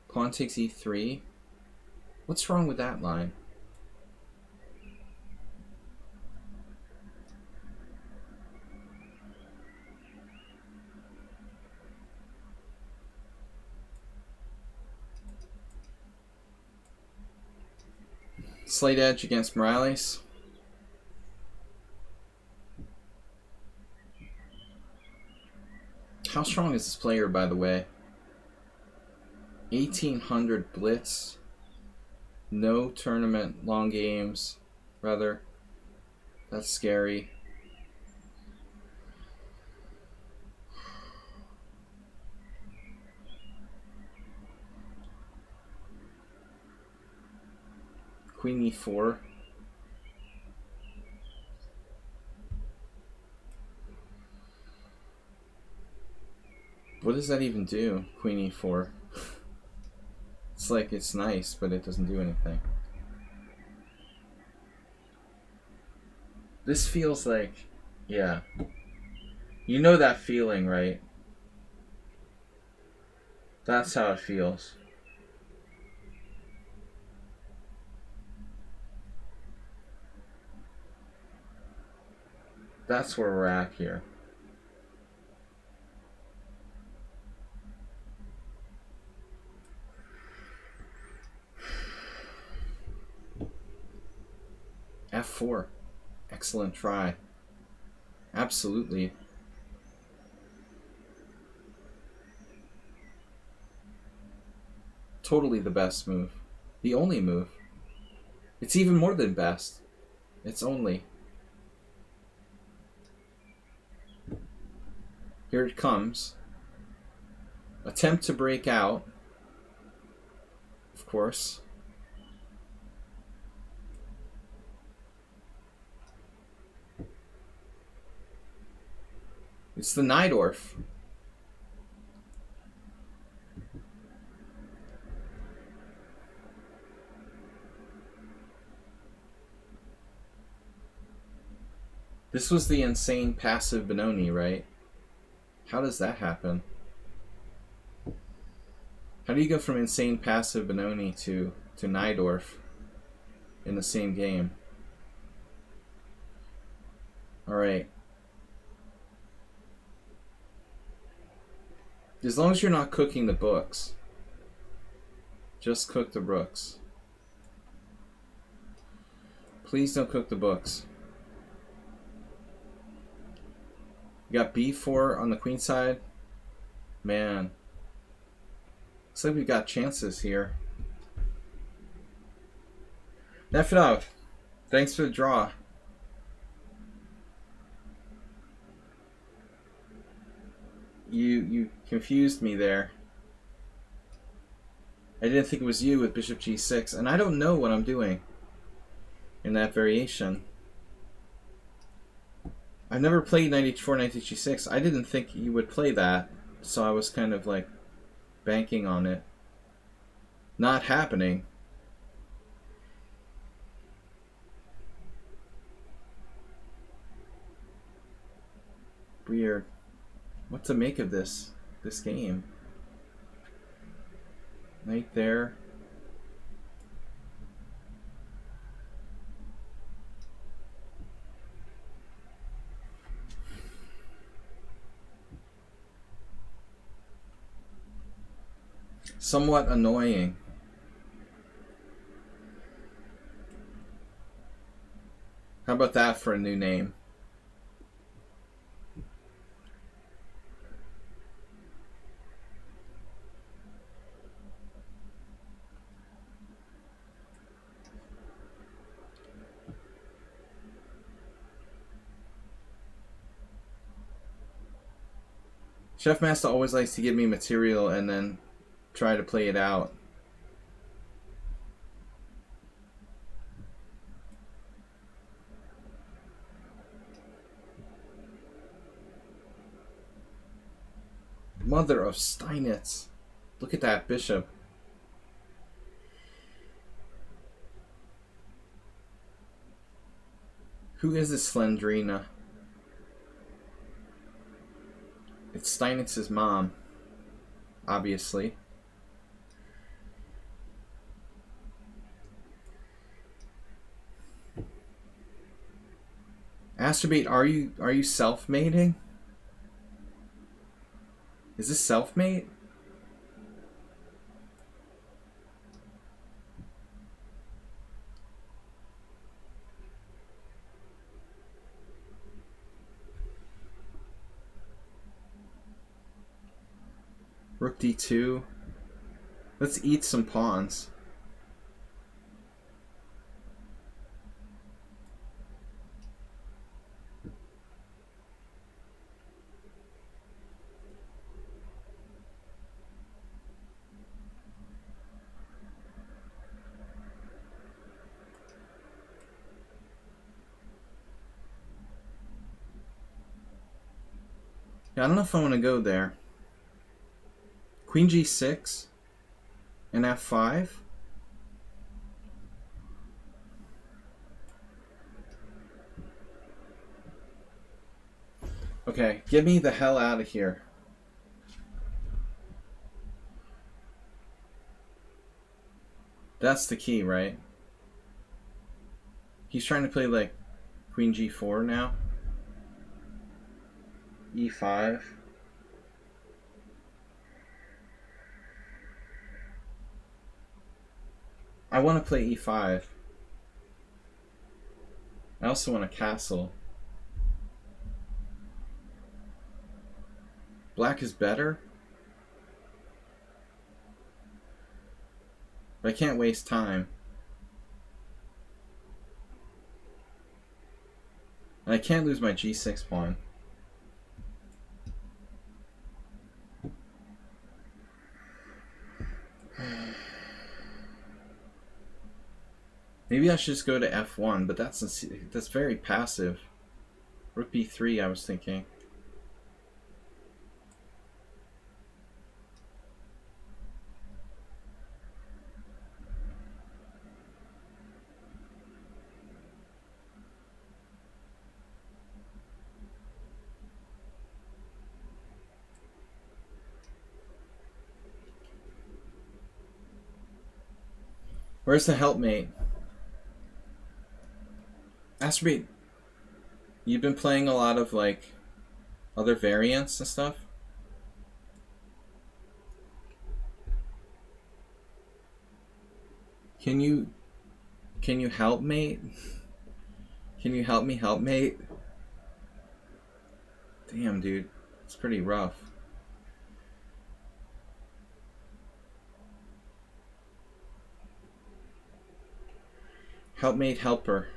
Speaker 1: Pawn takes E3. What's wrong with that line? Slight edge against Morales. How strong is this player, by the way? 1800 blitz. No tournament long games. Rather. That's scary. Queen E4. What does that even do? Queen E4. It's like, it's nice, but it doesn't do anything. This feels like, yeah. You know that feeling, right? That's how it feels. That's where we're at here. F4. Excellent try. Absolutely. Totally the best move. The only move. It's even more than best. It's only. Here it comes. Attempt to break out. Of course. It's the Najdorf. This was the insane passive Benoni, right? How does that happen? How do you go from insane passive Benoni to Najdorf in the same game? Alright. As long as you're not cooking the books. Just cook the rooks. Please don't cook the books. You got B4 on the queen side. Man. Looks like we've got chances here. Nefedov, thanks for the draw. You confused me there. I didn't think it was you with bishop g6, and I don't know what I'm doing in that variation. I've never played knight h4, knight g6. I didn't think you would play that, so I was kind of like banking on it not happening. Weird. What to make of this game? Knight there. Somewhat annoying. How How about that for a new name? Chef Master always likes to give me material and then try to play it out. Mother of Steinitz. Look at that bishop. Who is this Slendrina? It's Steinitz's mom, obviously. Astrobate, are you self-mating? Is this self-mate? Rook d2. Let's eat some pawns. Yeah, I don't know if I want to go there. Queen g6 and f5. Okay, get me the hell out of here. That's the key, right? He's trying to play like Queen g4 now. e5. I want to play e5. I also want a castle. Black is better? But I can't waste time. And I can't lose my g6 pawn. Maybe I should just go to f1, but that's very passive. Rook b3, I was thinking. Where's the helpmate? Astrobate, you've been playing a lot of like other variants and stuff? Can you help mate? Can you help me help mate? Damn, dude. It's pretty rough. Helpmate helper.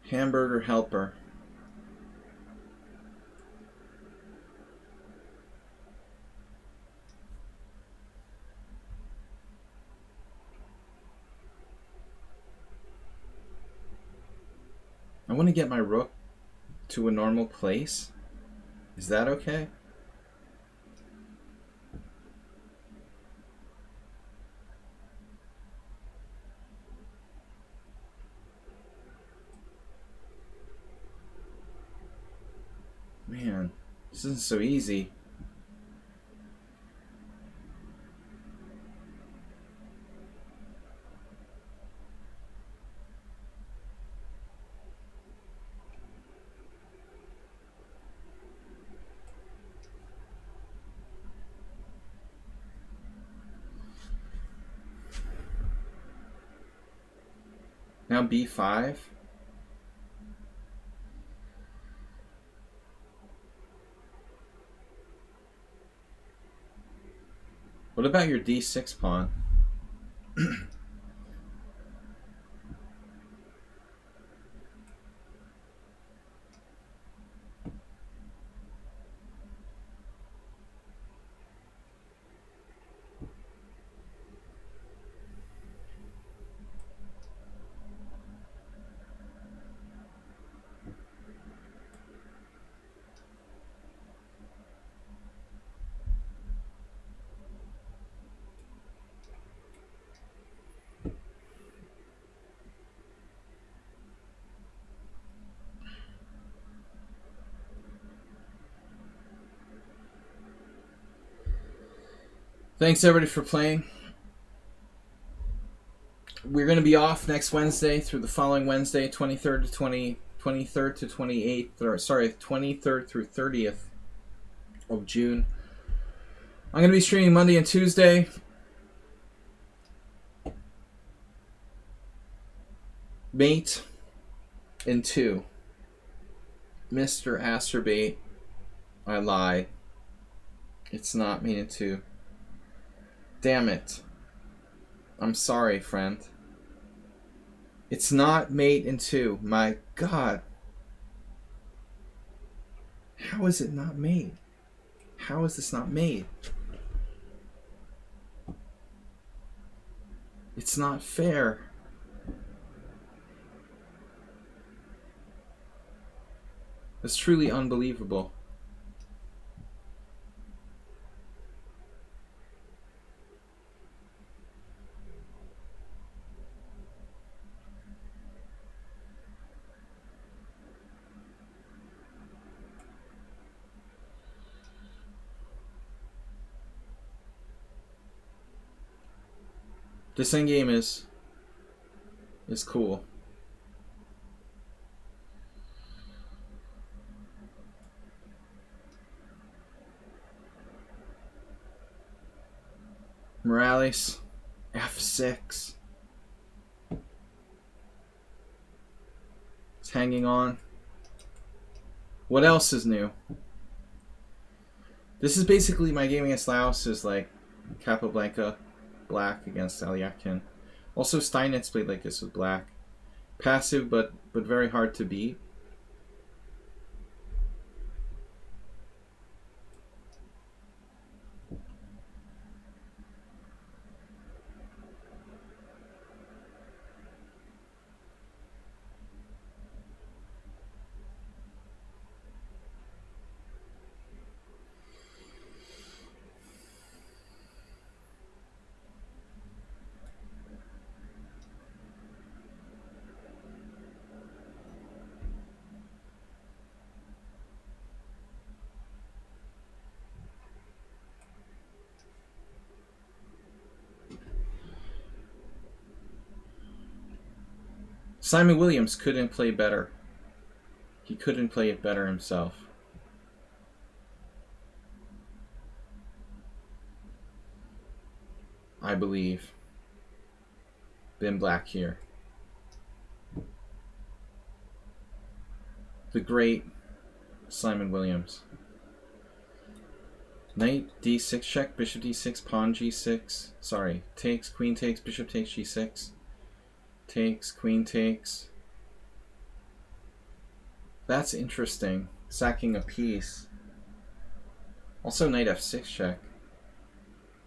Speaker 1: Hamburger helper. I want to get my rook to a normal place. Is that okay? Man, this isn't so easy. Now b5. What about your d6 pawn? Thanks everybody for playing. We're going to be off next Wednesday through the following Wednesday, 23rd to 28th, or sorry, 23rd through 30th of June. I'm going to be streaming Monday and Tuesday. Mate in 2. Mr. Asterbait. I lied. It's not mate in 2. Damn it. I'm sorry, friend. It's not mate in 2. My God. How is it not made? How is this not made? It's not fair. It's truly unbelievable. This endgame is cool. Morales, F6. It's hanging on. What else is new? This is basically my game against Laos is like Capablanca black against Aliakin. Also Steinitz played like this with black. Passive but very hard to beat. Simon Williams couldn't play better. He couldn't play it better himself. I believe. Ben Black here. The great Simon Williams. Knight d6 check, bishop d6, pawn g6. Sorry, takes, queen takes, bishop takes g6. Takes, queen takes. That's interesting. Sacking a piece. Also knight f6 check.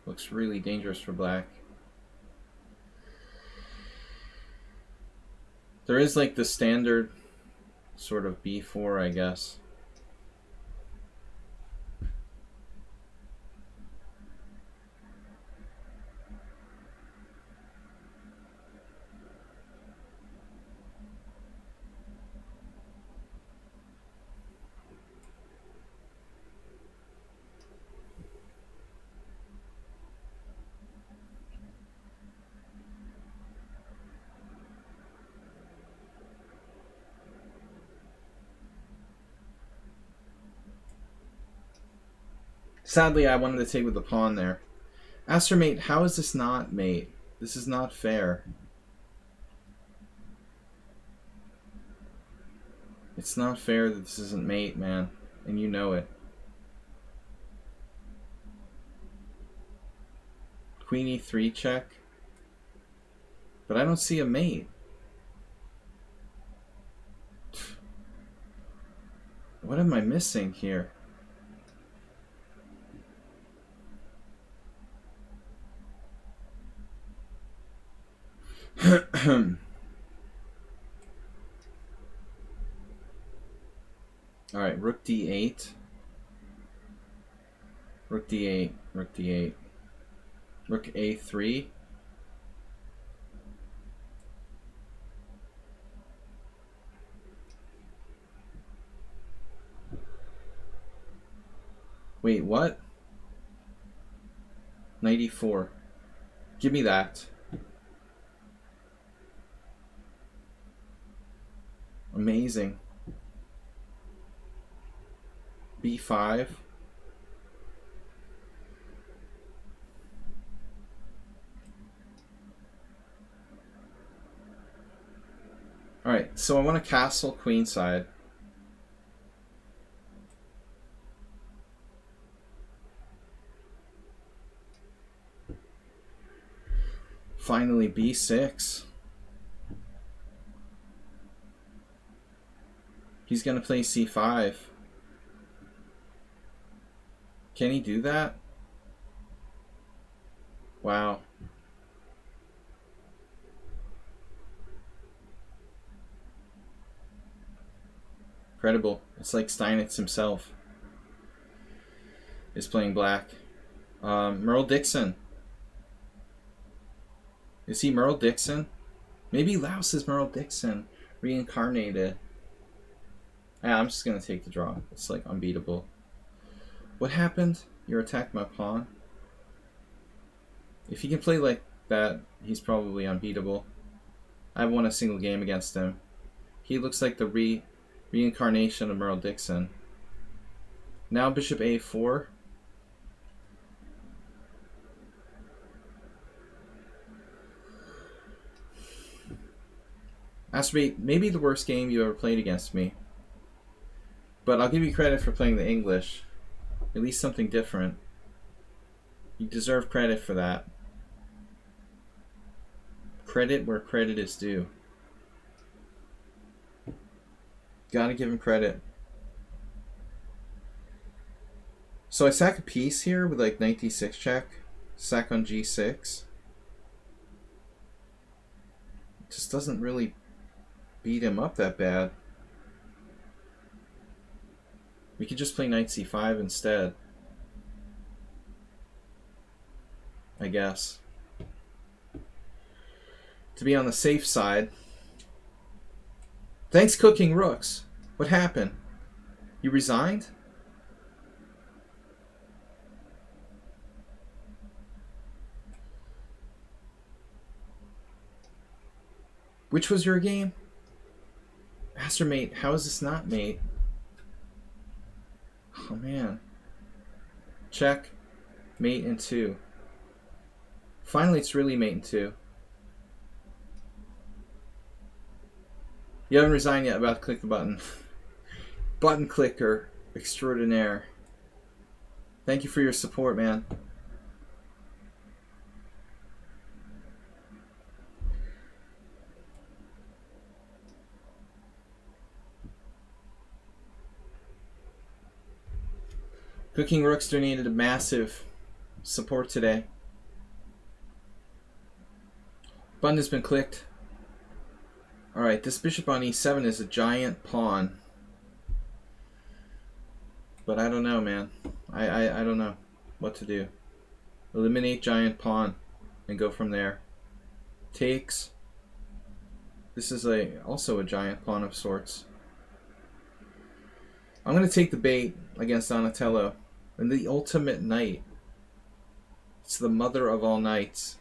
Speaker 1: Looks really dangerous for black. There is like the standard sort of b4, I guess. Sadly, I wanted to take with the pawn there. Aster mate, how is this not mate? This is not fair. It's not fair that this isn't mate, man. And you know it. Queen e3 check. But I don't see a mate. What am I missing here? Alright, rook d8. Rook d8, rook d8. Rook a3. Wait, what? Knight e4. Give me that. Amazing. b5. Alright, so I want to castle queenside. Finally, b6. He's going to play c5. Can he do that? Wow. Incredible. It's like Steinitz himself is playing black. Merle Dixon. Is he Merle Dixon? Maybe Laos is Merle Dixon reincarnated. Yeah, I'm just going to take the draw. It's like unbeatable. What happened? You attacked my pawn. If he can play like that, he's probably unbeatable. I haven't won a single game against him. He looks like the reincarnation of Merle Dixon. Now bishop a4. Astrobate, maybe the worst game you ever played against me. But I'll give you credit for playing the English. At least something different. You deserve credit for that. Credit where credit is due. Gotta give him credit. So I sack a piece here with like knight d6 check. Sack on g6. Just doesn't really beat him up that bad. We could just play knight c5 instead, I guess, to be on the safe side. Thanks, Cooking Rooks. What happened? You resigned? Which was your game? Master Mate, how is this not mate? Oh man. Check. Mate in 2. Finally, it's really mate in 2. You haven't resigned yet. About to click the button. Button clicker extraordinaire. Thank you for your support, man. Cooking Rooks donated a massive support today. Button has been clicked. Alright, this bishop on e7 is a giant pawn. But I don't know, man. I don't know what to do. Eliminate giant pawn and go from there. Takes. This is also a giant pawn of sorts. I'm going to take the bait against Donatello. And the ultimate knight. It's the mother of all knights.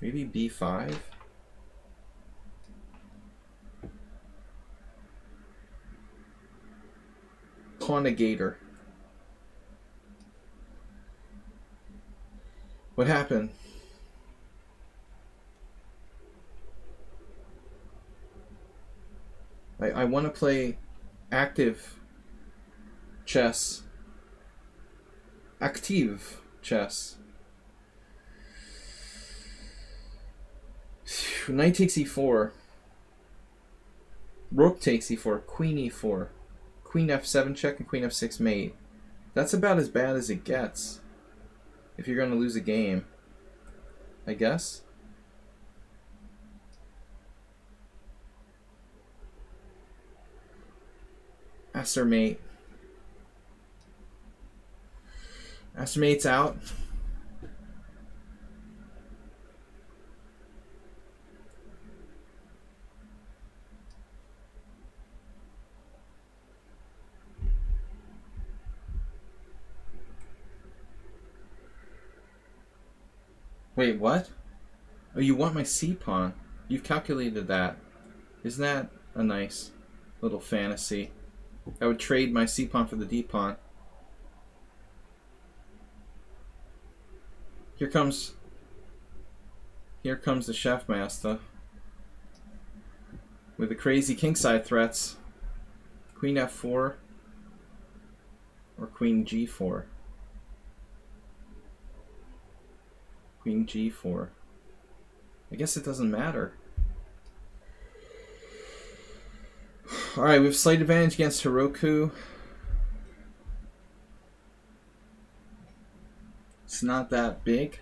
Speaker 1: Maybe b5? Pawnigator. What happened? I want to play active chess. Active chess. Knight takes e4. Rook takes e4. Queen e4. Queen f7 check and queen f6 mate. That's about as bad as it gets. If you're going to lose a game, I guess. Master mate. Master mate's out. Wait, what? Oh, you want my c-pawn. You've calculated that. Isn't that a nice little fantasy? I would trade my c-pawn for the d-pawn. Here comes the chef master with the crazy kingside threats. Queen f4 or queen g4. Queen g4. I guess it doesn't matter. Alright, we have slight advantage against Heroku. It's not that big.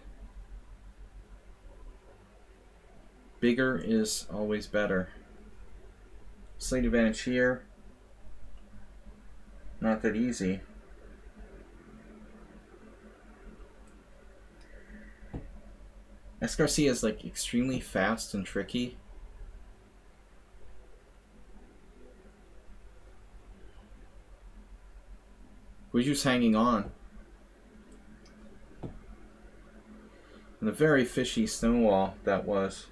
Speaker 1: Bigger is always better. Slight advantage here. Not that easy. Garcia is like extremely fast and tricky. We're just hanging on. And a very fishy stonewall that was.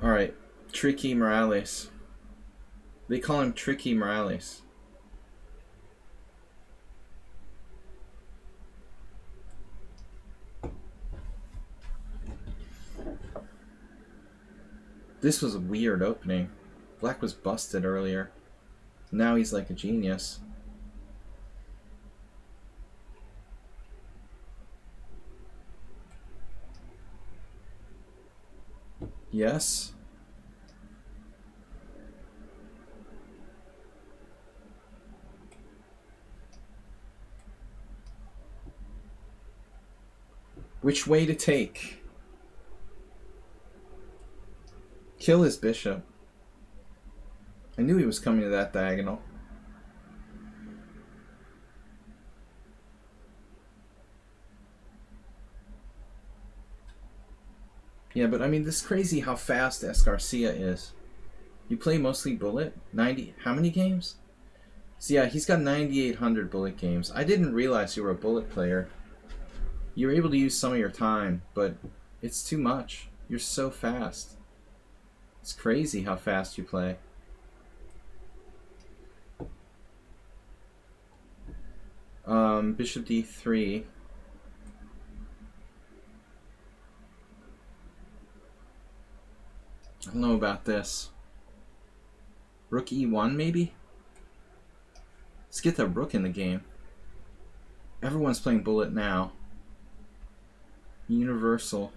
Speaker 1: Alright, Tricky Morales. They call him Tricky Morales. This was a weird opening. Black was busted earlier. Now he's like a genius. Yes. Which way to take? Kill his bishop. I knew he was coming to that diagonal. Yeah, but I mean, this is crazy how fast Garcia is. You play mostly bullet? 90, how many games? So yeah, he's got 9,800 bullet games. I didn't realize you were a bullet player. You were able to use some of your time, but it's too much. You're so fast. It's crazy how fast you play. Bishop d3. I don't know about this. Rook e1 maybe? Let's get the rook in the game. Everyone's playing bullet now. Universal.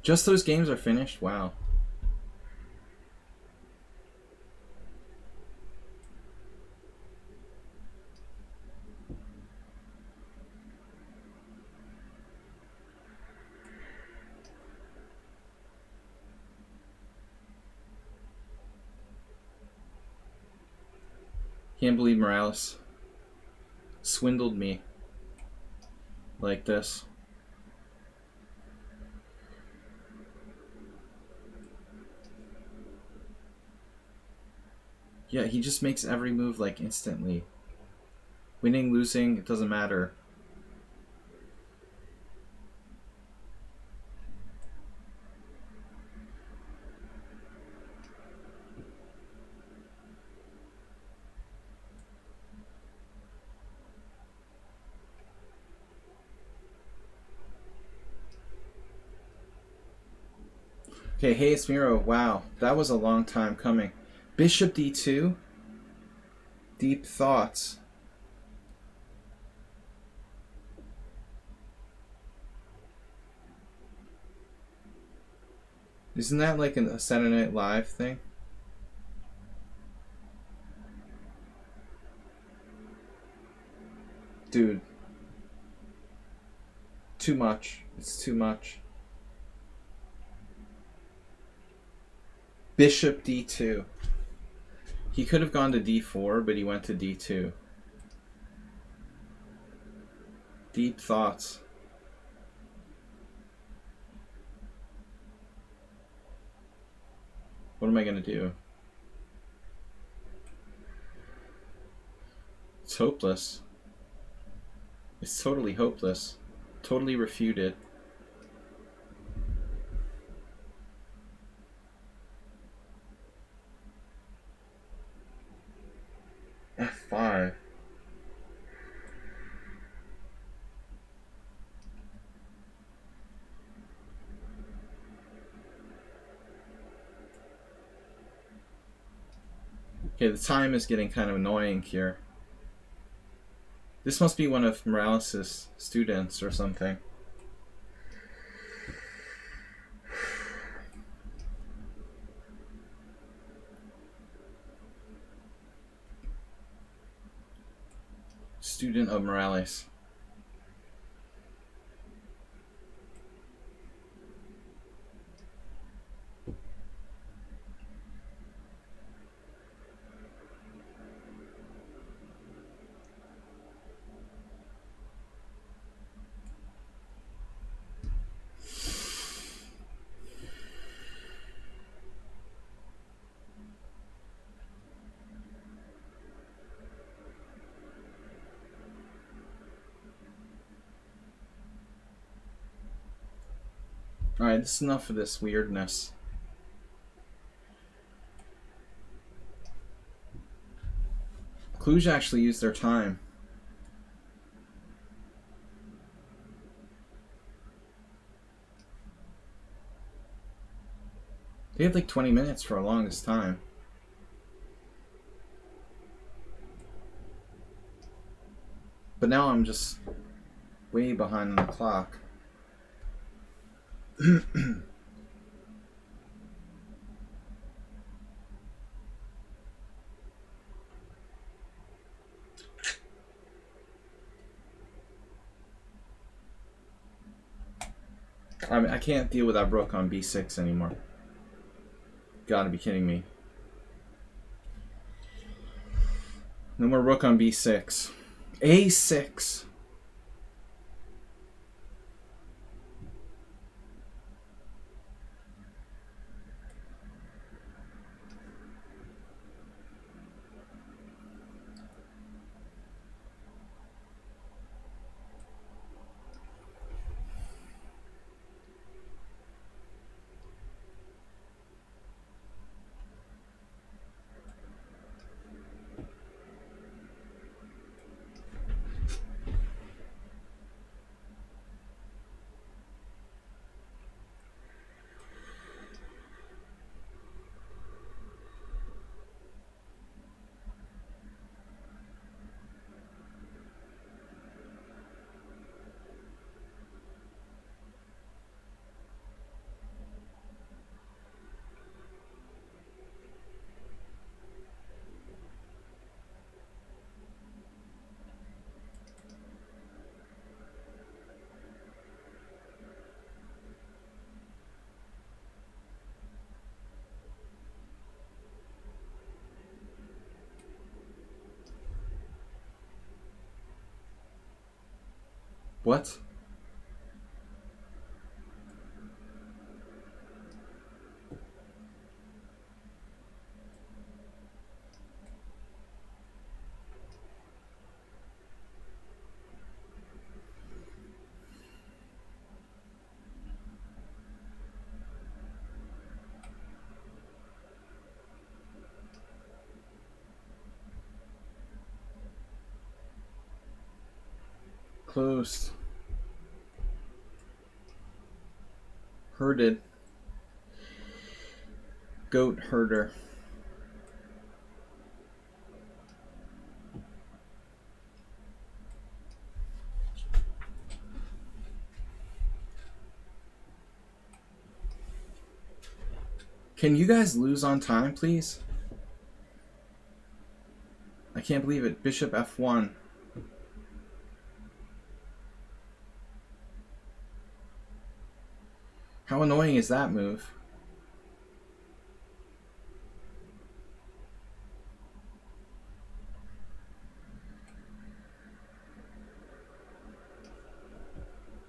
Speaker 1: Just those games are finished? Wow. Can't believe Morales swindled me like this. Yeah, he just makes every move like instantly. Winning, losing, it doesn't matter. Okay, hey, it's Miro. Wow, that was a long time coming. Bishop d2. Deep thoughts. Isn't that like a Saturday Night Live thing? Dude. Too much. It's too much. Bishop d2. He could have gone to d4, but he went to d2. Deep thoughts. What am I going to do? It's hopeless. It's totally hopeless. Totally refuted. F5. Okay, the time is getting kind of annoying here. This must be one of Morales' students or something. Student of Morales. Alright, this is enough of this weirdness. Cluj actually used their time. They had like 20 minutes for a longest time. But now I'm just way behind on the clock. I mean, I can't deal with that rook on b6 anymore. Gotta be kidding me. No more rook on b6. a6. What? Closed. Herded. Goat herder. Can you guys lose on time, please? I can't believe it. Bishop F1. How annoying is that move?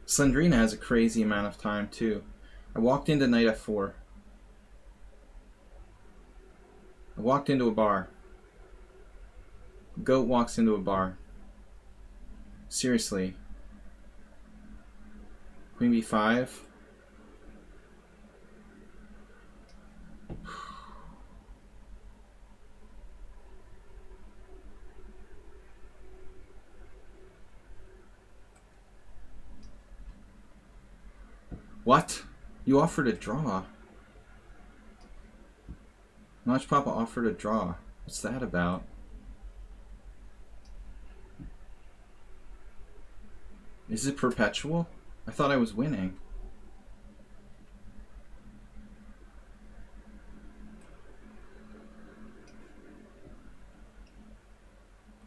Speaker 1: Slendrina has a crazy amount of time, too. I walked into knight F4. I walked into a bar. Goat walks into a bar. Seriously. Queen B5. What? You offered a draw. Notch Papa offered a draw. What's that about? Is it perpetual? I thought I was winning.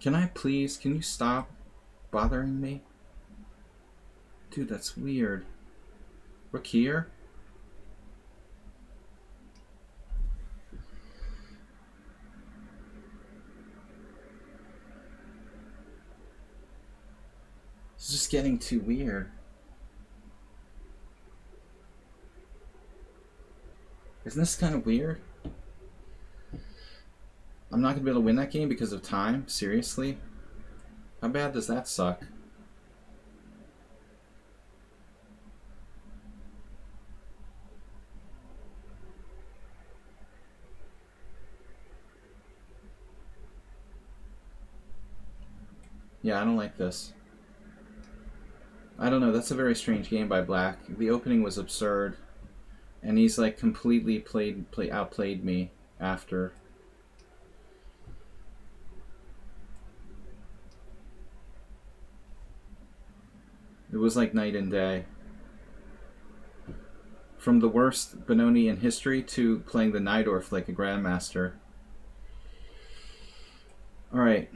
Speaker 1: Can you stop bothering me? Dude, that's weird. Rook here? It's just getting too weird. Isn't this kind of weird? I'm not going to be able to win that game because of time? Seriously? How bad does that suck? Yeah, I don't like this. I don't know, that's a very strange game by Black. The opening was absurd. And he's like completely outplayed me after. It was like night and day. From the worst Benoni in history to playing the Najdorf like a grandmaster. Alright.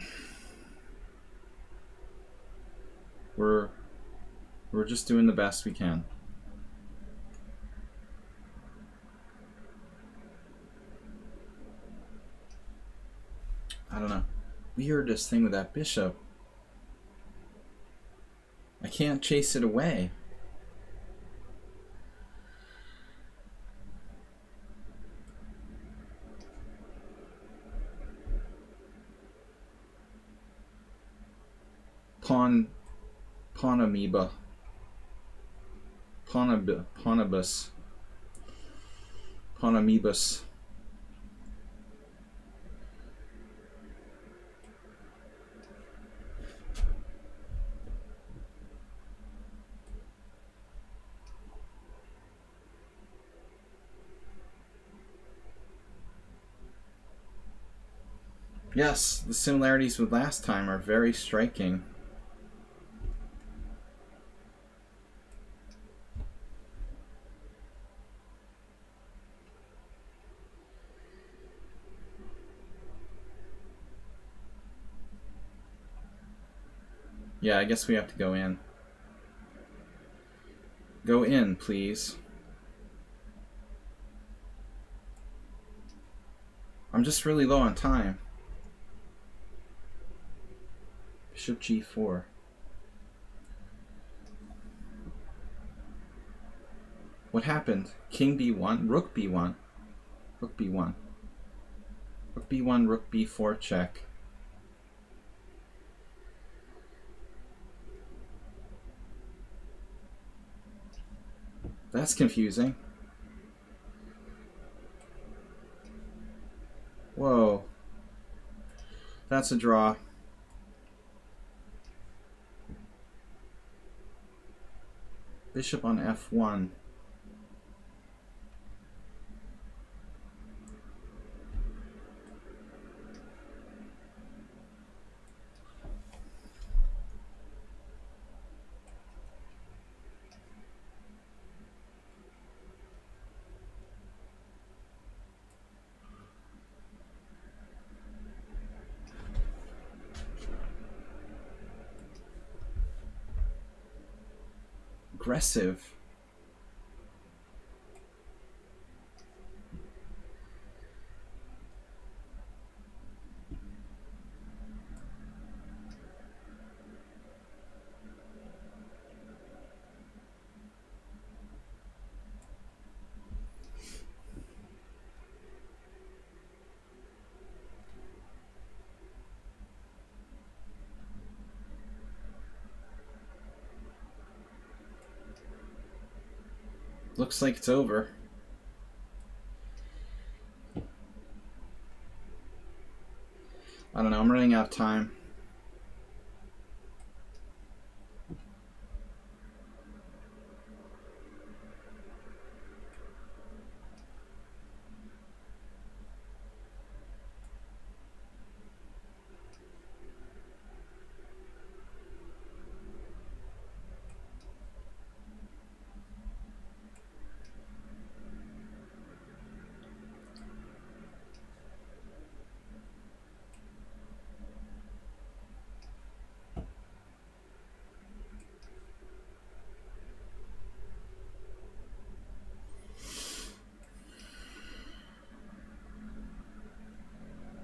Speaker 1: We're just doing the best we can. I don't know. Weirdest thing with that bishop. I can't chase it away. Pawn amoeba. Pawnibus. Pawn amoebus. Yes, the similarities with last time are very striking. Yeah, I guess we have to go in. Go in, please. I'm just really low on time. Bishop G4. What happened? King B1, Rook B1. Rook B1. Rook B1, Rook B4 check. That's confusing. Whoa. That's a draw. Bishop on F1. aggressive. Looks like it's over. I don't know, I'm running out of time.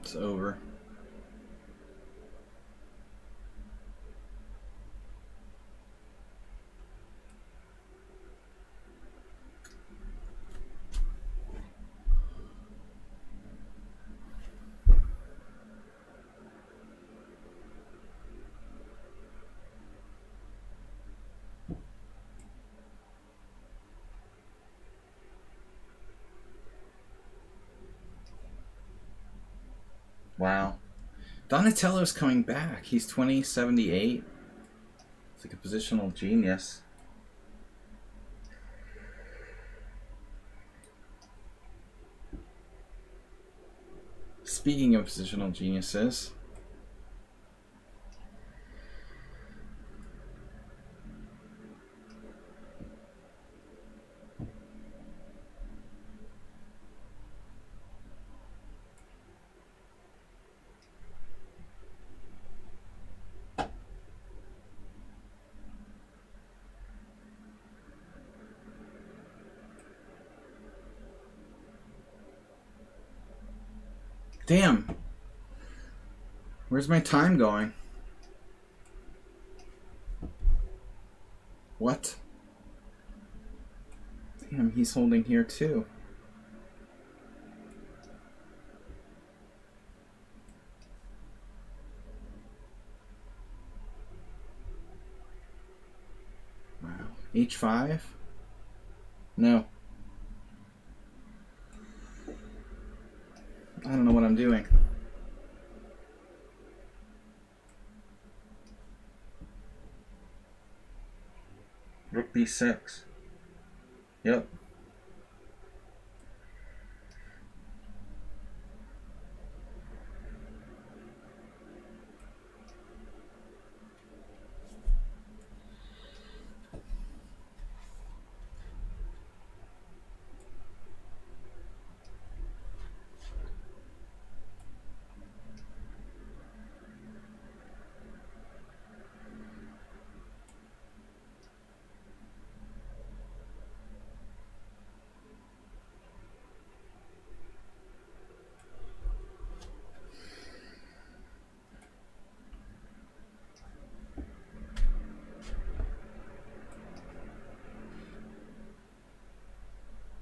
Speaker 1: It's over. Wow. Donatello's coming back. He's 2078. It's like a positional genius. Speaking of positional geniuses, damn. Where's my time going? What? Damn, he's holding here too. Wow. H5? No. I don't know what I'm doing. Rook B6. Yep.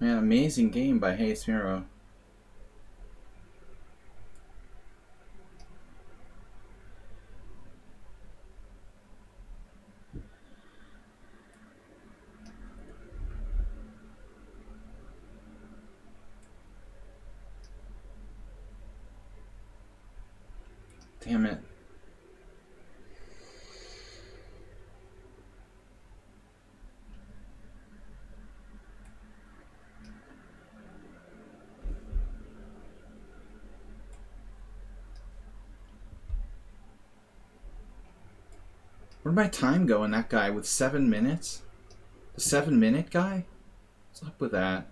Speaker 1: Man, amazing game by Hayes Miro. Damn it. Where'd my time go in that guy with 7 minutes? The 7-minute guy? What's up with that?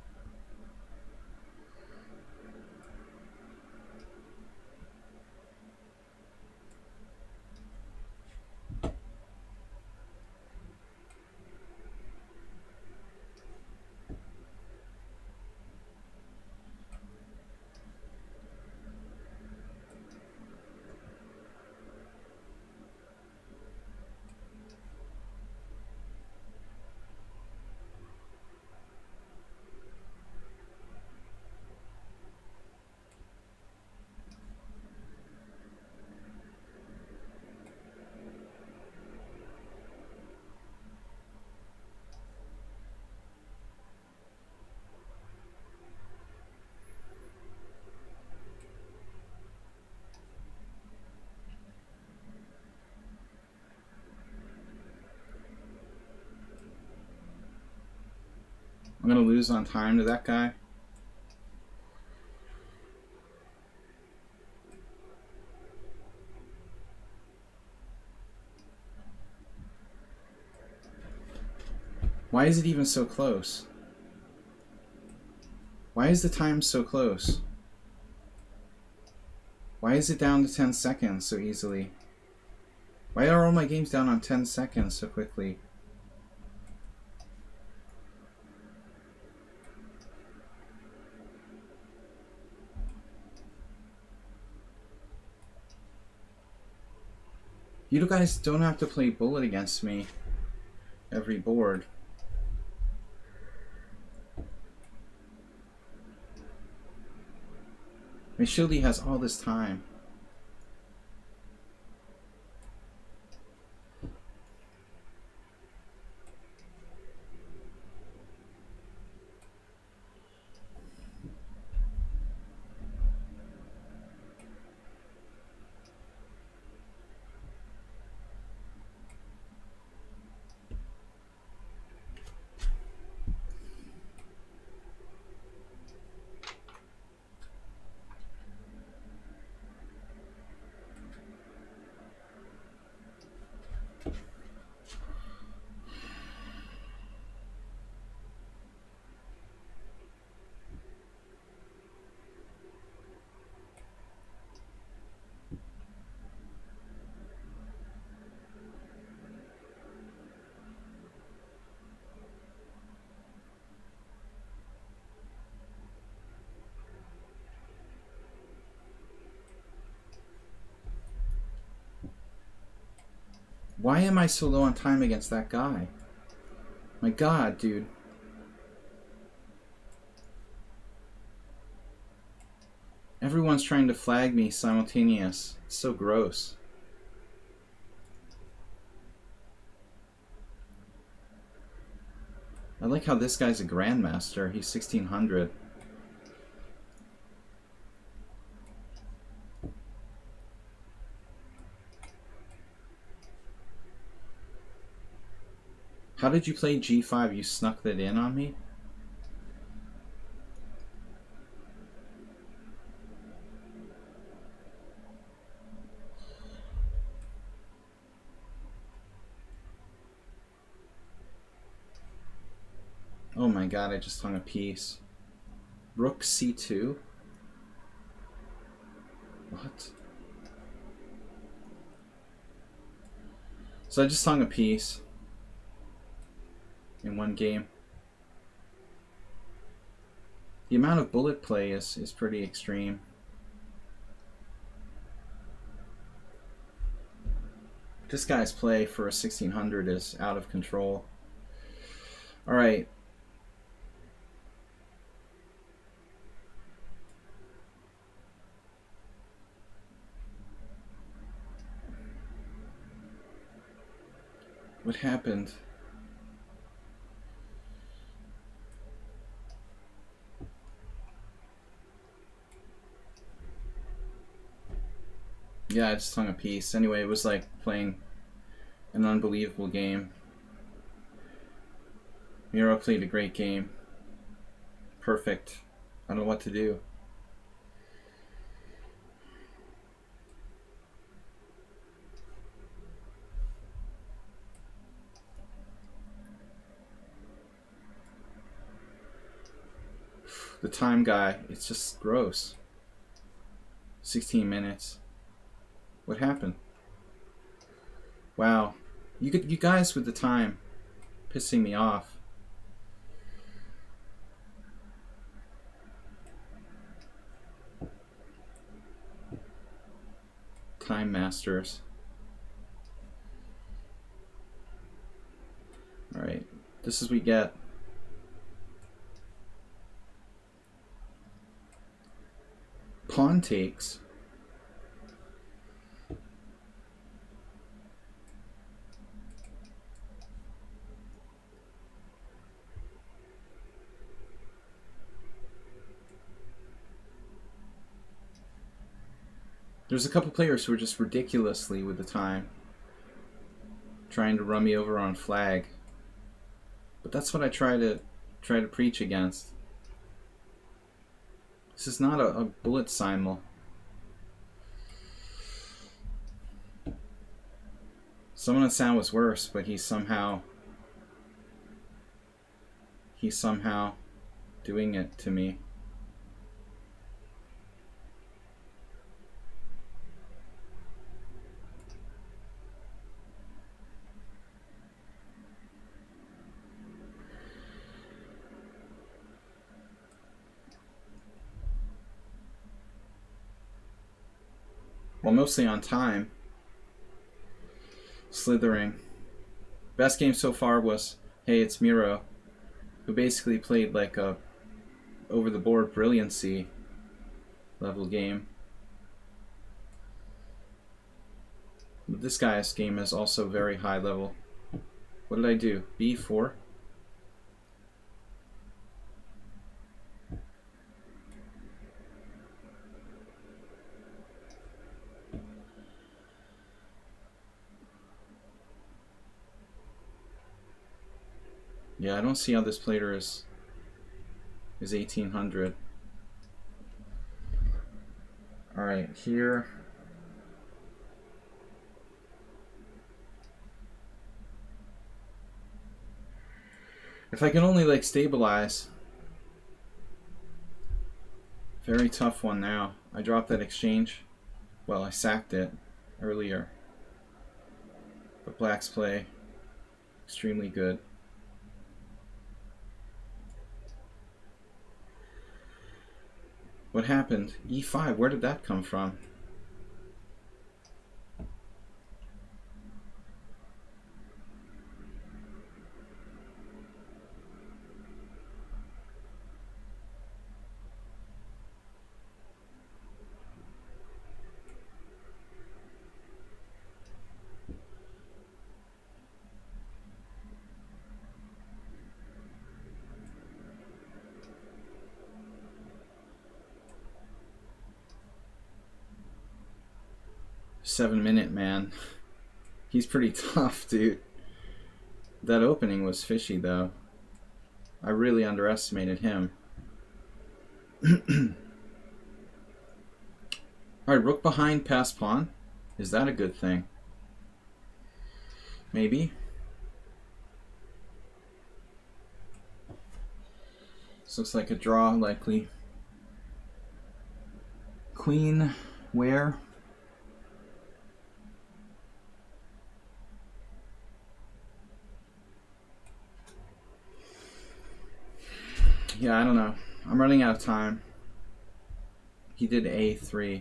Speaker 1: I'm gonna lose on time to that guy. Why is it even so close? Why is the time so close? Why is it down to 10 seconds so easily? Why are all my games down on 10 seconds so quickly? You guys don't have to play bullet against me every board. My Shildy has all this time. Why am I so low on time against that guy? My god, dude. Everyone's trying to flag me simultaneous. It's so gross. I like how this guy's a grandmaster. He's 1600. How did you play G5? You snuck that in on me? Oh my god, I just hung a piece. Rook C2? What? So I just hung a piece in one game. The amount of bullet play is pretty extreme. This guy's play for a 1600 is out of control. Alright. What happened? Yeah, I just hung a piece. Anyway, it was like playing an unbelievable game. Miro played a great game. Perfect. I don't know what to do. The time guy, it's just gross. 16 minutes. What happened? Wow. You guys with the time pissing me off. Time masters. Alright. This is what we get. Pawn takes. There's a couple players who are just ridiculously with the time, trying to run me over on flag. But that's what I try to try to preach against. This is not a bullet simul. Someone on sound was worse, but he's somehow doing it to me. Well, mostly on time. Slithering. Best game so far was Hey, It's Miro, who basically played like a over-the-board brilliancy level game. But this guy's game is also very high level. What did I do? B4? Yeah, I don't see how this player is 1800. Alright, here. If I can only like stabilize. Very tough one now. I dropped that exchange. Well, I sacked it earlier. But Black's play extremely good. What happened? E5, where did that come from? Seven-minute man. He's pretty tough, dude. That opening was fishy, though. I really underestimated him. Alright, rook behind, pass pawn. Is that a good thing? Maybe. This looks like a draw, likely. Queen, where? Yeah, I don't know. I'm running out of time. He did A3.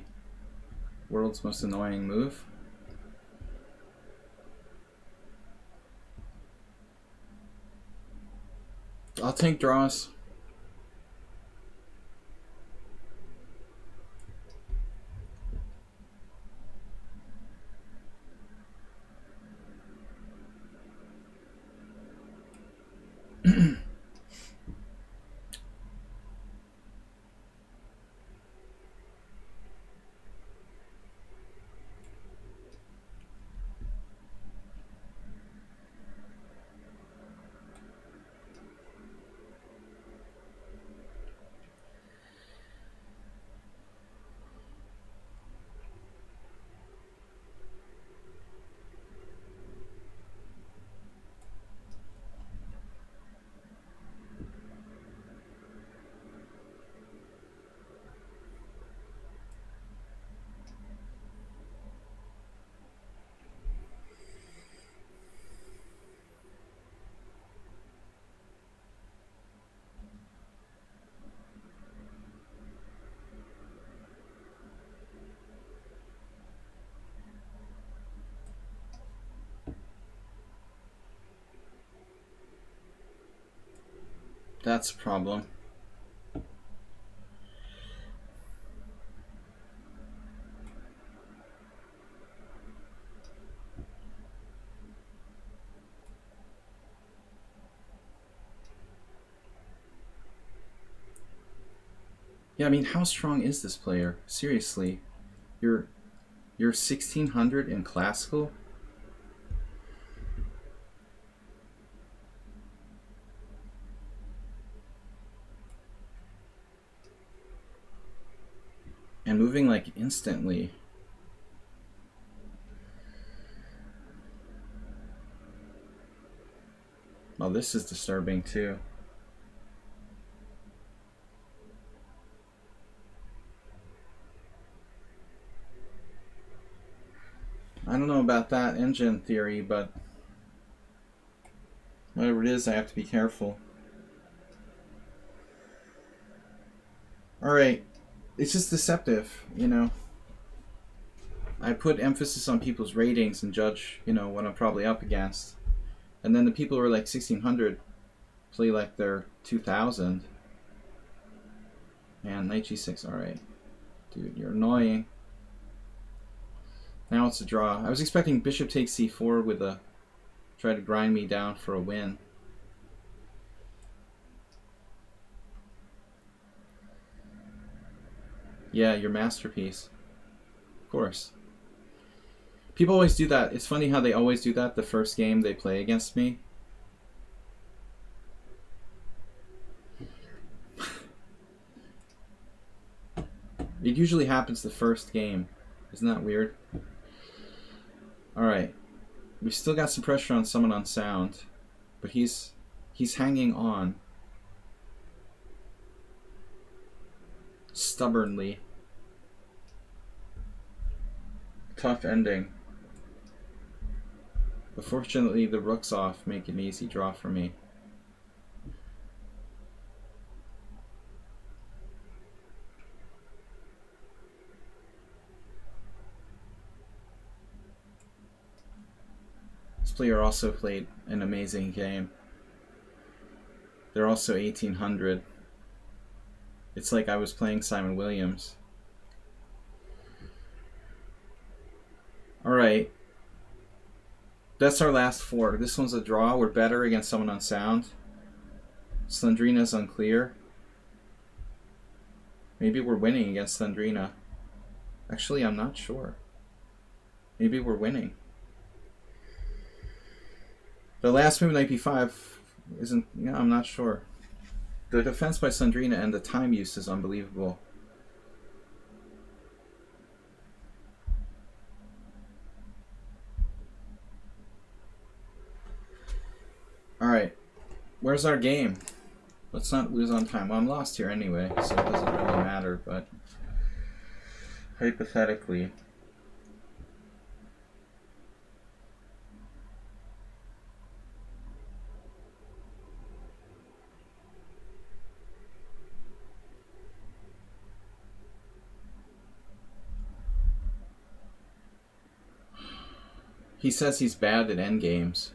Speaker 1: World's most annoying move. I'll take draws. That's a problem. Yeah, I mean, how strong is this player? Seriously, you're 1600 in classical. And moving like instantly. Well, this is disturbing too. I don't know about that engine theory, but whatever it is, I have to be careful. Alright, it's just deceptive, you know. I put emphasis on people's ratings and judge, you know, what I'm probably up against. And then the people who are like 1600 play like they're 2000. Man, knight g6, alright. Dude, you're annoying. Now it's a draw. I was expecting bishop takes c4 with a... try to grind me down for a win. Yeah, your masterpiece. Of course. People always do that. It's funny how they always do that the first game they play against me. It usually happens the first game. Isn't that weird? Alright. We've still got some pressure on someone on sound. But he's hanging on. Stubbornly. Tough ending. But fortunately the rook's off, make an easy draw for me. This player also played an amazing game. They're also 1800. It's like I was playing Simon Williams. Alright. That's our last four. This one's a draw. We're better against someone on sound. Slendrina's unclear. Maybe we're winning against Slendrina. Actually, I'm not sure. Maybe we're winning. The last move, knight b5, isn't... yeah, I'm not sure. The defense by Slendrina and the time use is unbelievable. Alright. Where's our game? Let's not lose on time. Well, I'm lost here anyway, so it doesn't really matter, but... hypothetically... He says he's bad at endgames.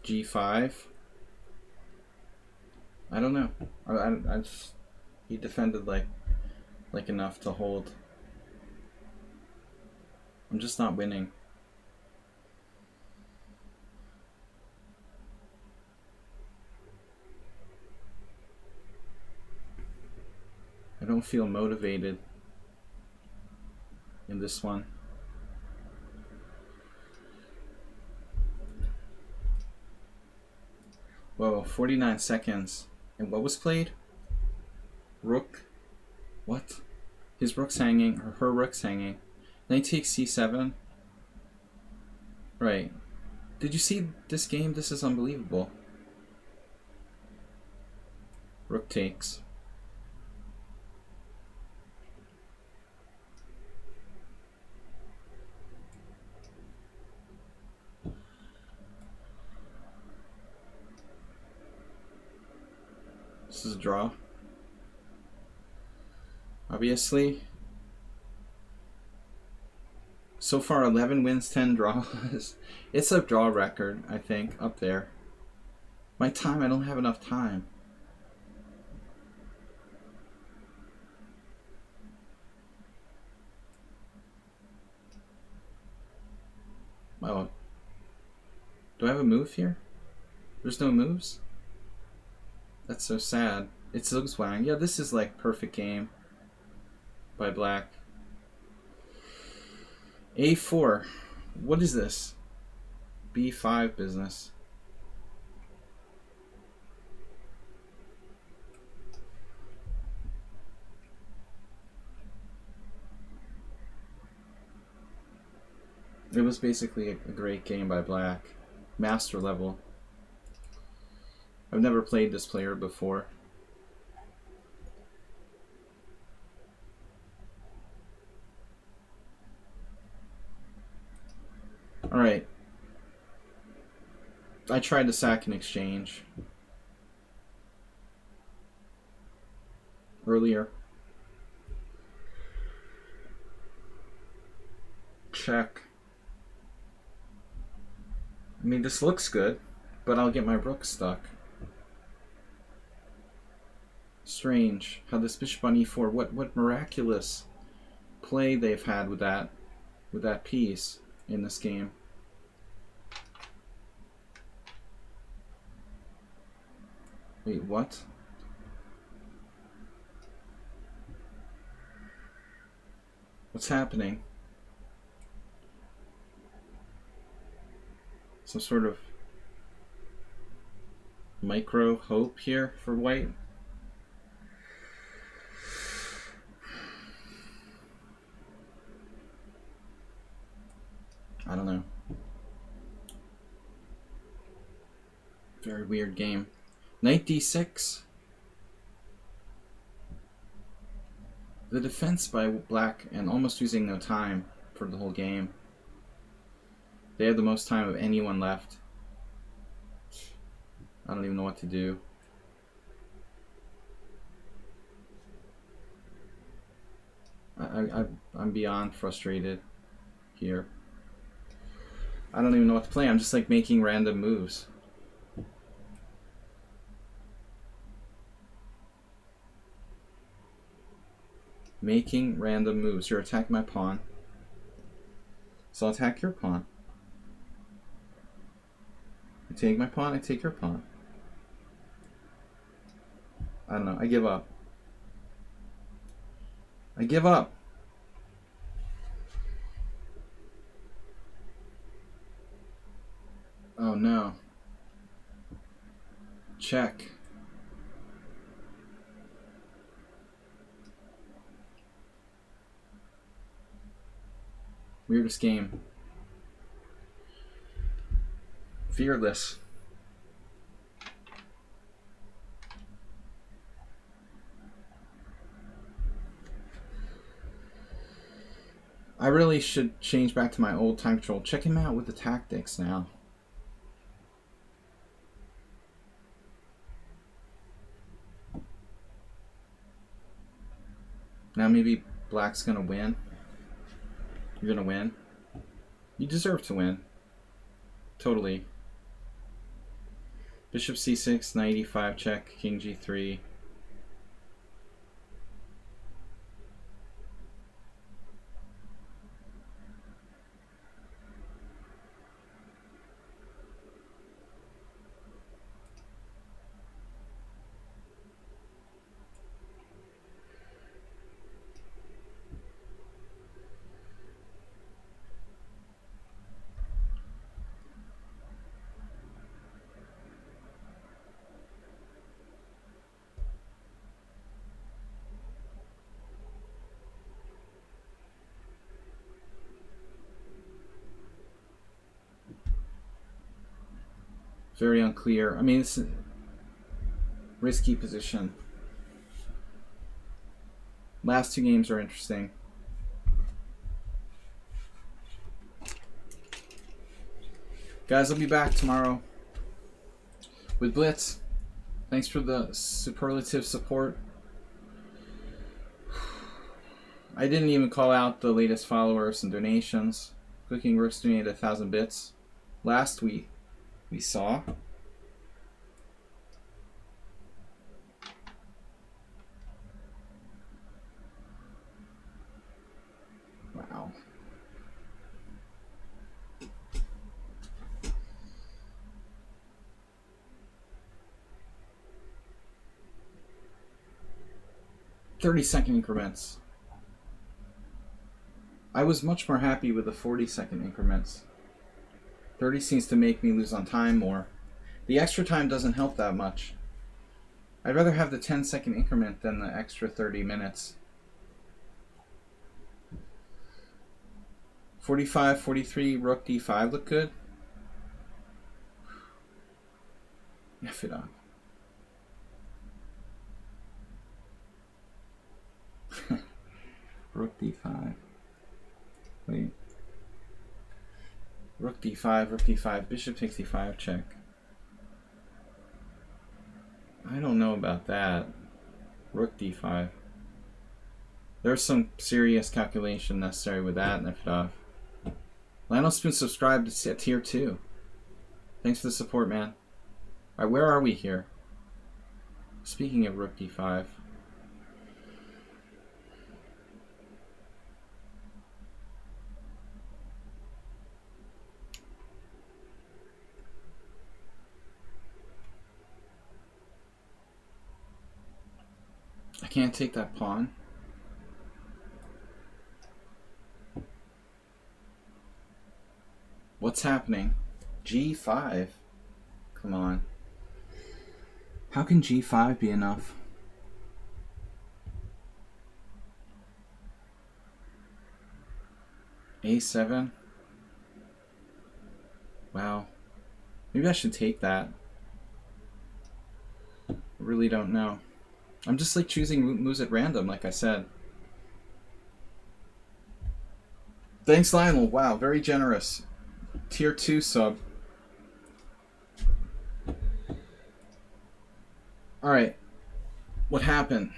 Speaker 1: G5. I don't know. I just, he defended like enough to hold. I'm just not winning. I don't feel motivated in this one. Whoa, 49 seconds. And what was played? Rook. What? His rook's hanging, or her rook's hanging. Knight takes c7. Right. Did you see this game? This is unbelievable. Rook takes. This is a draw. Obviously. So far 11 wins, 10 draws. It's a draw record, I think, up there. My time, I don't have enough time. Oh. Do I have a move here? There's no moves? That's so sad. It's Zugzwang. Yeah, this is like perfect game by black. A4. What is this? B5 business. It was basically a great game by Black. Master level. I've never played this player before. Alright. I tried to sack an exchange earlier. Check. I mean, this looks good, but I'll get my rook stuck. Strange how this bishop on e4. What miraculous play they've had with that piece in this game. Wait, what? What's happening? Some sort of micro hope here for white. I don't know. Very weird game. Knight d6. The defense by Black and almost using no time for the whole game. They had the most time of anyone left. I don't even know what to do. I'm beyond frustrated here. I don't even know what to play. I'm just like making random moves. Making random moves. You're attacking my pawn. So I'll attack your pawn. I take my pawn, I take your pawn. I don't know. I give up. I give up. Oh no. Check. Weirdest game. Fearless. I really should change back to my old time control. Check him out with the tactics now. Now maybe Black's gonna win. You're gonna win. You deserve to win. Totally. Bishop c6, knight e5 check, king g3. Very unclear. I mean, it's a risky position. Last two games are interesting. Guys, I'll be back tomorrow with Blitz. Thanks for the superlative support. I didn't even call out the latest followers and donations. Cooking Rooks donated 1,000 bits. Last week, we saw wow. "30-second increments. I was much more happy with the 40-second increments. 30 seems to make me lose on time more. The extra time doesn't help that much. I'd rather have the 10-second increment than the extra 30 minutes. 45, 43, rook d5 look good. F it up. Rook d5. Wait. Rook d5, bishop takes d5, check. I don't know about that. Rook d5. There's some serious calculation necessary with that, and F it off. Lionel's been subscribed to tier 2. Thanks for the support, man. Alright, where are we here? Speaking of rook d5. I can't take that pawn. What's happening? g5? Come on. How can g5 be enough? a7? Wow. Maybe I should take that. I really don't know. I'm just like choosing moves at random, like I said. Thanks, Lionel. Wow, very generous. Tier 2 sub. Alright. What happened?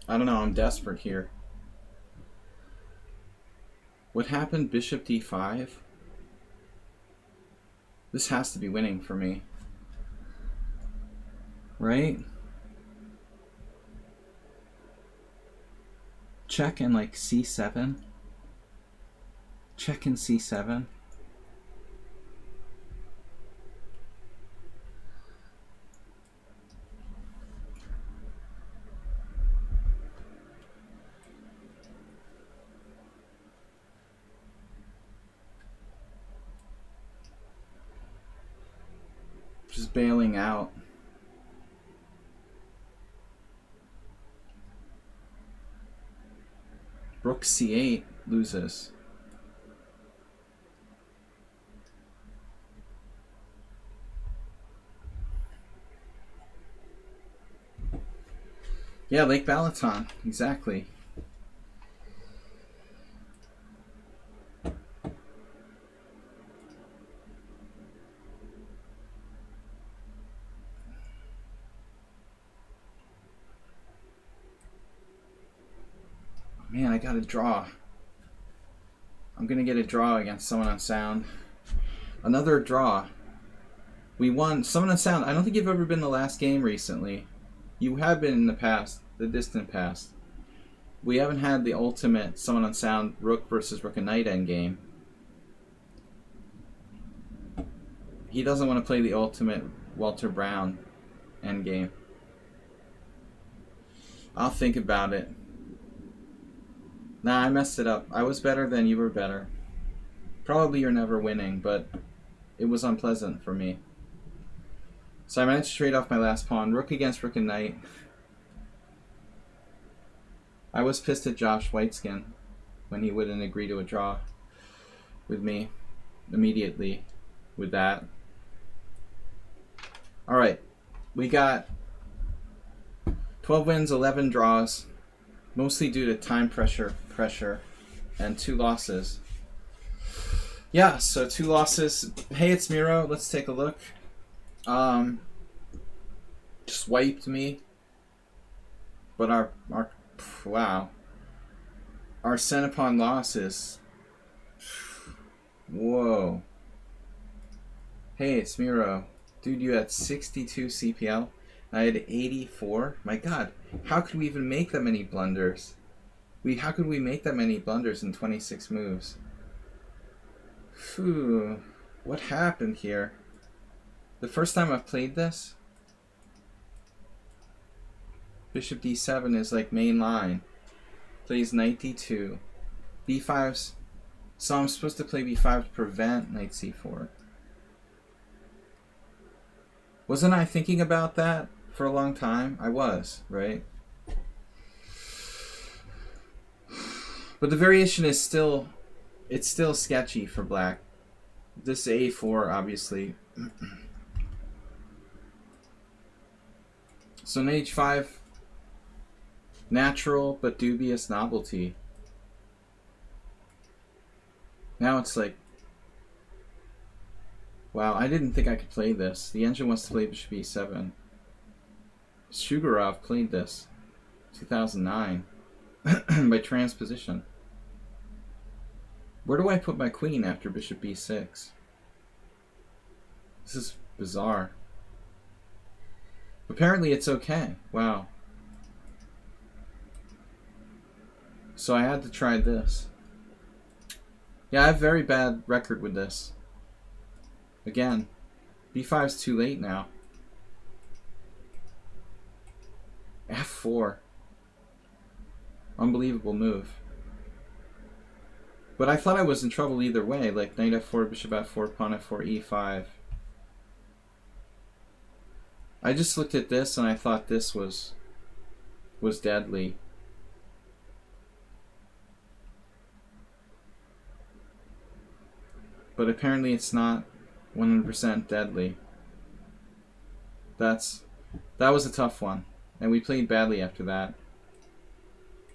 Speaker 1: I don't know, I'm desperate here. What happened? Bishop d5? This has to be winning for me. Right? Check and like c7. Check and c7. Just bailing out. Rook c8 loses. Yeah, Lake Balaton, exactly. Man, I got a draw. I'm gonna get a draw against someone on sound. Another draw. We won. Someone on sound. I don't think you've ever been the last game recently. You have been in the past, the distant past. We haven't had the ultimate someone on sound rook versus rook and knight endgame. He doesn't want to play the ultimate Walter Brown endgame. I'll think about it. Nah, I messed it up. I was better than you were better. Probably you're never winning, but it was unpleasant for me. So I managed to trade off my last pawn. Rook against rook and knight. I was pissed at Josh Whiteskin when he wouldn't agree to a draw with me immediately with that. Alright, we got 12 wins, 11 draws, mostly due to time pressure, and 2 losses. Yeah, so 2 losses. Hey, it's Miro. Let's take a look. Just wiped me. But our wow. Our Centipon loss is... Whoa. Hey, it's Miro. Dude, you had 62 CPL. I had 84. My god, how could we even make that many blunders? How could we make that many blunders in 26 moves? Phew. What happened here? The first time I've played this? Bishop d7 is like main line. Plays knight d2. b5's... So I'm supposed to play b5 to prevent knight c4. Wasn't I thinking about that for a long time? I was, right? But the variation is still... It's still sketchy for black. This a4, obviously. So knight h5... Natural but dubious novelty. Now it's like, wow, I didn't think I could play this. The engine wants to play bishop e7. Sugarov played this 2009 by transposition. Where do I put my queen after bishop b6? This is bizarre. Apparently it's okay. Wow. So I had to try this. Yeah, I have a very bad record with this. Again, b5's too late now. f4. Unbelievable move. But I thought I was in trouble either way, like knight f4, bishop f4, pawn f4, e5. I just looked at this and I thought this was deadly. But apparently it's not 100% deadly. That was a tough one. And we played badly after that.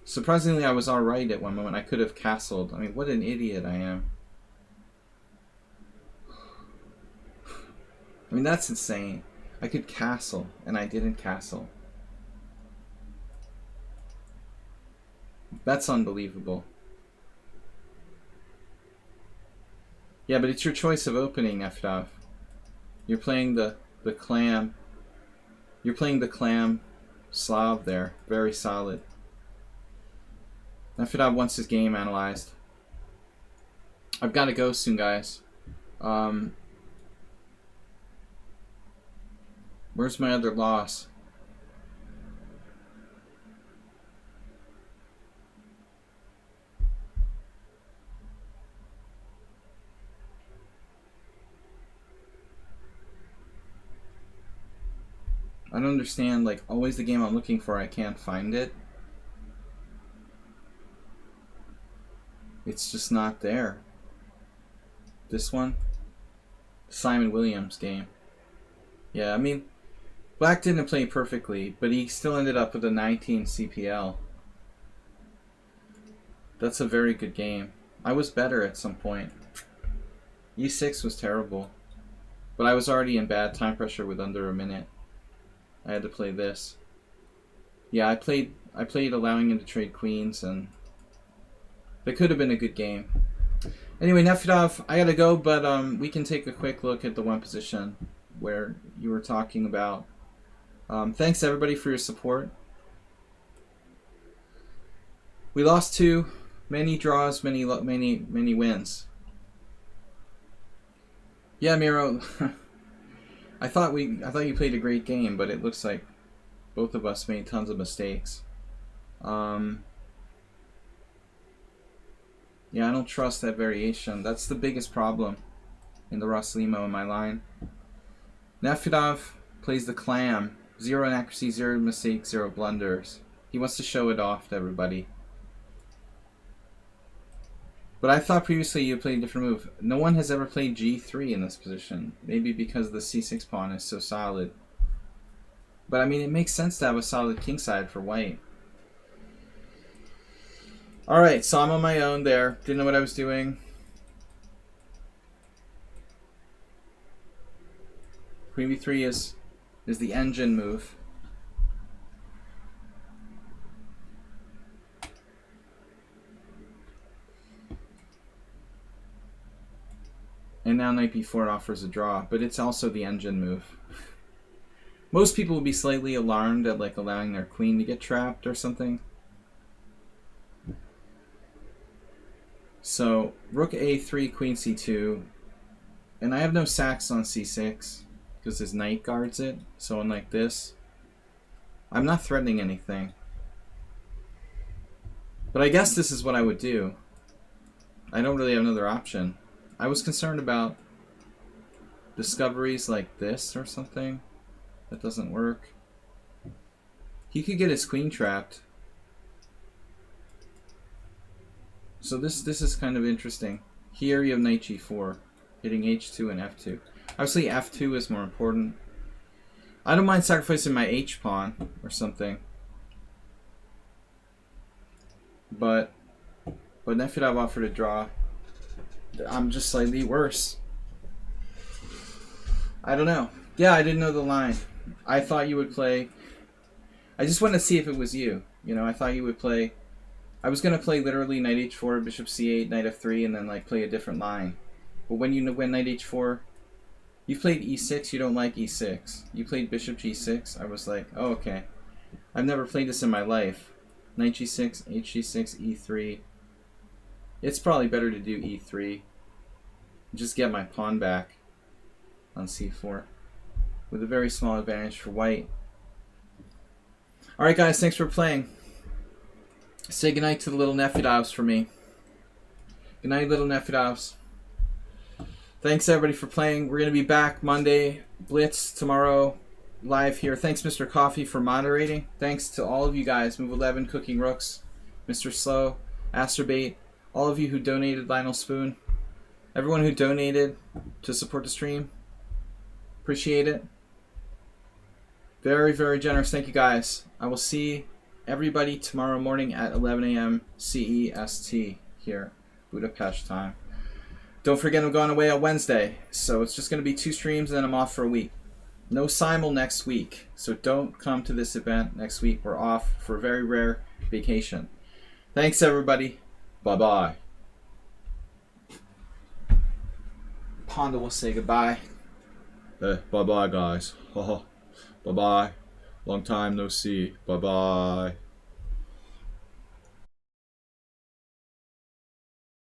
Speaker 1: Surprisingly, I was alright at one moment. I could have castled. I mean, what an idiot I am. I mean, that's insane. I could castle, and I didn't castle. That's unbelievable. Yeah, but it's your choice of opening, Efdov. You're playing the clam. You're playing the clam Slav there. Very solid. Efdov wants his game analyzed. I've got to go soon, guys. Where's my other loss? I don't understand, like, always the game I'm looking for, I can't find it. It's just not there. This one? Simon Williams game. Yeah, I mean, Black didn't play perfectly, but he still ended up with a 19 CPL. That's a very good game. I was better at some point. E6 was terrible. But I was already in bad time pressure with under a minute. I had to play this. Yeah, I played allowing him to trade queens, and that could have been a good game. Anyway, Nefedov, I gotta go, but we can take a quick look at the one position where you were talking about. Thanks everybody for your support. We lost 2, many draws, many wins. Yeah, Miro. I thought you played a great game, but it looks like both of us made tons of mistakes. Yeah, I don't trust that variation. That's the biggest problem in the Roslimo in my line. Nefedov plays the clam. 0 inaccuracy, 0 mistakes, 0 blunders. He wants to show it off to everybody. But I thought previously you played a different move. No one has ever played g3 in this position. Maybe because the c6 pawn is so solid. But I mean, it makes sense to have a solid kingside for white. Alright, so I'm on my own there. Didn't know what I was doing. Queen b3 is the engine move. And now knight b4 offers a draw, but it's also the engine move. Most people will be slightly alarmed at like allowing their queen to get trapped or something. So rook a3, queen c2, and I have no sacks on c6 because his knight guards it. So unlike this, I'm not threatening anything. But I guess this is what I would do. I don't really have another option. I was concerned about discoveries like this or something. That doesn't work. He could get his queen trapped. So this is kind of interesting. Here you have knight g4, hitting h2 and f2. Obviously f2 is more important. I don't mind sacrificing my h pawn or something. But Nefedov offered a draw. I'm just slightly worse. I don't know. Yeah, I didn't know the line. I thought you would play... I just wanted to see if it was you. You know, I thought you would play... I was going to play literally knight h4, bishop c8, knight f3, and then like play a different line. But when you win knight h4, you played e6, you don't like e6. You played bishop g6. I was like, oh, okay. I've never played this in my life. Knight g6, hg6, e3. It's probably better to do e3. Just get my pawn back on c4 with a very small advantage for white. Alright guys, thanks for playing. Say goodnight to the little Nefedovs for me. Goodnight, little Nefedovs. Thanks everybody for playing. We're going to be back Monday. Blitz tomorrow. Live here. Thanks Mr. Coffee for moderating. Thanks to all of you guys. Move 11, Cooking Rooks, Mr. Slow, Asterbait, all of you who donated, Lionel Spoon, everyone who donated to support the stream. Appreciate it. Very, very generous. Thank you guys. I will see everybody tomorrow morning at 11 a.m. CEST here, Budapest time. Don't forget I'm going away on Wednesday, so it's just going to be 2 streams and then I'm off for a week. No Simul next week, so don't come to this event next week. We're off for a very rare vacation. Thanks everybody. Bye-bye. Ponda will say goodbye. Bye-bye guys. Bye-bye. Long time no see. Bye-bye.